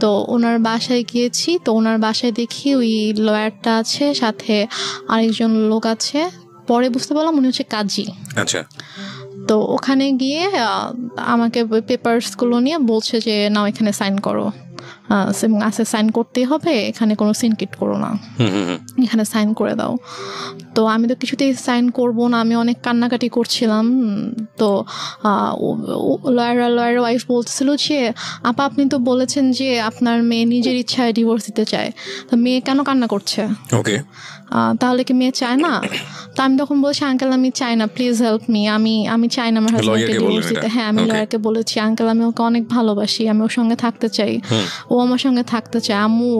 তো ওনার বাসায় গিয়েছি, তো ওনার বাসায় দেখি ওই লয়ারটা আছে, সাথে আরেকজন লোক আছে। পরে বুঝতে পারলাম উনি হচ্ছে কাজী। আচ্ছা। তো ওখানে গিয়ে আমাকে পেপারসগুলো নিয়ে বলছে যে নাও এখানে সাইন করো, সাইন করতেই হবে, এখানে কোনো সিনকিট করো না, এখানে সাইন করে দাও। তো আমি তো কিছুতেই সাইন করব না, আমি অনেক কান্নাকাটি করছিলাম। তো লয়ারের ওয়াইফ বলছিল যে আপা আপনি তো বলেছেন যে আপনার মেয়ে নিজের ইচ্ছায় ডিভোর্স দিতে চায়, তো মেয়ে কেন কান্না করছে? ওকে, তাহলে কি মেয়ে চায় না? তো আমি তখন বলছি আঙ্কেল আমি চাই না, প্লিজ হেল্প মি, আমি চাই না আমার হাজবেন্ডকে ডিভোর্স দিতে। হ্যাঁ আমি লয়ারকে বলেছি আঙ্কেল আমি ওকে অনেক ভালোবাসি, আমি ওর সঙ্গে থাকতে চাই, ও আমার সঙ্গে থাকতে চায়, আম্মু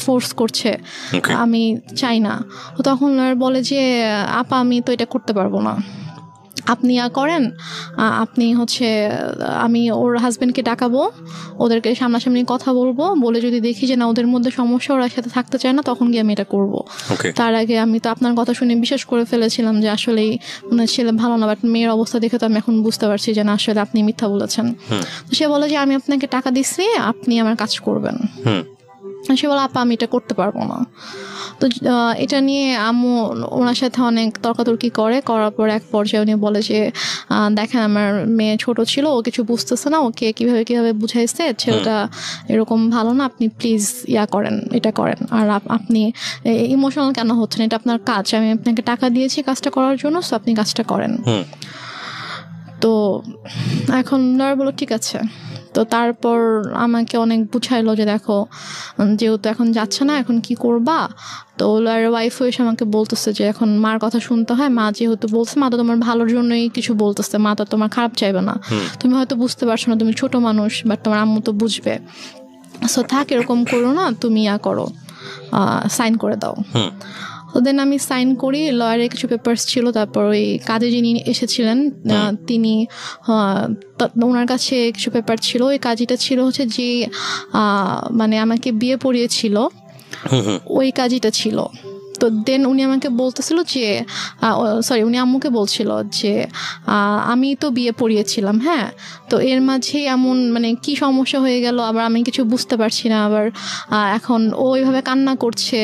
ফোর্স করছে, আমি চাই না। তখন লয়ার বলে যে আপা আমি তো এটা করতে পারবো না, আপনি করেন, আপনি হচ্ছে আমি ওর হাজবেন্ডকে ডাকাবো, ওদেরকে সামনাসামনি কথা বলবো, বলে যদি দেখি যে না ওদের মধ্যে সমস্যা, ওরা সাথে থাকতে চায় না, তখন গিয়ে আমি এটা করবো। তার আগে আমি তো আপনার কথা শুনে বিশ্বাস করে ফেলেছিলাম যে আসলেই ওনার ছেলে ভালো না, বাট মেয়ের অবস্থা দেখে তো আমি এখন বুঝতে পারছি যে না আসলে আপনি মিথ্যা বলেছেন। তো সে বলে যে আমি আপনাকে টাকা দিচ্ছি, আপনি আমার কাজ করবেন। সে বলে আপা আমি এটা করতে পারবো না। তো এটা নিয়ে আম্মু ওনার সাথে অনেক তর্কাতর্কি করার পর এক পর্যায়ে উনি বলে যে দেখেন আমার মেয়ে ছোট ছিল, ও কিছু বুঝতেছে না, ওকে কিভাবে বুঝাইছে, ছেলেটা এরকম ভালো না, আপনি প্লিজ করেন, এটা করেন। আর আপনি ইমোশনাল কেন হচ্ছেন, এটা আপনার কাজ, আমি আপনাকে টাকা দিয়েছি কাজটা করার জন্য, সো আপনি কাজটা করেন। তো এখন লয়ার বলো ঠিক আছে। তো তারপর আমাকে অনেক বুঝাইলো যে দেখো যেহেতু এখন যাচ্ছে না, এখন কি করবা। তো লয়ারের ওয়াইফ এসে আমাকে বলতেছে যে এখন মার কথা শুনতে হয়, মা যেহেতু বলছে, মা তো তোমার ভালোর জন্যই কিছু বলতেছে, মা তো তোমার খারাপ চাইবে না, তুমি হয়তো বুঝতে পারছো না, তুমি ছোট মানুষ, বাট তোমার আম্মু তো বুঝবে, সো থাক এরকম করো না, তুমি করো, সাইন করে দাও। তো দেন আমি সাইন করি, লয়ারের কিছু পেপারস ছিল, তারপর ওই কাজে যিনি এসেছিলেন তিনি ওনার কাছে কিছু পেপার ছিল, ওই কাজটা ছিল হচ্ছে যে মানে আমাকে বিয়ে পড়িয়েছিল ওই কাজটা ছিল। তো দেন উনি আমাকে বলতেছিল যে উনি আম্মুকে বলছিল যে আমি তো বিয়ে পড়িয়েছিলাম, হ্যাঁ, তো এর মাঝে এমন মানে কি সমস্যা হয়ে গেল, আবার আমি কিছু বুঝতে পারছি না, আবার এখন ও ওইভাবে কান্না করছে,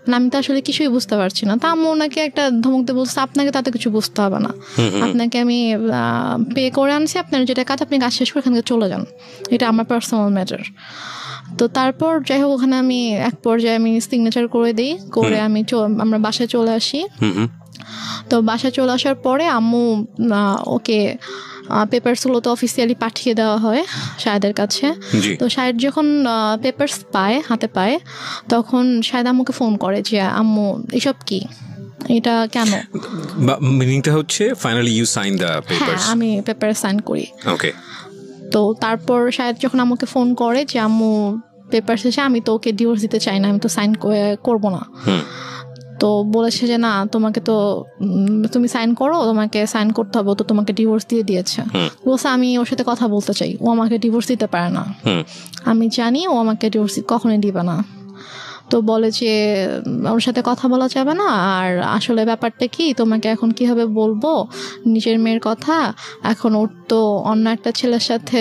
মানে আমি তো আসলে কিছুই বুঝতে পারছি না। তা আম্মু ওনাকে একটা ধমক দিয়ে বলছে, আপনাকে তাতে কিছু বুঝতে হবে না, আপনাকে আমি পে করে আনছি, আপনার যেটা কাজ আপনি কাজ শেষ করে এখান থেকে চলে যান, এটা আমার পার্সোনাল ম্যাটার। তো তারপর যাই হোক ওখানে আমি এক পর্যায়ে আমি সিগনেচার করে দিই, করে আমরা বাসায় চলে আসি। তো বাসায় চলে আসার পরে আম্মু ওকে পেপারসগুলো তো অফিসিয়ালি পাঠিয়ে দেওয়া হয় শাহেদের কাছে। তো শাহেদ যখন পেপারস হাতে পায় তখন শাহেদ আম্মুকে ফোন করে যে আম্মু এসব কি, এটা কেন, মিনিংটা হচ্ছে finally you sign the papers. হ্যাঁ, আমি পেপার সাইন করি। ওকে। তো তারপর শাহেদ যখন আমাকে ফোন করে যে আম্মু পেপার শেষে আমি তো ওকে ডিভোর্স দিতে চাই না, আমি তো সাইন করবো না, তো বলেছে যে না তোমাকে তো তুমি সাইন করো, তোমাকে সাইন করতে হবে, তো তোমাকে ডিভোর্স দিয়ে দিয়েছে। বলছে আমি ওর সাথে কথা বলতে চাই, ও আমাকে ডিভোর্স দিতে পারে না, আমি জানি ও আমাকে ডিভোর্স কখনোই দিবে না। তো বলে যে ওর সাথে কথা বলা যাবে না, আর আসলে ব্যাপারটা কি তোমাকে এখন কিভাবে বলবো নিজের মেয়ের কথা, এখন ওর তো অন্য একটা ছেলের সাথে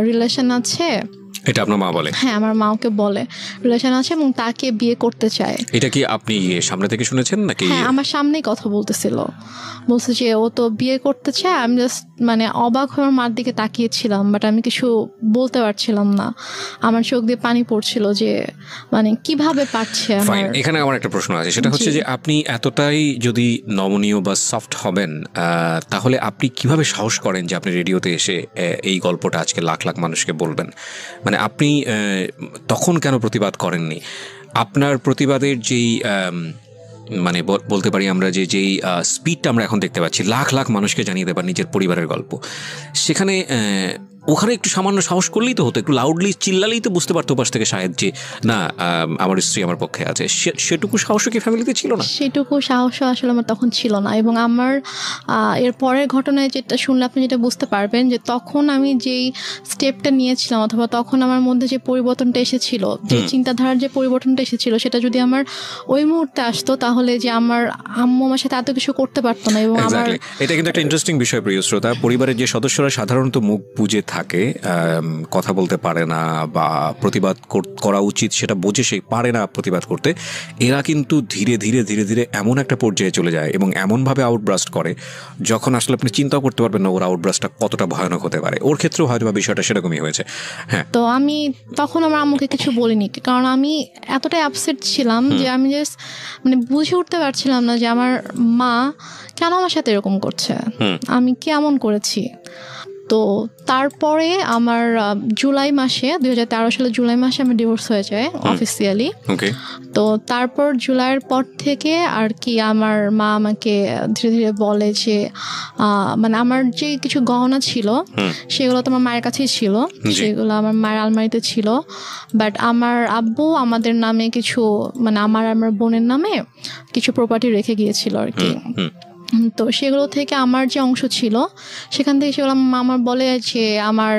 রিলেশন আছে। এটা আপনার মা বলে? হ্যাঁ, আমার মা ওকে বলে রিলেশন আছে এবং তাকে বিয়ে করতে চায়। এটা কি আপনি সামনে থেকে শুনেছেন নাকি? হ্যাঁ, আমার সামনেই কথা বলতেছিল, বলছে যে ও তো বিয়ে করতে চায়। আমি জাস্ট মানে অবাক হয়ে আমার মার দিকে তাকিয়েছিলাম, বাট আমি কিছু বলতে পারছিলাম না, আমার চোখ দিয়ে পানি পড়ছিল যে মানে কিভাবে পারছে। এখানে আমার একটা প্রশ্ন আছে, সেটা হচ্ছে যে আপনি এতটাই যদি নমনীয় বা সফট হবেন, তাহলে আপনি কিভাবে সাহস করেন যে আপনি রেডিওতে এসে এই গল্পটা আজকে লাখ লাখ মানুষকে বলবেন? মানে আপনি তখন কেন প্রতিবাদ করেননি? আপনার প্রতিবাদের যেই মানে বলতে পারি আমরা যেই স্পিডটা আমরা এখন দেখতে পাচ্ছি, লাখ লাখ মানুষকে জানিয়ে দেবার নিজের পরিবারের গল্প, সেখানে ওখানে একটু সামান্য সাহস করলেই তো হতো, একটু লাউডলি চিল্লালেই তো বুঝতে পারতো পাশ থেকে শাহেদ যে না আমার স্ত্রী আমার পক্ষে আছে। সেটুকু সাহস কি ফ্যামিলিতে ছিল না? সেটুকু সাহস আসলে আমার তখন ছিল না। এবং আমার এর পরের ঘটনায় যেটা শুনলে আপনি যেটা বুঝতে পারবেন যে তখন আমি যেই স্টেপটা নিয়েছিলাম অথবা তখন আমার মধ্যে যে পরিবর্তনটা এসেছিল, যে চিন্তাধারার যে পরিবর্তনটা এসেছিল, সেটা যদি আমার ওই মুহূর্তে আসতো তাহলে যে আমার আম্মু আমার সাথে এত কিছু করতে পারতো না। এবং আমার এটা কিন্তু একটা ইন্টারেস্টিং বিষয় প্রিয় শ্রোতা, পরিবারের যে সদস্যরা সাধারণত মুখ বুজে থাকে, কথা বলতে পারে না বা প্রতিবাদ করা উচিত সেটা বোঝে সে পারে না প্রতিবাদ করতে, এরা কিন্তু ধীরে ধীরে ধীরে ধীরে এমন একটা পর্যায়ে চলে যায় এবং এমনভাবে আউটব্রাস্ট করে যখন আসলে আপনি চিন্তাও করতে পারবেন না ওর আউটব্রাস্টটা কতটা ভয়ানক হতে পারে। ওর ক্ষেত্রেও হয়তো বা বিষয়টা সেরকমই হয়েছে। হ্যাঁ, তো আমি তখন আমার আম্মুকে কিছু বলিনি, কারণ আমি এতটাই আপসেট ছিলাম যে আমি জাস্ট মানে বুঝে উঠতে পারছিলাম না যে আমার মা কেন আমার সাথে এরকম করছে, আমি কেমন করেছি। তো তারপরে আমার জুলাই মাসে 2013 সালে জুলাই মাসে আমার ডিভোর্স হয়ে যায় অফিসিয়ালি। তো তারপর জুলাইয়ের পর থেকে আর কি আমার মা আমাকে ধীরে ধীরে বলে যে মানে আমার যে কিছু গহনা ছিল সেগুলো তো আমার মায়ের কাছেই ছিল, সেগুলো আমার মায়ের আলমারিতে ছিল, বাট আমার আব্বু আমাদের নামে কিছু মানে আমার বোনের নামে কিছু প্রপার্টি রেখে গিয়েছিল আর কি। তো সেগুলো থেকে আমার যে অংশ ছিল সেখান থেকে সেগুলো আমার বলে যে আমার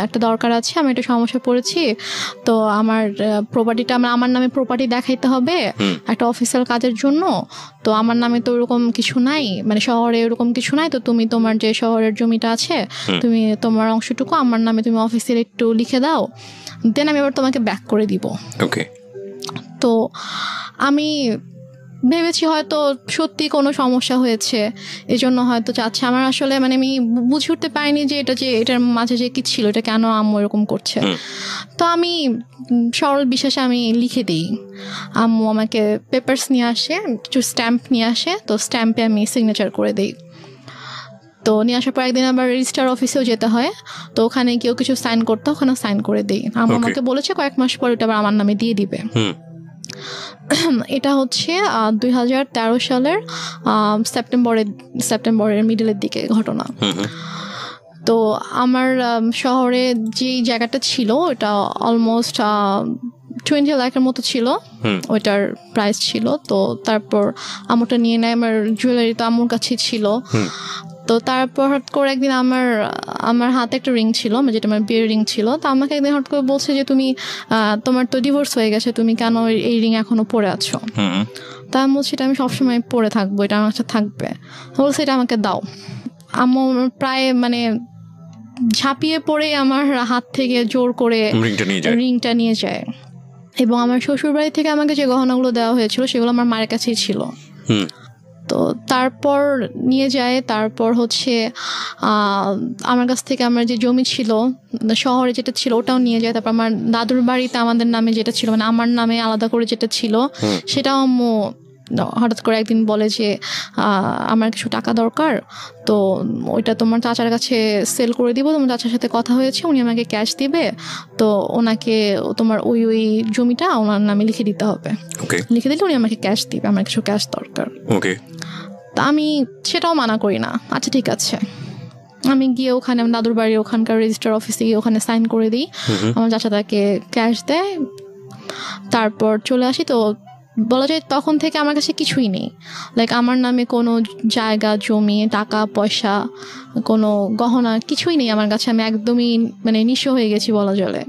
একটা দরকার আছে, আমি একটা সমস্যা পড়েছি, তো আমার প্রপার্টিটা আমার নামে প্রপার্টি দেখাইতে হবে একটা অফিসিয়াল কাজের জন্য, তো আমার নামে তো ওরকম কিছু নাই, মানে শহরে ওরকম কিছু নাই, তো তুমি তোমার যে শহরের জমিটা আছে তুমি তোমার অংশটুকু আমার নামে তুমি অফিসিয়াল একটু লিখে দাও, দেন আমি এবার তোমাকে ব্যাক করে দিব। তো আমি ভেবেছি হয়তো সত্যি কোনো সমস্যা হয়েছে, এজন্য হয়তো চাচ্ছে। আমার আসলে মানে আমি বুঝে উঠতে পারিনি যে এটার মাঝে যে কি ছিল, এটা কেন আম্মু এরকম করছে। তো আমি সরল বিশ্বাসে আমি লিখে দিই, আম্মু আমাকে পেপারস নিয়ে আসে, কিছু স্ট্যাম্প নিয়ে আসে, তো স্ট্যাম্পে আমি সিগনেচার করে দিই। তো নিয়ে আসার পর একদিন আবার রেজিস্ট্রার অফিসেও যেতে হয়, তো ওখানে কেউ কিছু সাইন করতে, ওখানে সাইন করে দিই। আমাকে বলেছে কয়েক মাস পর ওটা আবার আমার নামে দিয়ে দিবে। এটা হচ্ছে 2013 সালের সেপ্টেম্বরের মিডলের দিকে ঘটনা। তো আমার শহরে যে জায়গাটা ছিল ওটা অলমোস্ট 20 লাখের মতো ছিল, ওইটার প্রাইস ছিল। তো তারপর আমুটা নিয়ে নেয়, আমার জুয়েলারি তো আমুর কাছেই ছিল। তো তারপর হঠাৎ করে একদিন আমার হাতে একটা রিং ছিল, যেটা আমার বিয়ের রিং ছিল। তো আমাকে একদিন হঠাৎ করে বলছে যে তুমি তোমার তো ডিভোর্স হয়ে গেছে, তুমি কেন এই রিং এখনো পরে আছো? তা আমি বলছি এটা আমি সবসময় পরে থাকবো, এটা আমার কাছে থাকবে। বলছে এটা আমাকে দাও। আম্মু প্রায় মানে ঝাঁপিয়ে পড়ে আমার হাত থেকে জোর করে রিংটা নিয়ে যায়। এবং আমার শ্বশুর বাড়ি থেকে আমাকে যে গহনাগুলো দেওয়া হয়েছিল সেগুলো আমার মায়ের কাছেই ছিল। তো তারপর নিয়ে যায়। তারপর হচ্ছে আমার কাছ থেকে আমার যে জমি ছিল শহরে যেটা ছিল ওটাও নিয়ে যায়। তারপর আমার দাদুর বাড়িতে আমাদের নামে যেটা ছিল, মানে আমার নামে আলাদা করে যেটা ছিল, সেটাও আম্মু হঠাৎ করে একদিন বলে যে আমার কিছু টাকা দরকার, তো ওইটা তোমার চাচার কাছে সেল করে দিব, তোমার চাচার সাথে কথা হয়েছে, উনি আমাকে ক্যাশ দিবে, তো ওনাকে তোমার ওই জমিটা ওনার নামে লিখে দিতে হবে। লিখে দিলে উনি আমাকে ক্যাশ দিবে, আমার কিছু ক্যাশ দরকার। তা আমি সেটাও মানা করি না, আচ্ছা ঠিক আছে। আমি গিয়ে ওখানে আমার দাদুর বাড়ির ওখানকার রেজিস্টার অফিসে গিয়ে ওখানে সাইন করে দিই, আমার চাচা তাকে ক্যাশ দেয়, তারপর চলে আসি। তো বলা যায় তখন থেকে আমার কাছে কিছুই নেই, লাইক আমার নামে কোনো জায়গা জমি টাকা পয়সা কোনো গহনা কিছুই নেই আমার কাছে। আমি একদমই মানে নিঃস্ব হয়ে গেছি বলা চলে।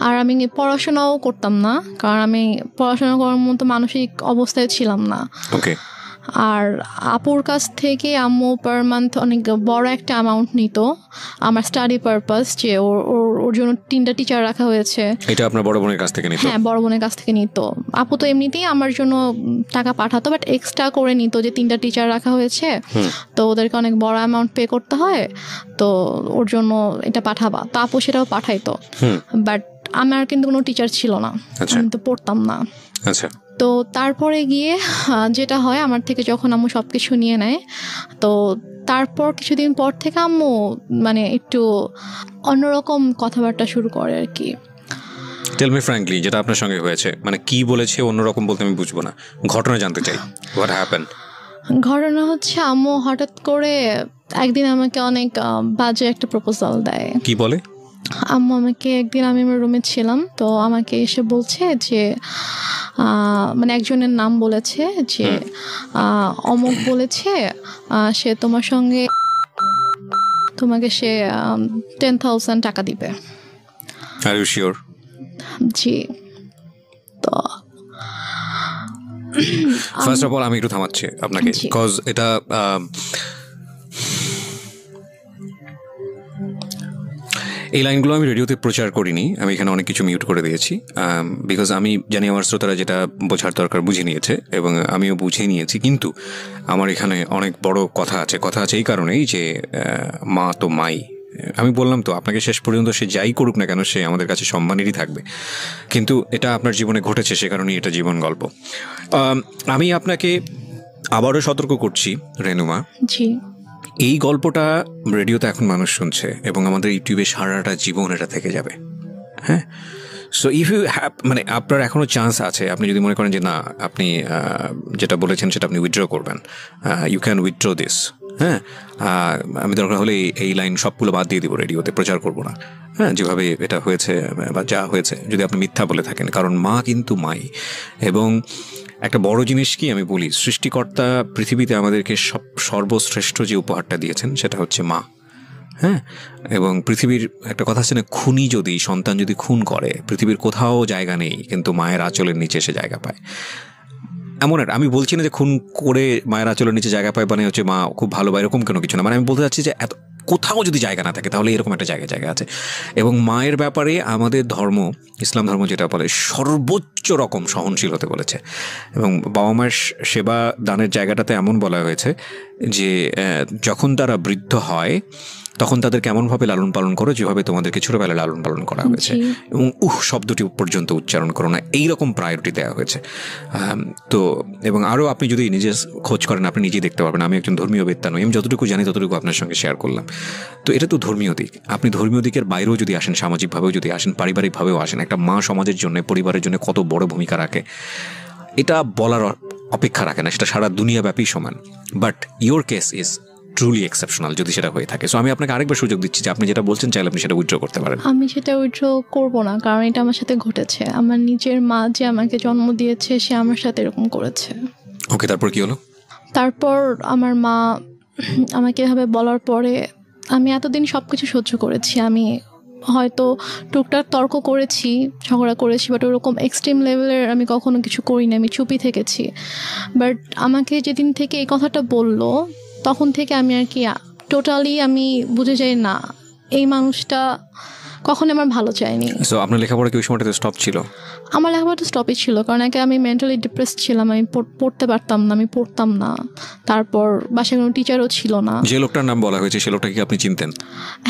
আর আমি পড়াশোনাও করতাম না, কারণ আমি পড়াশোনা করার মতো মানসিক অবস্থায় ছিলাম না। আর আপুর কাছ থেকে আম্মু পার মান্থ অনেক বড় একটা অ্যামাউন্ট নিত আমার স্টাডি পারপাস, যে ওর জন্য 3টা টিচার রাখা হয়েছে। এটা আপনার বড় বোনের কাছ থেকে নিত? হ্যাঁ, বড় বোনের কাছ থেকে নিত। আপু তো এমনিতেই আমার জন্য টাকা পাঠাতো, বাট এক্সট্রা করে নিত যে 3টা টিচার রাখা হয়েছে, তো ওদেরকে অনেক বড় অ্যামাউন্ট পে করতে হয়, তো ওর জন্য এটা পাঠাবা। তো আপু সেটাও পাঠাইতো, বাট আমার কিন্তু কোনো টিচার ছিল না, আমি তো পড়তাম না। আচ্ছা। তো তারপরে গিয়ে যেটা হয়, আমার থেকে যখন আম্মু সব কিছু নিয়ে নেয়, তো তারপর কিছুদিন পর থেকে আম্মু মানে একটু অন্যরকম কথাবার্তা শুরু করে আর কি। টেল মি ফ্র্যাঙ্কলি, যেটা আপনার সঙ্গে হয়েছে, মানে কি বলেছে অন্যরকম বলতে আমি বুঝবো না, ঘটনা জানতে চাই। What happened? ঘটনা হচ্ছে আম্মু হঠাৎ করে একদিন আমাকে অনেক বাজে একটা প্রপোজাল দেয়। কি বলে? আম্মু আমাকে একদিন, আমি আমার রুমে ছিলাম, তো আমাকে এসে বলছে যে মানে একজনের নাম বলেছে যে অমুক বলেছে সে তোমার সঙ্গে তোমাকে সে 10,000 টাকা দিবে। Are you sure? জি। তো ফার্স্ট অফ অল আমি একটু থামাচ্ছি আপনাকে, বিকজ এটা এই লাইনগুলো আমি রেডিওতে প্রচার করিনি, আমি এখানে অনেক কিছু মিউট করে দিয়েছি, বিকজ আমি জানি আমার শ্রোতারা যেটা বোঝার দরকার বুঝে নিয়েছে এবং আমিও বুঝে নিয়েছি। কিন্তু আমার এখানে অনেক বড় কথা আছে এই কারণেই যে মা তো মাই। আমি বললাম তো আপনাকে, শেষ পর্যন্ত সে যাই করুক না কেন সে আমাদের কাছে সম্মানেরই থাকবে, কিন্তু এটা আপনার জীবনে ঘটেছে, সে কারণেই এটা জীবন গল্প। আমি আপনাকে আবারও সতর্ক করছি রেনুমা, জি, এই গল্পটা রেডিওতে এখন মানুষ শুনছে এবং আমাদের ইউটিউবে সারাটা জীবন এটা থেকে যাবে। হ্যাঁ, সো ইফ ইউ হ্যাভ, মানে আপনার এখনও চান্স আছে, আপনি যদি মনে করেন যে না আপনি যেটা বলেছেন সেটা আপনি উইথড্র করবেন, ইউ ক্যান উইথড্র দিস। হ্যাঁ, আমি দরকার হলে এই লাইন সবগুলো বাদ দিয়ে দিব, রেডিওতে প্রচার করব না। হ্যাঁ, যেভাবে এটা হয়েছে বা যা হয়েছে, যদি আপনি মিথ্যা বলে থাকেন, কারণ মা কিন্তু মাই। এবং একটা বড় জিনিস কি আমি বলি, সৃষ্টিকর্তা পৃথিবীতে আমাদেরকে সর্বশ্রেষ্ঠ যে উপহারটা দিয়েছেন সেটা হচ্ছে মা। হ্যাঁ, এবং পৃথিবীর একটা কথা আছে না, খুনি যদি সন্তান যদি খুন করে পৃথিবীর কোথাও জায়গা নেই, কিন্তু মায়ের আঁচলের নিচে সে জায়গা পায়। এমন একটা, আমি বলছি না যে খুন করে মায়ের আঁচলের নিচে জায়গা পায় মানে হচ্ছে মা খুব ভালো বা এরকম কোনো কিছু না, মানে আমি বলতে চাচ্ছি যে এত কোথাও যদি জায়গা না থাকে তাহলে এরকম একটা জায়গা আছে। এবং মায়ের ব্যাপারে আমাদের ধর্ম, ইসলাম ধর্ম যেটা বলে, সর্বোচ্চ রকম সহনশীল হতে বলেছে। এবং বাবা মায়ের সেবা দানের জায়গাটাতে এমন বলা হয়েছে যে যখন তারা বৃদ্ধ হয় তখন তাদের কেমনভাবে লালন পালন করো যেভাবে তোমাদেরকে ছোটবেলায় লালন পালন করা হয়েছে, এবং শব্দটি পর্যন্ত উচ্চারণ করো না, এইরকম প্রায়োরিটি দেওয়া হয়েছে। তো এবং আরও আপনি যদি নিজে খোঁজ করেন আপনি নিজেই দেখতে পারবেন। আমি একজন ধর্মীয় বেত্তা নই, আমি যতটুকু জানি ততটুকু আপনার সঙ্গে শেয়ার করলাম। তো এটা তো ধর্মীয় দিক। আপনি ধর্মীয় দিকের বাইরেও যদি আসেন, সামাজিকভাবেও যদি আসেন, পারিবারিকভাবেও আসেন, একটা মা সমাজের জন্য, পরিবারের জন্য কত বড় ভূমিকা রাখে এটা বলার অপেক্ষা রাখে না, সেটা সারা দুনিয়াব্যাপী সমান। But your case is truly exceptional যদি সেটা হয়ে থাকে। সো আমি আপনাকে আরেকবার সুযোগ দিচ্ছি যে আপনি যেটা বলছেন চাইলে আপনি সেটা উইথড্র করতে পারেন। আমি সেটা উইথড্র করবো না, কারণ এটা আমার সাথে ঘটেছে। আমার নিজের মা যে আমাকে জন্ম দিয়েছে সে আমার সাথে এরকম করেছে। ওকে, তারপর কি হলো? তারপর আমার মা আমাকে এভাবে বলার পরে আমি এতদিন সব কিছু সহ্য করেছি। আমি হয়তো টুকটাক তর্ক করেছি, ঝগড়া করেছি, বাট ওরকম এক্সট্রিম লেভেলের আমি কখনো কিছু করিনি, আমি চুপই থেকেছি। বাট আমাকে যেদিন থেকে এই কথাটা বললো তখন থেকে আমি আর কি টোটালি আমি বুঝে যাই না এই মানুষটা কখনো আমার ভালো চায়নি। সো আপনার লেখাপড়া কি ওই সময়টাতে স্টপ ছিল? আমার লেখাপড়াটা স্টপই ছিল, কারণ আগে আমি মেন্টালি ডিপ্রেস ছিলাম, আমি পড়তে পারতাম না, আমি পড়তাম না। তারপর বাসায় কোনো টিচারও ছিল না। যে লোকটার নাম বলা হয়েছে সে লোকটাকে আপনি চিনতেন?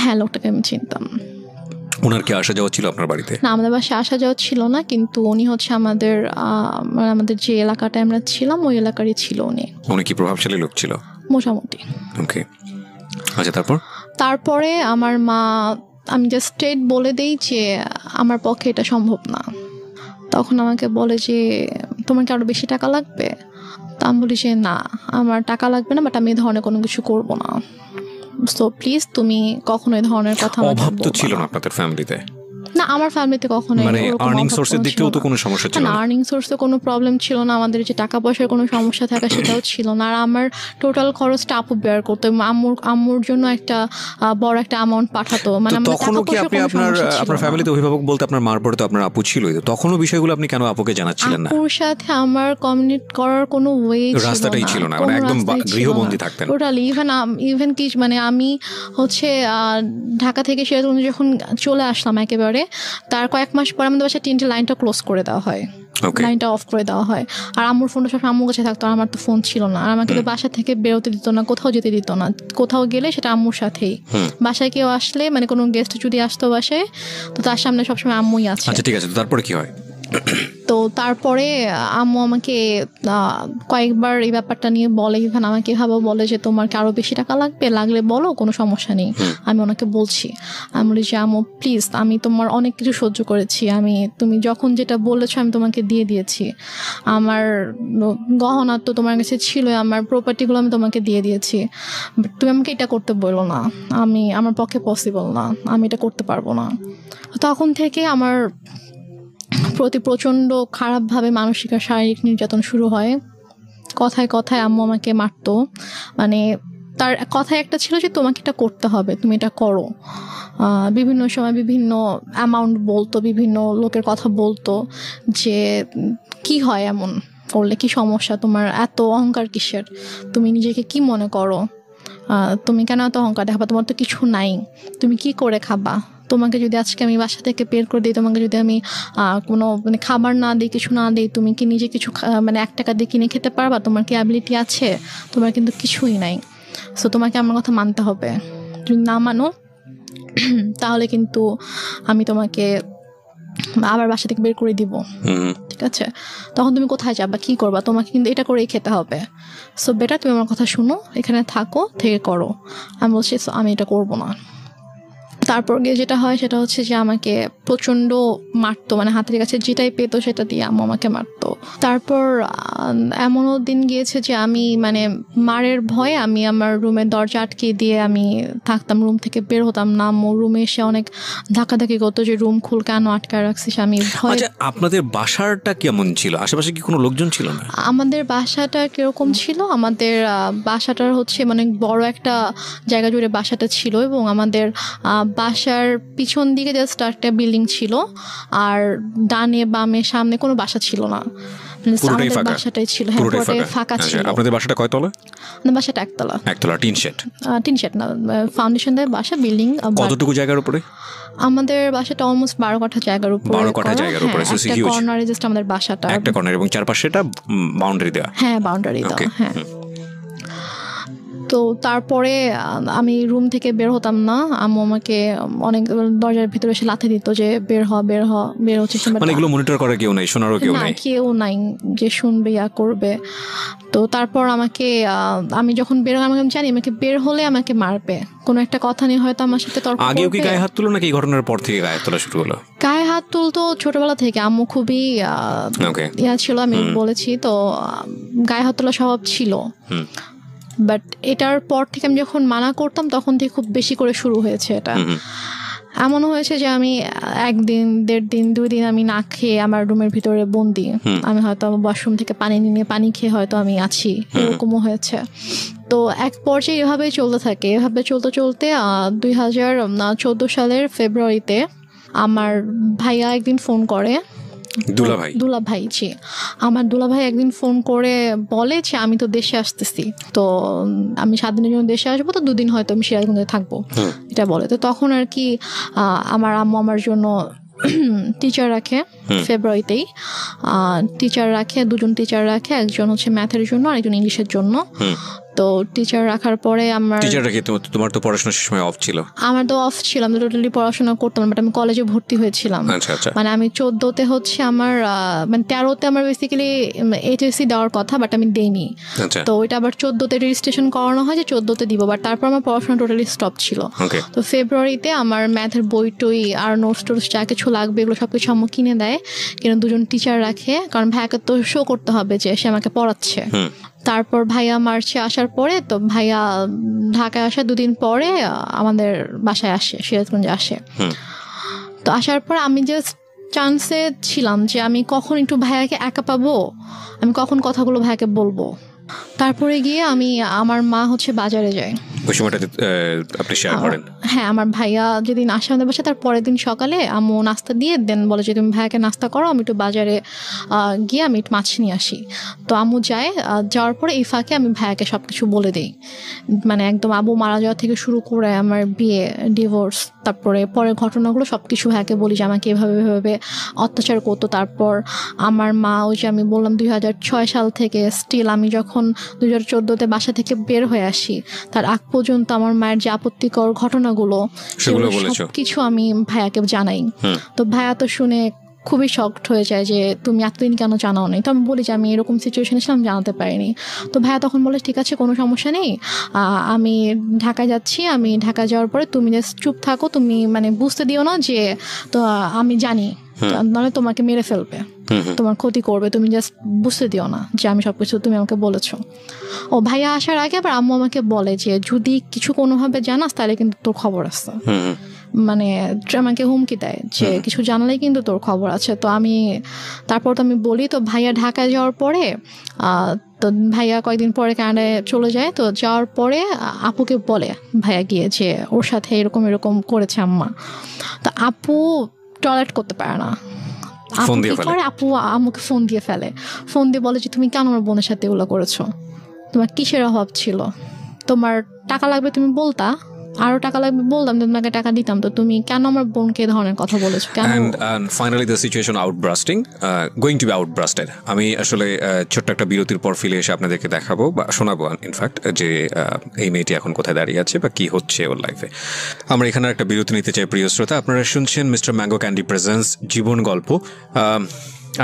হ্যাঁ, লোকটাকে আমি চিনতাম। ওনার কি আসা যাওয়া ছিল আপনার বাড়িতে? না, আমাদের বাসায় আসা যাওয়া ছিল না, কিন্তু উনি হচ্ছে আমাদের যে এলাকাটায় আমরা ছিলাম ওই এলাকারই ছিল উনি। উনি কি প্রভাবশালী লোক ছিল? মোটামুটি। ওকে, আচ্ছা। তারপরে আমার মা, আমি জাস্ট স্ট্রেট বলে দেই যে আমার পক্ষে এটা সম্ভব না। তখন আমাকে বলে যে তোমার কি আরও বেশি টাকা লাগবে? তা আমি বলি যে না, আমার টাকা লাগবে না, বাট আমি এই ধরনের কোনো কিছু করবো না। সো প্লিজ তুমি কখনো এই ধরনের কথা। অভাব তো ছিল না আপনাদের ফ্যামিলিতে? না, আমার ফ্যামিলিতে কখনো মানে আর্নিং সোর্সের দিক থেকেও তো কোনো সমস্যা ছিল না? আর্নিং সোর্সে কোনো প্রবলেম ছিল না, আমাদের যে টাকা পয়সার কোনো সমস্যা থাকা সেটাও ছিল না। আর আমার টোটাল খরচটা আপু বেয়ার করতো, আম্মুর জন্য একটা বড় একটা অ্যামাউন্ট পাঠাতো। মানে তখনও কি আপনি আপনার ফ্যামিলিতে অভিভাবক বলতে আপনার মার পরে তো আপনার আপু ছিল, তখনও বিষয়গুলো আপনি কেন আপুকে জানাচ্ছিলেন না? আপুর সাথে আমার কমিউনিকেট করার কোনো ওয়ে রাস্তাটাই ছিল না, মানে একদম গৃহবন্দী থাকতেন টোটালি। ইভেন কি মানে আমি হচ্ছে ঢাকা থেকে সেরকম যখন চলে আসলাম একেবারে, তার কয়েক মাস পর আমাদের বাসায় টিনটি লাইনটা ক্লোজ করে দেওয়া হয়, লাইনটা অফ করে দেওয়া হয়। আর আম্মুর ফোনটা সব আম্মুর কাছে থাকতো, আর আমার তো ফোন ছিল না। আর আমাকে তো বাসা থেকে বেরোতে দিত না, কোথাও যেতে দিত না। কোথাও গেলে সেটা আম্মুর সাথেই। বাসায় কেউ আসলে, মানে কোনো গেস্ট যদি আসতো বাসায়, তো তার সামনে সবসময় আম্মুই আছে। আচ্ছা, ঠিক আছে। তারপরে কি হয়? তো তারপরে আম্মু আমাকে কয়েকবার এই ব্যাপারটা নিয়ে বলে, ইভেন আমাকে এভাবে বলে যে তোমার কি আরো বেশি টাকা লাগবে, লাগলে বলো, কোনো সমস্যা নেই। আমি ওনাকে বলছি, আমি বলি যে আম্মু প্লিজ, আমি তোমার অনেক কিছু সহ্য করেছি, তুমি যখন যেটা বলেছো আমি তোমাকে দিয়ে দিয়েছি। আমার গহনা তো তোমার কাছে ছিল, আমার প্রপার্টিগুলো আমি তোমাকে দিয়ে দিয়েছি, তুমি আমাকে এটা করতে বলো না, আমার পক্ষে পসিবল না, আমি এটা করতে পারবো না। তখন থেকে আমার প্রতি প্রচণ্ড খারাপভাবে মানসিক আর শারীরিক নির্যাতন শুরু হয়। কথায় কথায় আম্মু আমাকে মারতো। মানে তার কথায় একটা ছিল যে তোমাকে এটা করতে হবে, তুমি এটা করো। বিভিন্ন সময় বিভিন্ন অ্যামাউন্ট বলতো, বিভিন্ন লোকের কথা বলতো যে কি হয় এমন করলে, কি সমস্যা তোমার, এত অহংকার কিসের, তুমি নিজেকে কি মনে করো, তুমি কেন এত অহংকার দেখাবা, তোমার তো কিছু নাই, তুমি কি করে খাবা, তোমাকে যদি আজকে আমি বাসা থেকে বের করে দিই, তোমাকে যদি আমি কোনো মানে খাবার না দিই, কিছু না দিই, তুমি কি নিজে কিছু মানে 1 টাকা দিয়ে কিনে খেতে পারবা, তোমার কি অ্যাবিলিটি আছে? তোমার কিন্তু কিছুই নাই। সো তোমাকে আমার কথা মানতে হবে, যদি না মানো তাহলে কিন্তু আমি তোমাকে আবার বাসা থেকে বের করে দিব, ঠিক আছে? তখন তুমি কোথায় যাবা, কি করবা, তোমাকে কিন্তু এটা করেই খেতে হবে। সো বেটার তুমি আমার কথা শুনো, এখানে থাকো, থেকে করো। আমি বলছি আমি এটা করবো না। তারপর গিয়ে যেটা হয় সেটা হচ্ছে যে আমাকে প্রচণ্ড মারতো, মানে হাতের কাছে যেটাই পেতো সেটা দিয়ে আম্মু আমাকে মারতো। তারপর এমনও দিন গিয়েছে যে আমি মানে মারের ভয়ে আমি আমার রুমের দরজা আটকে দিয়ে আমি থাকতাম, রুম থেকে বের হতাম না। আম্মু রুমে এসে অনেক ধাক্কাধাক্কি করতো যে রুম খুল, কেন আটকায় রাখছিস। আমি ভয়। আপনাদের বাসাটা কেমন ছিল? আশেপাশে কি কোনো লোকজন ছিল না? আমাদের বাসাটা কিরকম ছিল, আমাদের বাসাটার হচ্ছে মানে বড় একটা জায়গা জুড়ে বাসাটা ছিল, এবং আমাদের বাসার পিছন দিকে জাস্ট একটা বিল্ডিং ছিল, আর ডানে বামে সামনে কোনো বাসা ছিল না, বাসাটাই ছিল। হ্যাঁ, পুরোটাই ফাঁকা ছিল। আপনাদের বাসাটা কয়তলা? আমাদের বাসাটা একতলা। একতলা, টিন শেড? টিন শেড না, ফাউন্ডেশন দেয় বাসা, বিল্ডিং। কতটুকু জায়গার উপরে? আমাদের বাসাটা অলমোস্ট 12 কাঠা জায়গার উপরে। 12 কাঠা জায়গার উপরে, একটা কর্নারে জাস্ট আমাদের বাসাটা, একটা কর্নার, এবং চারপাশে এটা বাউন্ডারি দেওয়া। হ্যাঁ, বাউন্ডারি দেওয়া। হ্যাঁ, তো তারপরে আমি রুম থেকে বের হতাম না, আম্মু আমাকে অনেক দরজার ভিতরে এসে লাথি দিত যে বের হচ্ছে। মানে এগুলো মনিটর করে কেউ নাই, শোনারও কেউ নাই? কেউ নাই যে শুনবে ইয়া করবে। তো তারপর আমাকে আমি যখন বের হলাম আমি জানি আমাকে বের হলে আমাকে মারবে, কোনো একটা কথা নিয়ে হয়তো আমার সাথে তর্ক করবে। আগেও কি গায়ে হাত তুলো নাকি এই ঘটনার পর থেকে গায়ে তোলা শুরু হলো? গায়ে হাত তুলতো ছোটবেলা থেকে, আম্মু খুবই ইয়া ছিল, আমি বলেছি তো গায়ে হাত তোলা স্বভাব ছিল। বাট এটার পর থেকে আমি যখন মানা করতাম তখন থেকে খুব বেশি করে শুরু হয়েছে এটা। এমনও হয়েছে যে আমি 1 দিন 1.5 দিন 2 দিন আমি না খেয়ে আমার রুমের ভিতরে বন্দি, আমি হয়তো ওয়াশরুম থেকে পানি নিয়ে পানি খেয়ে হয়তো আমি আছি, এরকমও হয়েছে। তো এক পর্যায়ে এভাবে চলতে থাকে। এভাবে চলতে 2014 সালের ফেব্রুয়ারিতে আমার ভাইয়া একদিন ফোন করে, দুলাভাই জি, আমার দুলাভাই একদিন ফোন করে বলে যে আমি তো দেশে আসতেছি, তো আমি 7 দিনের জন্য দেশে আসবো, তো 2 দিন হয়তো আমি সিরাজগঞ্জে থাকবো, এটা বলে। তো তখন আর কি আমার আম্মু আমার জন্য টিচার রাখে, ফেব্রুয়ারিতেই টিচার রাখে, 2 জন টিচার রাখে, একজন হচ্ছে ম্যাথের জন্য আর একজন ইংলিশের জন্য। তো টিচার রাখার পরে তোমার তো পড়াশোনার সময় অফ ছিল? আমার তো অফ ছিল, আমি টোটালি পড়াশোনা করতাম, বাট আমি কলেজে ভর্তি হয়েছিলাম। মানে আমি 14তে হচ্ছে আমার মানে 13তে আমার বেসিক্যালি এইচএসসি দেওয়ার কথা, বাট আমি দেইনি। তো ওইটা আবার 14তে রেজিস্ট্রেশন করানো হয় যে 14তে দিব, বাট তারপর আমার পড়াশোনা টোটালি স্টপ ছিল। তো ফেব্রুয়ারিতে আমার ম্যাথের বই টই আর নোটস টোটস যা কিছু লাগবে এগুলো সবকিছু আম্মু কিনে দেয়, কিন্তু 2 জন টিচার রাখে, কারণ ভাইয়াকে তো শো করতে হবে যে সে আমাকে পড়াচ্ছে। তারপর ভাইয়া মার্চে আসার পরে, তো ভাইয়া ঢাকায় আসার 2 দিন পরে আমাদের বাসায় আসে, সিরাজগঞ্জে আসে। তো আসার পর আমি জাস্ট চান্সে ছিলাম যে আমি কখন একটু ভাইয়াকে একা পাবো, আমি কখন কথাগুলো ভাইয়াকে বলবো। তারপরে গিয়ে আমার মা হচ্ছে বাজারে যায়। হ্যাঁ, আমার ভাইয়া যেদিন আসে আমাদের বাসায় তার পরের দিন সকালে আম্মু নাস্তা দিয়ে দেন, বলে যে তুমি ভাইয়াকে নাস্তা করো, আমি একটু বাজারে গিয়ে আমি মাছ নিয়ে আসি। তো আম্মু যায়, যাওয়ার পরে এই ফাঁকে আমি ভাইয়াকে সব কিছু বলে দিই, মানে একদম আব্বু মারা যাওয়া থেকে শুরু করে আমার বিয়ে, ডিভোর্স, তারপরে পরের ঘটনাগুলো সব কিছু ভাইয়াকে বলি যে আমাকে এভাবে অত্যাচার করতো। তারপর আমার মা, ওই যে আমি বললাম 2006 সাল থেকে স্টিল আমি যখন 2014তে বাসা থেকে বের হয়ে আসি তার আগ পর্যন্ত আমার মায়ের যে আপত্তিকর ঘটনাগুলো সব কিছু আমি ভাইয়াকে জানাই। তো ভাইয়া তো শুনে খুবই শকড হয়ে যায় যে তুমি এতদিন কেন জানাও নি। তো আমি বলি যে আমি এরকম সিচুয়েশনে ছিলাম, জানাতে পারিনি। তো ভাইয়া তখন বলে ঠিক আছে, কোনো সমস্যা নেই, আমি ঢাকায় যাচ্ছি, আমি ঢাকা যাওয়ার পরে তুমি জাস্ট চুপ থাকো, তুমি মানে বুঝতে দিও না যে তো আমি জানি, নাহলে তোমাকে মেরে ফেলবে, তোমার ক্ষতি করবে, তুমি জাস্ট বুঝতে দিও না যে আমি সবকিছু তুমি আমাকে বলেছো। ও ভাইয়া আসার আগে আবার আম্মু আমাকে বলে যে যদি কিছু কোনোভাবে জানাস তাহলে কিন্তু তোর খবর আছে, মানে আমাকে হুমকি দেয় যে কিছু জানালেই কিন্তু তোর খবর আছে। তো তারপর তো আমি বলি। তো ভাইয়া ঢাকায় যাওয়ার পরে তো ভাইয়া কয়েকদিন পরে কানাডায় চলে যায়। তো যাওয়ার পরে আপুকে বলে ভাইয়া গিয়ে যে ওর সাথে এরকম করেছে আম্মা। তো আপু টয়লেট করতে পারে না, আপু আম্মুকে ফোন দিয়ে ফেলে, ফোন দিয়ে বলে যে তুমি কেন আমার বোনের সাথে এগুলো করেছো, তোমার কিসের অভাব ছিল, তোমার টাকা লাগবে তুমি বলতা, আরো টাকা লাগবে বলতাম, তোমাকে টাকা দিতাম, তো তুমি কেন আমার বোনকে ধরনের কথা বলেছো কেন? And finally the situation outbursting, going to be outburstered. আমি আসলে ছোট্ট একটা বিরতির পর ফিরে এসে আপনাদেরকে দেখাবো বা শোনাবো ইনফ্যাক্ট যে এই মেয়েটি এখন কোথায় দাঁড়িয়ে আছে বা কি হচ্ছে ওর লাইফে। আমরা এখানে একটা বিরতি নিতে চাই প্রিয় শ্রোতা। আপনারা শুনছেন মিস্টার ম্যাঙ্গো ক্যান্ডি প্রেজেন্টস জীবন গল্প।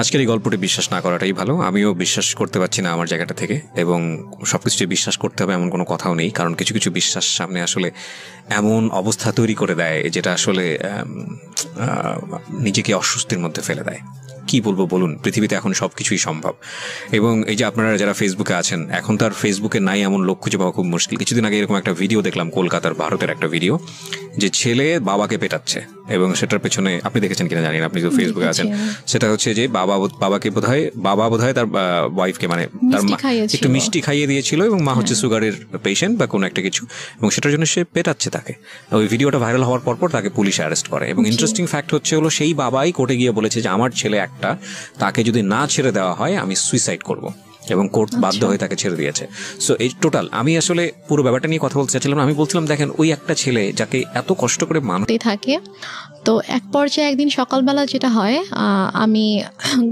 আজকের এই গল্পটি বিশ্বাস না করাটাই ভালো। আমিও বিশ্বাস করতে পারছি না আমার জায়গাটা থেকে, এবং সবকিছু বিশ্বাস করতে হবে এমন কোনো কথাও নেই, কারণ কিছু কিছু বিশ্বাস সামনে আসলে এমন অবস্থা তৈরি করে দেয় যেটা আসলে নিজেকে অস্বস্তির মধ্যে ফেলে দেয়। কি বলবো বলুন, পৃথিবীতে এখন সব কিছুই সম্ভব। এবং এই যে আপনারা যারা ফেসবুকে আছেন, এখন তার ফেসবুকে নাই এমন লোক খুঁজে পাওয়া খুব মুশকিল। কিছুদিন আগে এরকম একটা ভিডিও দেখলাম, কলকাতার ভারতের একটা ভিডিও, যে ছেলে বাবাকে পেটাচ্ছে, এবং সেটার পেছনে আপনি দেখেছেন কিনা জানি না, আপনি তো ফেসবুকে আছেন। সেটা হচ্ছে যে বাবাকে বোধহয় তার ওয়াইফকে, মানে তার মা একটু মিষ্টি খাইয়ে দিয়েছিল, এবং মা হচ্ছে সুগারের পেশেন্ট বা কোনো একটা কিছু, এবং সেটার জন্য সে পেটাচ্ছে তাকে। ওই ভিডিওটা ভাইরাল হওয়ার পর তাকে পুলিশ অ্যারেস্ট করে। এবং ইন্টারেস্টিং ফ্যাক্ট হচ্ছে হলো সেই বাবাই কোর্টে গিয়ে বলেছে যে আমার ছেলে একটা, তাকে যদি না ছেড়ে দেওয়া হয় আমি সুইসাইড করব, এবং কোর্ট বাধ্য হয়ে তাকে ছেড়ে দিয়েছে। সো এই টোটাল আমি আসলে পুরো ব্যাপারটা নিয়ে কথা বলতে চাচ্ছিলাম। আমি বলছিলাম দেখেন, ওই একটা ছেলে যাকে এত কষ্ট করে মানুষ থাকে। তো এক পর্যায়ে একদিন সকালবেলা যেটা হয়, আমি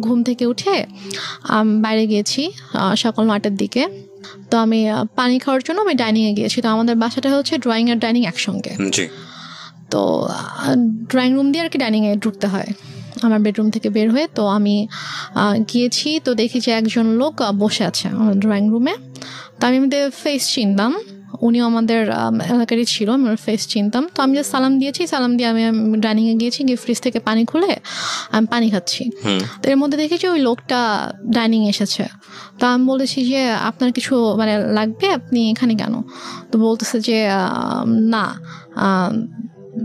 ঘুম থেকে উঠে বাইরে গিয়েছি সকাল 9টার দিকে। তো আমি পানি খাওয়ার জন্য আমি ডাইনিংয়ে গিয়েছি। তো আমাদের বাসাটা হচ্ছে ড্রয়িং আর ডাইনিং একসঙ্গে। তো ড্রয়িং রুম দিয়ে আর কি ডাইনিংয়ে ঢুকতে হয় আমার বেডরুম থেকে বের হয়ে। তো আমি গিয়েছি, তো দেখি যে একজন লোক বসে আছে আমার ড্রয়িং রুমে। তো আমি ফেস চিনতাম, উনিও আমাদের এলাকারই ছিল, আমার ফেস চিনতাম। তো আমি জাস্ট সালাম দিয়েছি, সালাম দিয়ে আমি ডাইনিংয়ে গিয়েছি, গিয়ে ফ্রিজ থেকে পানি খুলে আমি পানি খাচ্ছি। তো এর মধ্যে দেখি যে ওই লোকটা ডাইনিং এসেছে। তো আমি বলেছি যে আপনার কিছু মানে লাগবে, আপনি এখানে কেন? তো বলতেছে যে না,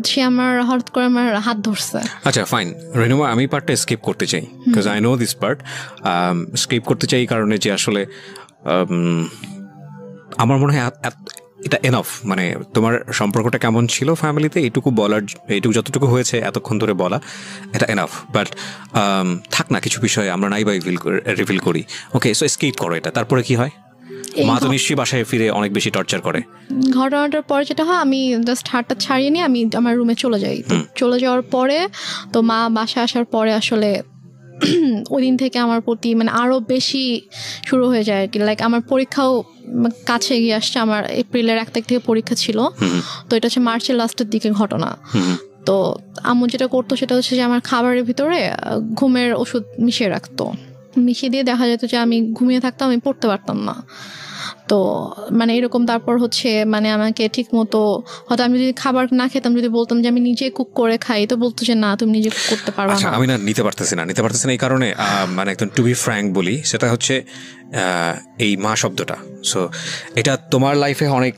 সে আমার হঠাৎ করে আমার হাত ধরছে। আচ্ছা ফাইন রেনুমা, আমি পার্টটা স্কিপ করতে চাই, because I know this part. Skip করতে চাই কারণে যে আসলে আমার মনে হয় এটা এনাফ, মানে তোমার সম্পর্কটা কেমন ছিল ফ্যামিলিতে এইটুকু বলার, এইটুকু যতটুকু হয়েছে এতক্ষণ ধরে বলা, এটা এনাফ। বাট থাক না, কিছু বিষয়ে আমরা নাই বা রিভিল করি। ওকে, সো স্কিপ করো এটা। তারপরে কি হয়? মা তো নিশ্চয়ই বাসায় ফিরে অনেক বেশি টর্চার করে। ঘটনাটার পরে যেটা হয়, আমি জাস্ট হাতটা ছাড়িয়ে নিয়ে আমি আমার রুমে চলে যাই। চলে যাওয়ার পরে তো মা বাসায় আসার পরে আসলে ওই দিন থেকে আমার প্রতি মানে আরও বেশি শুরু হয়ে যায় আর কি। লাইক আমার পরীক্ষাও কাছে এগিয়ে আসছে, আমার এপ্রিলের 1 তারিখ থেকে পরীক্ষা ছিল। তো এটা হচ্ছে মার্চের লাস্টের দিকে ঘটনা। তো আম্মু যেটা করতো সেটা হচ্ছে যে আমার খাবারের ভিতরে ঘুমের ওষুধ মিশিয়ে রাখতো। মিশিয়ে দিয়ে দেখা যেত যে আমি ঘুমিয়ে থাকতাম, আমি পড়তে পারতাম না। তো মানে এরকম। তারপর হচ্ছে মানে আমাকে ঠিক মতো হয়তো আমি যদি খাবার না খেতাম, যদি বলতাম যে আমি নিজে কুক করে খাই, তো বলতো যে না তুমি নিজে কুক করতে পারবে না। আমি না নিতে পারতেছি না এই কারণে মানে একদম টু বি ফ্র্যাঙ্ক বলি, সেটা হচ্ছে এই মা শব্দটা। সো এটা তোমার লাইফে অনেক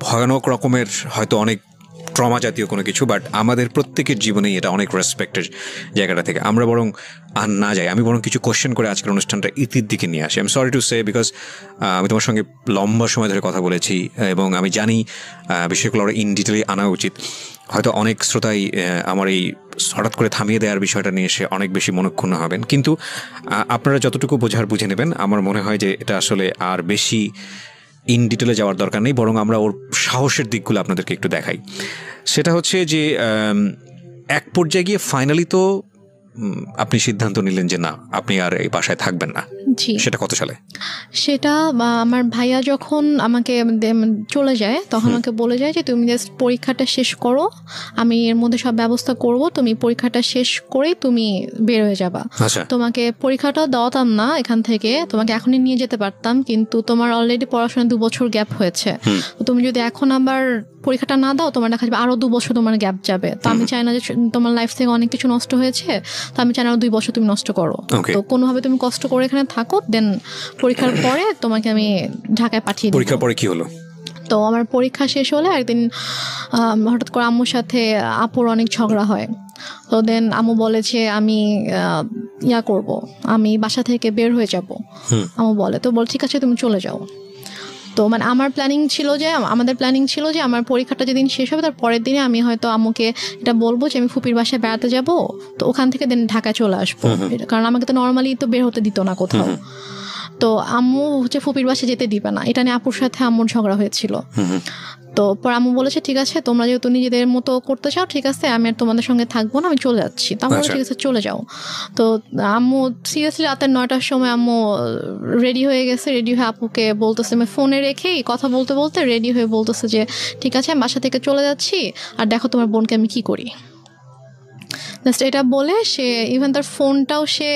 ভয়ানক রকমের হয়তো অনেক ট্রমা জাতীয় কোনো কিছু, বাট আমাদের প্রত্যেকের জীবনেই এটা অনেক রেসপেক্টের জায়গাটা থেকে আমরা বরং আর না যাই। আমি বরং কিছু কোশ্চেন করে আজকের অনুষ্ঠানটা ইতির দিকে নিয়ে আসি। I am sorry to say, because আমি তোমার সঙ্গে লম্বা সময় ধরে কথা বলেছি এবং আমি জানি বিষয়গুলো আরও ইন ডিটেলে আনা উচিত। হয়তো অনেক শ্রোতাই আমার এই হঠাৎ করে থামিয়ে দেওয়ার বিষয়টা নিয়ে এসে অনেক বেশি মনক্ষুণ্ণ হবেন, কিন্তু আপনারা যতটুকু বোঝার বুঝে নেবেন। আমার মনে হয় যে এটা আসলে আর বেশি ইন ডিটেলে যাওয়ার দরকার নেই, বরং আমরা ওর সাহসের দিকগুলো আপনাদেরকে একটু দেখাই। সেটা হচ্ছে যে এক পর্যায়ে গিয়ে ফাইনালি তো আপনি সিদ্ধান্ত নিলেন যে না, আপনি আর এই বাসায় থাকবেন না। সেটা কত সালে? সেটা আমার ভাইয়া যখন আমাকে চলে যায় তখন আমাকে বলে যায় যে তুমি জাস্ট পরীক্ষাটা শেষ করো, আমি এর মধ্যে সব ব্যবস্থা করব, তুমি পরীক্ষাটা শেষ করেই তুমি বের হয়ে যাবা। তোমাকে পরীক্ষাটা দেওয়াতাম না এখান থেকে, তোমাকে এখনই নিয়ে যেতে পারতাম, কিন্তু তোমার অলরেডি পড়াশোনা 2 বছর গ্যাপ হয়েছে। তুমি যদি এখন আবার পরীক্ষাটা না দাও, তোমার দেখা যাবে আরো 2 বছর তোমার গ্যাপ যাবে। তো আমি চাই না যে তোমার লাইফ থেকে অনেক কিছু নষ্ট হয়েছে, তো আমি চাই না 2 বছর তুমি নষ্ট করো। তো কোনোভাবে তুমি কষ্ট করে এখানে থাকো, দেন পরীক্ষার পরে তোমাকে আমি ঢাকায় পাঠিয়ে দিই। পরীক্ষার পরে কি হলো? তো আমার পরীক্ষা শেষ হলে একদিন হঠাৎ করে আম্মুর সাথে আপুর অনেক ঝগড়া হয়। তো দেন আম্মু বলে যে আমি করব, আমি বাসা থেকে বের হয়ে যাব। আম্মু বলে, তো বল ঠিক আছে তুমি চলে যাও। তো মানে আমাদের প্ল্যানিং ছিল যে আমার পরীক্ষাটা যেদিন শেষ হবে তার পরের দিনে আমি হয়তো আম্মুকে এটা বলবো যে আমি ফুপির বাসায় বেড়াতে যাব, তো ওখান থেকে দেন ঢাকায় চলে আসবো, কারণ আমাকে তো নর্মালি তো বের হতে দিত না কোথাও। তো আম্মু হচ্ছে ফুপির বাসায় যেতে দিবে না, এটা নিয়ে আপুর সাথে আম্মুর ঝগড়া হয়েছিল। তো পর আম্মু বলেছে ঠিক আছে তোমরা যেহেতু নিজেদের মতো করতে চাও, ঠিক আছে আমি আর তোমাদের সঙ্গে থাকবো না, আমি চলে যাচ্ছি। তো আমরা ঠিক আছে চলে যাও। তো আম্মু সিরিয়াসলি রাতের 9টার সময় আম্মু রেডি হয়ে গেছে, রেডি হয়ে আপুকে বলতেছে, আমি ফোনে রেখেই কথা বলতে বলতে রেডি হয়ে বলতেছে যে ঠিক আছে আমি বাসা থেকে চলে যাচ্ছি, আর দেখো তোমার বোনকে আমি কি করি। জাস্ট এটা বলে সে ইভেন তার ফোনটাও সে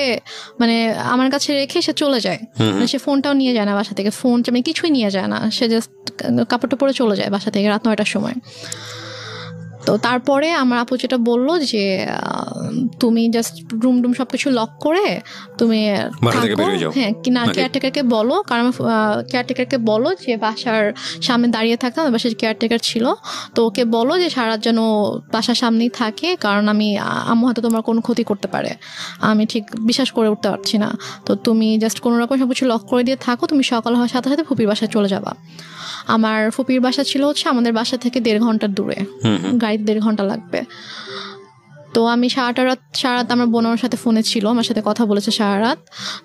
মানে আমার কাছে রেখে সে চলে যায়। সে ফোনটাও নিয়ে যায় না বাসা থেকে, ফোন মানে কিছুই নিয়ে যায় না, সে জাস্ট কাপড়টা পরে চলে যায় বাসা থেকে রাত 9টার সময়। তো তারপরে আমার আপু যেটা বললো যে তুমি জাস্ট রুম সবকিছু লক করে তুমি হ্যাঁ কিনা কেয়ারটেকারকে বলো, কারণ কেয়ারটেকারকে বলো যে বাসার সামনে দাঁড়িয়ে থাকতাম, বাসার কেয়ারটেকার ছিল, তো ওকে বলো যে সারা যেন বাসার সামনেই থাকে, কারণ আম্মু হয়তো তোমার কোনো ক্ষতি করতে পারে, আমি ঠিক বিশ্বাস করে উঠতে পারছি না। তো তুমি জাস্ট কোনো রকম সব কিছু লক করে দিয়ে থাকো, তুমি সকাল হওয়ার সাথে সাথে ফুপির বাসায় চলে যাবা। আমার ফুপির বাসা ছিল হচ্ছে আমাদের বাসা থেকে 1.5 ঘন্টার দূরে, গাড়িতে 1.5 ঘন্টা লাগবে। তো আমি সারা রাত আমার বোন আমার সাথে ফোনে ছিল, আমার সাথে কথা বলেছে সারা রাত।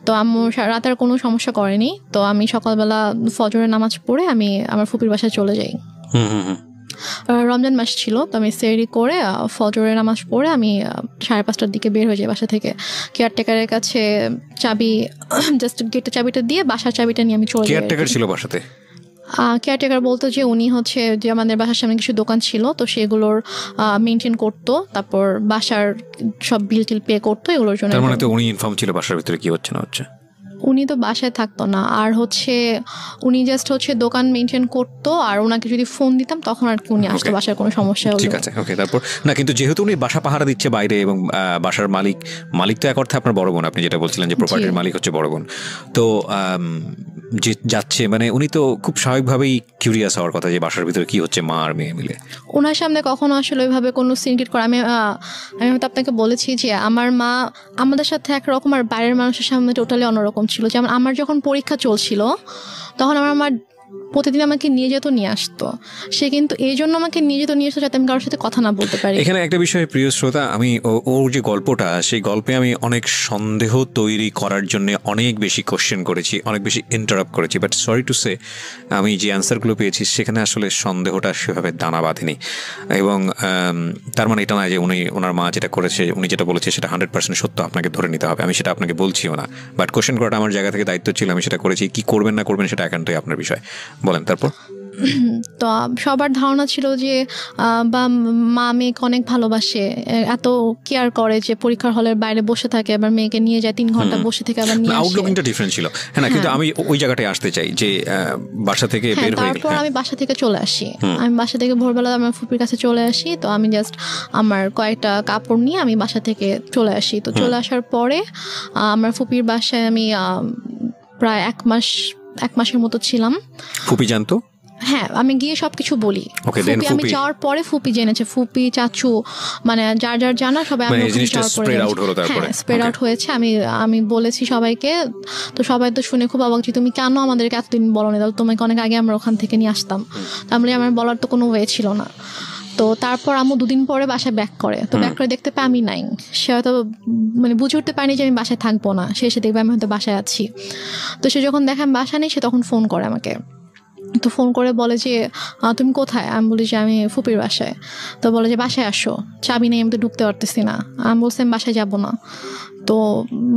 তো আম্মু রাতে আর কোনো সমস্যা করেনি। তো আমি সকালবেলা ফজরের নামাজ পড়ে আমি আমার ফুপির বাসায় চলে যাই। রমজান মাস ছিল, তো আমি সেহরি করে ফজরের নামাজ পড়ে আমি 5:30টার দিকে বের হয়ে যাই বাসা থেকে। কেয়ারটেকারের কাছে চাবি, জাস্ট গেটের চাবিটা দিয়ে বাসার চাবিটা নিয়ে আমি চলে যাই। কেয়ারটেকার ছিল বাসাতে? কেয়ারটেকার বলতো যে উনি হচ্ছে যে আমাদের বাসার সামনে কিছু দোকান ছিল, তো সেগুলোর মেনটেন করতো, তারপর বাসার সব বিল টিল পে করতো, এগুলোর জন্য। তার মানে তো উনি ইনফর্ম ছিল বাসার ভিতরে কি হচ্ছে না হচ্ছে? উনি তো বাসায় থাকতো না, আর হচ্ছে উনি জাস্ট হচ্ছে দোকান মেনটেন করতো, আর ওনাকে যদি ফোন দিতাম তখন আর কি উনি আসতো, বাসার কোনো সমস্যা হলো। ঠিক আছে, ওকে। তারপর না, কিন্তু যেহেতু উনি বাসা পাহারা দিচ্ছে বাইরে এবং বাসার মালিক তো এক অর্থে আপনার বড় বোন, আপনি যেটা বলছিলেন যে প্রপার্টির মালিক হচ্ছে বড় বোন, তো যে যাচ্ছে মানে উনি তো খুব স্বাভাবিকভাবেই কিউরিয়াস হওয়ার কথা যে বাসার ভিতরে কি হচ্ছে মা আর মেয়ে মিলে। ওনার সামনে কখনো আসলে ওইভাবে কোনো সিনক্রেট করে আমি হয়তো আপনাকে বলেছি যে আমার মা আমাদের সাথে একরকম আর বাইরের মানুষের সামনে টোটালি অন্যরকম ছিল। যেমন আমার যখন পরীক্ষা চলছিল তখন আমার মা প্রতিদিন আমাকে নিয়ে যেত, নিয়ে আসতো। সে কিন্তু এই জন্য আমাকে নিয়ে আসতো যাতে আমি কারোর সাথে কথা না বলতে পারি। এখানে একটা বিষয় প্রিয় শ্রোতা, আমি ওর যে গল্পটা, সেই গল্পে আমি অনেক সন্দেহ তৈরি করার জন্য অনেক বেশি কোশ্চেন করেছি, অনেক বেশি ইন্টারাপ্ট করেছি, বাট সরি টু সে আমি যে অ্যান্সারগুলো পেয়েছি সেখানে আসলে সন্দেহটা সেভাবে দানা বাঁধেনি। এবং তার মানে এটা নয় যে ওনার মা যেটা করেছে, উনি যেটা বলেছে সেটা 100% সত্য আপনাকে ধরে নিতে হবে, আমি সেটা আপনাকে বলছিও না, বাট কোশ্চেন করাটা আমার জায়গা থেকে দায়িত্ব ছিল, আমি সেটা করেছি। কি করবেন না করবেন সেটা একান্তই আপনার বিষয়, বলেন। তারপর তো সবার ধারণা ছিল যে বা মা মেয়েকে অনেক ভালোবাসে, এত কেয়ার করে যে পরীক্ষার হলের বাইরে বসে থাকে, আবার মেয়েকে নিয়ে যায় 3 ঘন্টা বসে থেকে আবার নিয়ে আসে। আউটলুকিংটা ডিফারেন্ট ছিল, হ্যাঁ না, কিন্তু আমি ওই জায়গাটায় আসতে চাই যে বাসা থেকে বের হয়ে তারপর আমি বাসা থেকে চলে আসি। আমি বাসা থেকে ভোরবেলা আমার ফুপির কাছে চলে আসি, তো আমি জাস্ট আমার কয়েকটা কাপড় নিয়ে আমি বাসা থেকে চলে আসি। তো চলে আসার পরে আমার ফুপির বাসায় আমি প্রায় 1 মাসের মতো ছিলাম। ফুপি জানতো? হ্যাঁ, আমি গিয়ে সবকিছু বলি। আমি যাওয়ার পরে ফুপি জেনেছে, ফুপি চাচু মানে যার যার জানা সবাই স্প্রেড আউট হয়েছে। আমি বলেছি সবাইকে, তো সবাই তো শুনে খুব অবাক যে তুমি কেন আমাদেরকে এতদিন বলো না, তোমাকে অনেক আগে আমরা ওখান থেকে নিয়ে আসতাম। তাহলে আমার বলার তো কোনো ওয়ে ছিল না। তো তারপর আম্মু 2 দিন পরে বাসায় ব্যাক করে, তো ব্যাক করে দেখতে পাই আমি নাই। সে হয়তো মানে বুঝে উঠতে পারিনি যে আমি বাসায় থাকবো না, সে এসে দেখবে আমি হয়তো বাসায় আছি। তো সে যখন দেখে আমি বাসা নেই, সে তখন ফোন করে আমাকে। তো ফোন করে বলে যে তুমি কোথায়? আমি বলি যে আমি ফুপির বাসায়। তো বলে যে বাসায় আসো, চাবি নেই, আমি তো ঢুকতে পারতেছি না। আমি বলছি আমি বাসায় যাবো না। তো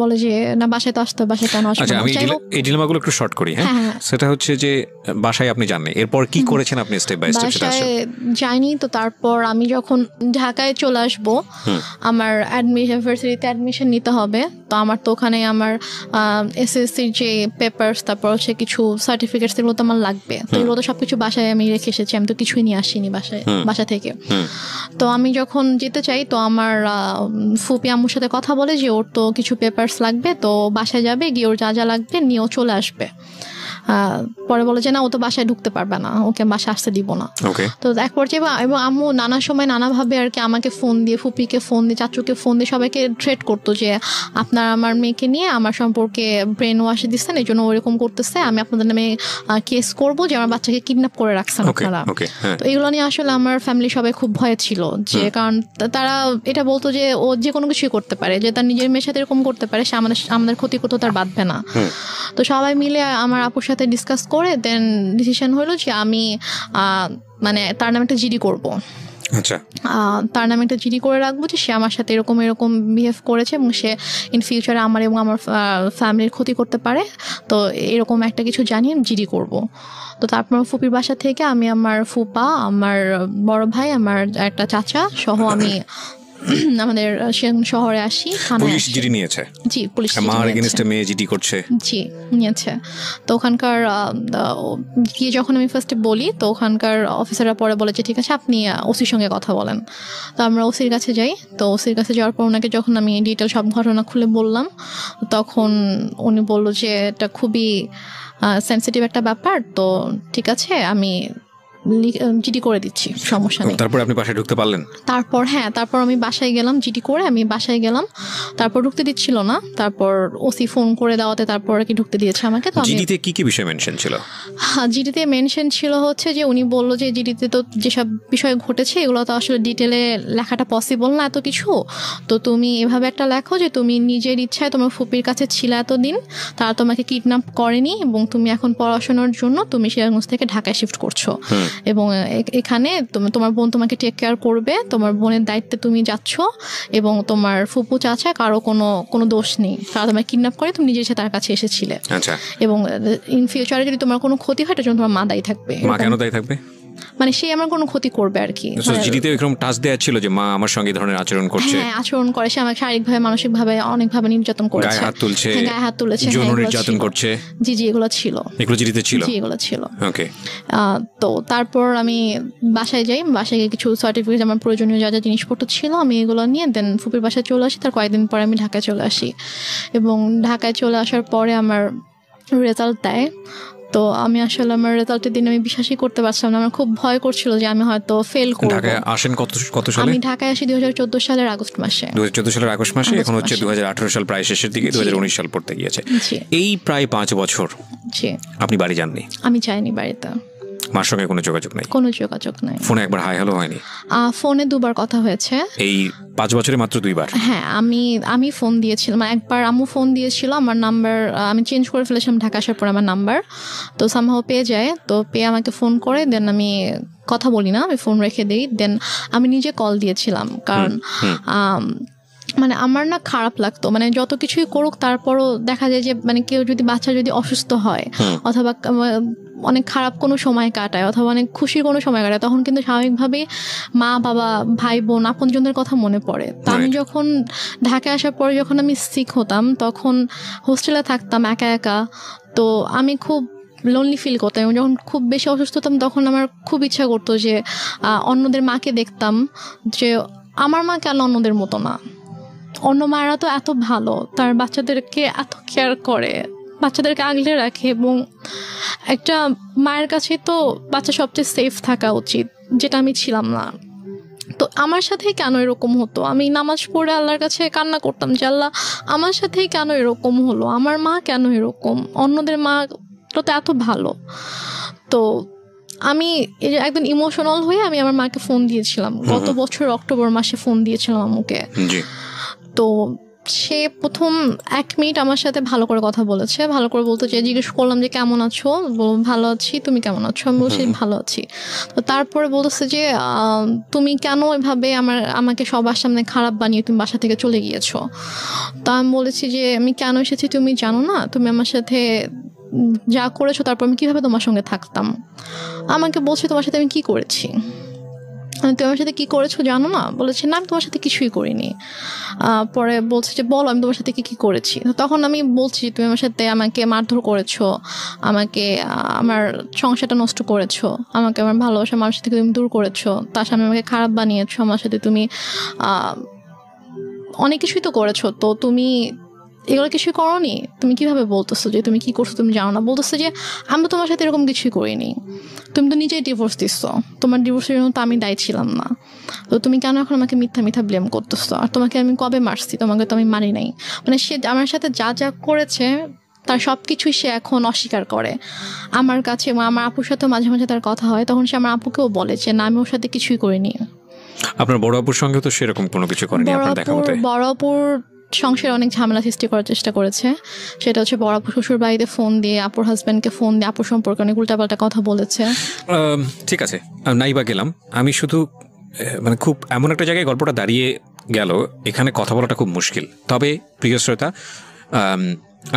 বলে যে না, বাসায় তো আসতে, বাসায় কেন আসবো? আচ্ছা, আমি এই ডিলেমাগুলো একটু শর্ট করি। হ্যাঁ, সেটা হচ্ছে যে বাসায় আপনি জানেন, এরপর কি করেছেন আপনি স্টেপ বাই স্টেপ? সেটা বাসায় যাইনি। তো তারপর আমি যখন ঢাকায় চলে আসবো, আমার ইউনিভার্সিটিতে অ্যাডমিশন নিতে হবে। তো আমার তো ওখানে আমার এসএসসির যে পেপারস, তারপর হচ্ছে কিছু সার্টিফিকেটস, এগুলো তো আমার লাগবে। তো এগুলো তো সবকিছু বাসায় আমি রেখে এসেছি, আমি তো কিছুই নিয়ে আসিনি বাসা থেকে। তো আমি যখন যেতে চাই, তো আমার ফুপি আম্মুর সাথে কথা বলে যে ওর তো কিছু পেপারস লাগবে, তো বাসায় যাবে, গিয়ে ওর যা যা লাগবে নিয়েও চলে আসবে। পরে বলে যে না, ও তো বাসায় ঢুকতে পারবে না, ওকে বাসায় আসতে দিব না। তো এক পর্যায়ে এবং আম্মু নানা সময় নানাভাবে আর কি আমাকে ফোন দিয়ে, ফুপিকে ফোন দিয়ে, চাচুকে ফোন দিয়ে সবাইকে থ্রেট করতো যে আপনার আমার মেয়েকে নিয়ে আমার সম্পর্কে ব্রেন ওয়াশ দিচ্ছেন, এই জন্য ওরকম করতেছে, আমি আপনাদের নামে কেস করবো যে আমার বাচ্চাকে কিডন্যাপ করে রাখছেন আপনারা। তো এগুলো নিয়ে আসলে আমার ফ্যামিলি সবাই খুব ভয়ে ছিল, যে কারণ তারা এটা বলতো যে ও যে কোনো কিছুই করতে পারে, যে তার নিজের মেয়ের সাথে এরকম করতে পারে, সে আমাদের ক্ষতি করতে তার বাঁধবে না। তো সবাই মিলে আমার আপুর সাথে ডিসকাস করে দেন ডিসিশন হলো যে আমি মানে তার নামে একটা জিডি করবো। আচ্ছা, তার নামে একটা জিডি করে রাখবো যে সে আমার সাথে এরকম বিহেভ করেছে এবং সে ইন ফিউচারে আমার এবং আমার ফ্যামিলির ক্ষতি করতে পারে। তো এরকম একটা কিছু জানিয়ে জিডি করব। তো তারপর ফুপির বাসা থেকে আমি আমার ফুপা, আমার বড় ভাই, আমার একটা চাচা সহ আমি আমাদের শহরে আসি। পুলিশ জিডি নিয়েছে? জি, পুলিশ মেয়ে জিডি করছে। জি, নিয়েছে। তো ওখানকার গিয়ে যখন আমি ফার্স্টে বলি, তো ওখানকার অফিসাররা পরে বলে যে ঠিক আছে আপনি ওসির সঙ্গে কথা বলেন। তো আমরা ওসির কাছে যাই। তো ওসির কাছে যাওয়ার পর ওনাকে যখন আমি ডিটেল সব ঘটনা খুলে বললাম, তখন উনি বললো যে এটা খুবই সেন্সিটিভ একটা ব্যাপার, তো ঠিক আছে আমি জিডি করে দিচ্ছি, সমস্যা নেই। তারপর আপনি বাসায় ঢুকতে পারলেন? তারপর আমি বাসায় গেলাম, জিডি করে আমি বাসায় গেলাম। তারপর ঢুকতে দিচ্ছিল না, তারপর ওসি ফোন করে দেওয়াতে তারপর কি ঢুকতে দিয়েছে আমাকে। তো জিডিতে কি কি বিষয় মেনশন ছিল? জিডিতে মেনশন ছিল হচ্ছে যে উনি বললো যে জিডিতে তো যেসব বিষয় ঘটেছে এগুলো তো আসলে ডিটেলে লেখাটা পসিবল না এত কিছু, তো তুমি এভাবে একটা লেখো যে তুমি নিজের ইচ্ছায় তোমার ফুপির কাছে ছিল এতদিন, তারা তোমাকে কিডন্যাপ করেনি এবং তুমি এখন পড়াশোনার জন্য তুমি সিরাজগঞ্জ থেকে ঢাকায় শিফট করছো। এবং এখানে তোমার বোন তোমাকে টেক কেয়ার করবে, তোমার বোনের দায়িত্বে তুমি যাচ্ছ, এবং তোমার ফুপু চাচা কারো কোনো দোষ নেই, তারা তোমার কিডন্যাপ করে, তুমি নিজে এসে তার কাছে এসেছিলে, এবং ইন ফিউচারে যদি তোমার কোনো ক্ষতি হয় তার জন্য তোমার মা দায়ী থাকবে। মা কেন দায়ী থাকবে? মানে সে আমার কোনো ক্ষতি করবে আর কি। জিডিতে এরকম টাচ দেয়া ছিল যে মা আমার সঙ্গে ধরনের আচরণ করছে? হ্যাঁ, আচরণ করে, সে আমাকে শারীরিকভাবে মানসিকভাবে অনেকভাবে নির্যাতন করেছে, গায়ে হাত তুলছে, যৌন নির্যাতন করছে। জি এগুলো ছিল, এগুলো জিডিতে ছিল? জি এগুলো ছিল। ওকে। তো তারপর আমি বাসায় যাই, বাসায় গিয়ে কিছু সার্টিফিকেট, আমার প্রয়োজনীয় যা যা জিনিসপত্র ছিল আমি এগুলো নিয়ে দেন ফুপির বাসায় চলে আসি। তার কয়েকদিন পরে আমি ঢাকায় চলে আসি, এবং ঢাকায় চলে আসার পরে আমার রেজাল্ট দেয়। তো আমি আসলে আমার রেজাল্টের দিন আমি বিশ্বাসই করতে পারছিলাম না, আমার খুব ভয় করছিল যে আমি হয়তো ফেল করব। ঢাকায় আসেন কত সালে? আমি ঢাকায় আসি 2014 সালের আগস্ট মাসে। 2014 সালের আগস্ট মাসে, এখন হচ্ছে 2018 সাল প্রায় শেষের দিকে, 2019 সাল পড়তে গিয়েছে। এই প্রায় 5 বছর আপনি বাড়ি যাননি? আমি যাইনি বাড়িতে। মার সঙ্গে কোনো যোগাযোগ নাই? কোনো যোগাযোগ নাই। ফোনে একবার হাই হ্যালো হয়নি? ফোনে 2 বার কথা হয়েছে এই 5 বছরে, মাত্র 2 বার? হ্যাঁ, আমি ফোন দিয়েছিলাম, একবার আম্মু ফোন দিয়েছিল, আমার নাম্বার আমি চেঞ্জ করে ফেলেছিলাম ঢাকা আসার পর আমার নাম্বার, তো সামহাও পেয়ে যায়, তো পেয়ে আমাকে ফোন করে, দেন আমি কথা বলি না, আমি ফোন রেখে দিই, দেন আমি নিজে কল দিয়েছিলাম, কারণ মানে আমার না খারাপ লাগতো, মানে যত কিছুই করুক তারপরও দেখা যায় যে মানে কেউ যদি বাচ্চা যদি অসুস্থ হয় অথবা অনেক খারাপ কোনো সময় কাটায় অথবা অনেক খুশির কোনো সময় কাটায়, তখন কিন্তু স্বাভাবিকভাবেই মা বাবা ভাই বোন আপনজনদের কথা মনে পড়ে। তো আমি যখন ঢাকায় আসার পরে যখন আমি সিক হতাম, তখন হোস্টেলে থাকতাম একা একা, তো আমি খুব লোনলি ফিল করতাম, এবং যখন খুব বেশি অসুস্থ হতাম তখন আমার খুব ইচ্ছা করতো যে অন্যদের মাকে দেখতাম, যে আমার মা কেন অন্যদের মতো না, অন্য মায়েরা তো এত ভালো, তার বাচ্চাদেরকে এত কেয়ার করে, বাচ্চাদেরকে আগলে রাখে, এবং একটা মায়ের কাছে তো বাচ্চা সবচেয়ে সেফ থাকা উচিত, যেটা আমি ছিলাম না। তো আমার সাথেই কেন এরকম হতো? আমি নামাজ পড়ে আল্লাহর কাছে কান্না করতাম যে আল্লাহ আমার সাথেই কেন এরকম হলো, আমার মা কেন এরকম, অন্যদের মা তো এত ভালো। তো আমি এই যে একদম ইমোশনাল হয়ে আমি আমার মাকে ফোন দিয়েছিলাম, গত বছর অক্টোবর মাসে ফোন দিয়েছিলাম আম্মুকে। তো সে প্রথম 1 মিনিট আমার সাথে ভালো করে কথা বলেছে, ভালো করে বলতে চাই, জিজ্ঞেস করলাম যে কেমন আছো, ভালো আছি, তুমি কেমন আছো, আমি বলছি ভালো আছি। তো তারপরে বলতেছে যে তুমি কেন এভাবে আমাকে সবার সামনে খারাপ বানিয়ে তুমি বাসা থেকে চলে গিয়েছো। তা আমি বলেছি যে আমি কেন এসেছি তুমি জানো না, তুমি আমার সাথে যা করেছো তারপর আমি কিভাবে তোমার সঙ্গে থাকতাম। আমাকে বলছে তোমার সাথে আমি কি করেছি, তুমি আমার সাথে কি করেছো জানো না, বলেছে না আমি তোমার সাথে কিছুই করিনি। পরে বলছে যে বলো আমি তোমার সাথে কি করেছি। তখন আমি বলছি তুমি আমার সাথে আমাকে মারধর করেছো, আমাকে আমার সংসারটা নষ্ট করেছো, আমাকে আমার ভালোবাসা মানুষের থেকে তুমি দূর করেছো, তার সামনে আমাকে খারাপ বানিয়েছো, আমার সাথে তুমি অনেক কিছুই তো করেছো, তো তুমি এগুলো কিছুই করোনি, তুমি কিভাবে বলতেছো যে তুমি কি করছো তুমি জানো না। বলতেছো যে আমি তো তোমার সাথে এরকম কিছুই করিনি, তুমি তো নিজেই ডিভোর্স দিচ্ছো, তোমার ডিভোর্সের জন্য তো আমি দায়ী ছিলাম না, তো তুমি কেন এখন আমাকে মিথ্যা ব্লেম করতেছো, আর তোমাকে আমি কবে মারছি, তোমাকে তো আমি মারি নাই। মানে সে আমার সাথে যা যা করেছে তার সব কিছুই সে এখন অস্বীকার করে আমার কাছে। আমার আপুর সাথে মাঝে মাঝে তার কথা হয়, তখন সে আমার আপুকেও বলে যে না আমি ওর সাথে কিছুই করিনি। আপনার বড় আপুর সঙ্গে তো সেরকম কোনো কিছু করেনি আপনার দেখা মতে? বড় আপুর সংসারে অনেক ঝামেলা সৃষ্টি করার চেষ্টা করেছে, সেটা হচ্ছে বড় আপু শ্বশুর বাড়িতে ফোন দিয়ে আপুর হাজব্যান্ডকে ফোন দিয়ে আপুর সম্পর্কে অনেক উল্টাপাল্টা কথা বলেছে। ঠিক আছে, নাই বা গেলাম, আমি শুধু মানে খুব এমন একটা জায়গায় গল্পটা দাঁড়িয়ে গেল, এখানে কথা বলাটা খুব মুশকিল। তবে প্রিয় শ্রোতা,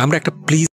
আমরা একটা প্লিজ